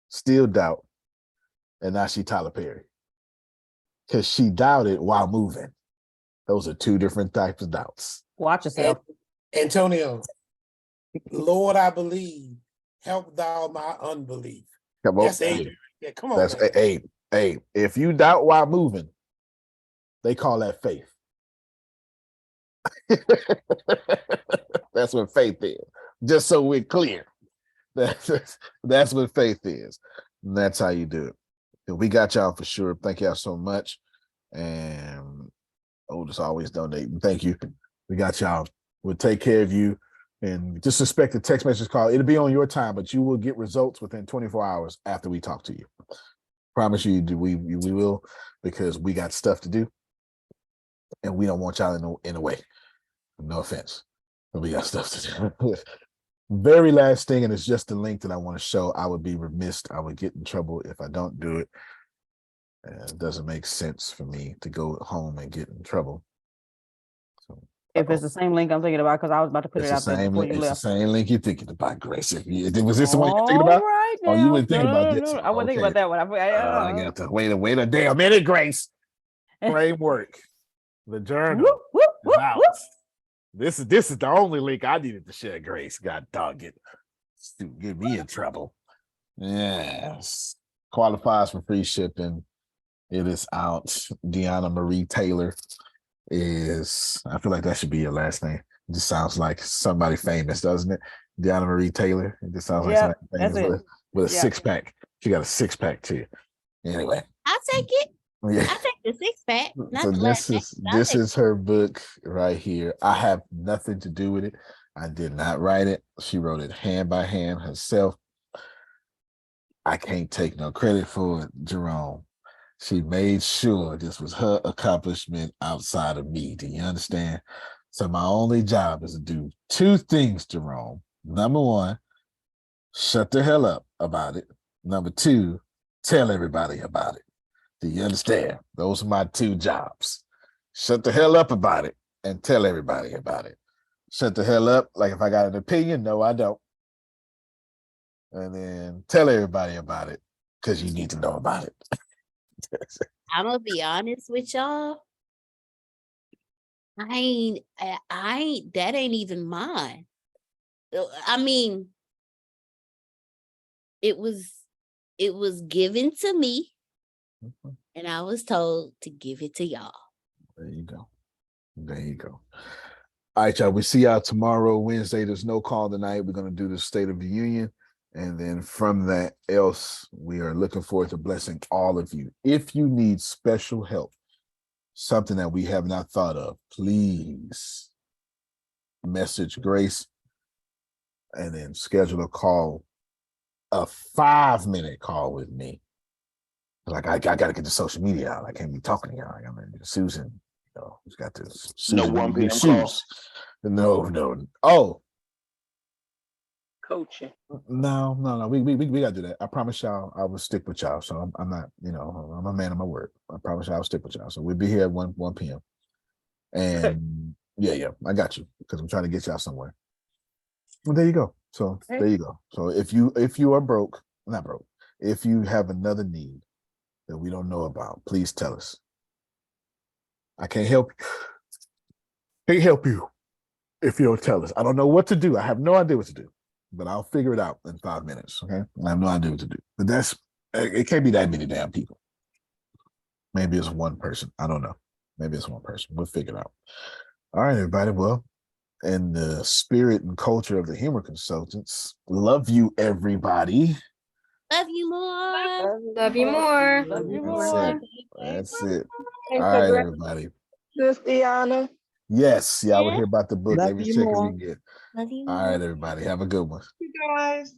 still doubt, and now she Tyler Perry. Because she doubted while moving. Those are two different types of doubts. Watch yourself. Antonio, Lord, I believe, help thou my unbelief. Come on. That's Adrian. Yeah, come on. That's Man. hey. If you doubt while moving, they call that faith. That's what faith is. Just so we're clear. That's what faith is. And that's how you do it. We got y'all for sure. Thank y'all so much. And Otis always donating. Thank you. We got y'all. We'll take care of you. And just expect a text message call. It'll be on your time, but you will get results within 24 hours after we talk to you. Promise you, we will, because we got stuff to do. And we don't want y'all in the way. No offense. But we got stuff to do. Very last thing, and it's just the link that I want to show. I would be remiss. I would get in trouble if I don't do it. It doesn't make sense for me to go home and get in trouble. So, if it's the same link I'm thinking about, because I was about to put it out there before you left. It's the same link you're thinking about, Grace. Was this the one you're thinking about? Right now. Oh, you wouldn't think about this. No. I wasn't thinking about that one. I got to wait a damn minute, Grace. Framework. The journal. Is out. This is the only link I needed to share, Grace. God dog it. Get me in trouble. Yes. Qualifies for free shipping. It is out. Deanna Marie Taylor is, I feel like that should be your last name. It just sounds like somebody famous, doesn't it? Deanna Marie Taylor. It just sounds like somebody famous with a six-pack. She got a six-pack too. Anyway. I'll take it. Yeah. I'll take the six-pack. So this is her book right here. I have nothing to do with it. I did not write it. She wrote it hand by hand herself. I can't take no credit for it, Jerome. She made sure this was her accomplishment outside of me. Do you understand? So my only job is to do two things, Jerome. Number one, shut the hell up about it. Number two, tell everybody about it. Do you understand? Those are my two jobs. Shut the hell up about it and tell everybody about it. Shut the hell up, like if I got an opinion, no, I don't. And then tell everybody about it, because you need to know about it. I'm gonna be honest with y'all. I ain't that ain't even mine. I mean, it was given to me, and I was told to give it to y'all. There you go. There you go. All right, y'all. We see y'all tomorrow, Wednesday. There's no call tonight. We're going to do the State of the Union. And then from that else, we are looking forward to blessing all of you. If you need special help, something that we have not thought of, please message Grace and then schedule a call, a 5-minute call with me. Like, I got to get the social media out. I can't be talking to y'all. I mean, Susan, who's got this. No 1 p.m. call. No. Oh. Coaching. No. We gotta do that. I promise y'all I will stick with y'all. So I'm not, I'm a man of my word. I promise y'all I'll stick with y'all. So we'll be here at 1 p.m. And yeah, I got you, because I'm trying to get y'all somewhere. Well, there you go. So there you go. So if you are broke, not broke, if you have another need that we don't know about, please tell us. I can't help you if you don't tell us. I don't know what to do. I have no idea what to do, but I'll figure it out in 5 minutes. Okay. I have no idea what to do, but it can't be that many damn people. Maybe it's one person. I don't know. Maybe it's one person. We'll figure it out. All right, everybody. Well, in the spirit and culture of the humor consultants, love you, everybody. Love you more. Love you more. Love you more. That's it. All right, everybody. Sis Deanna. Yes, y'all would hear about the book Love every you second more. we get. Love you All more. right, everybody. Have a good one. You guys.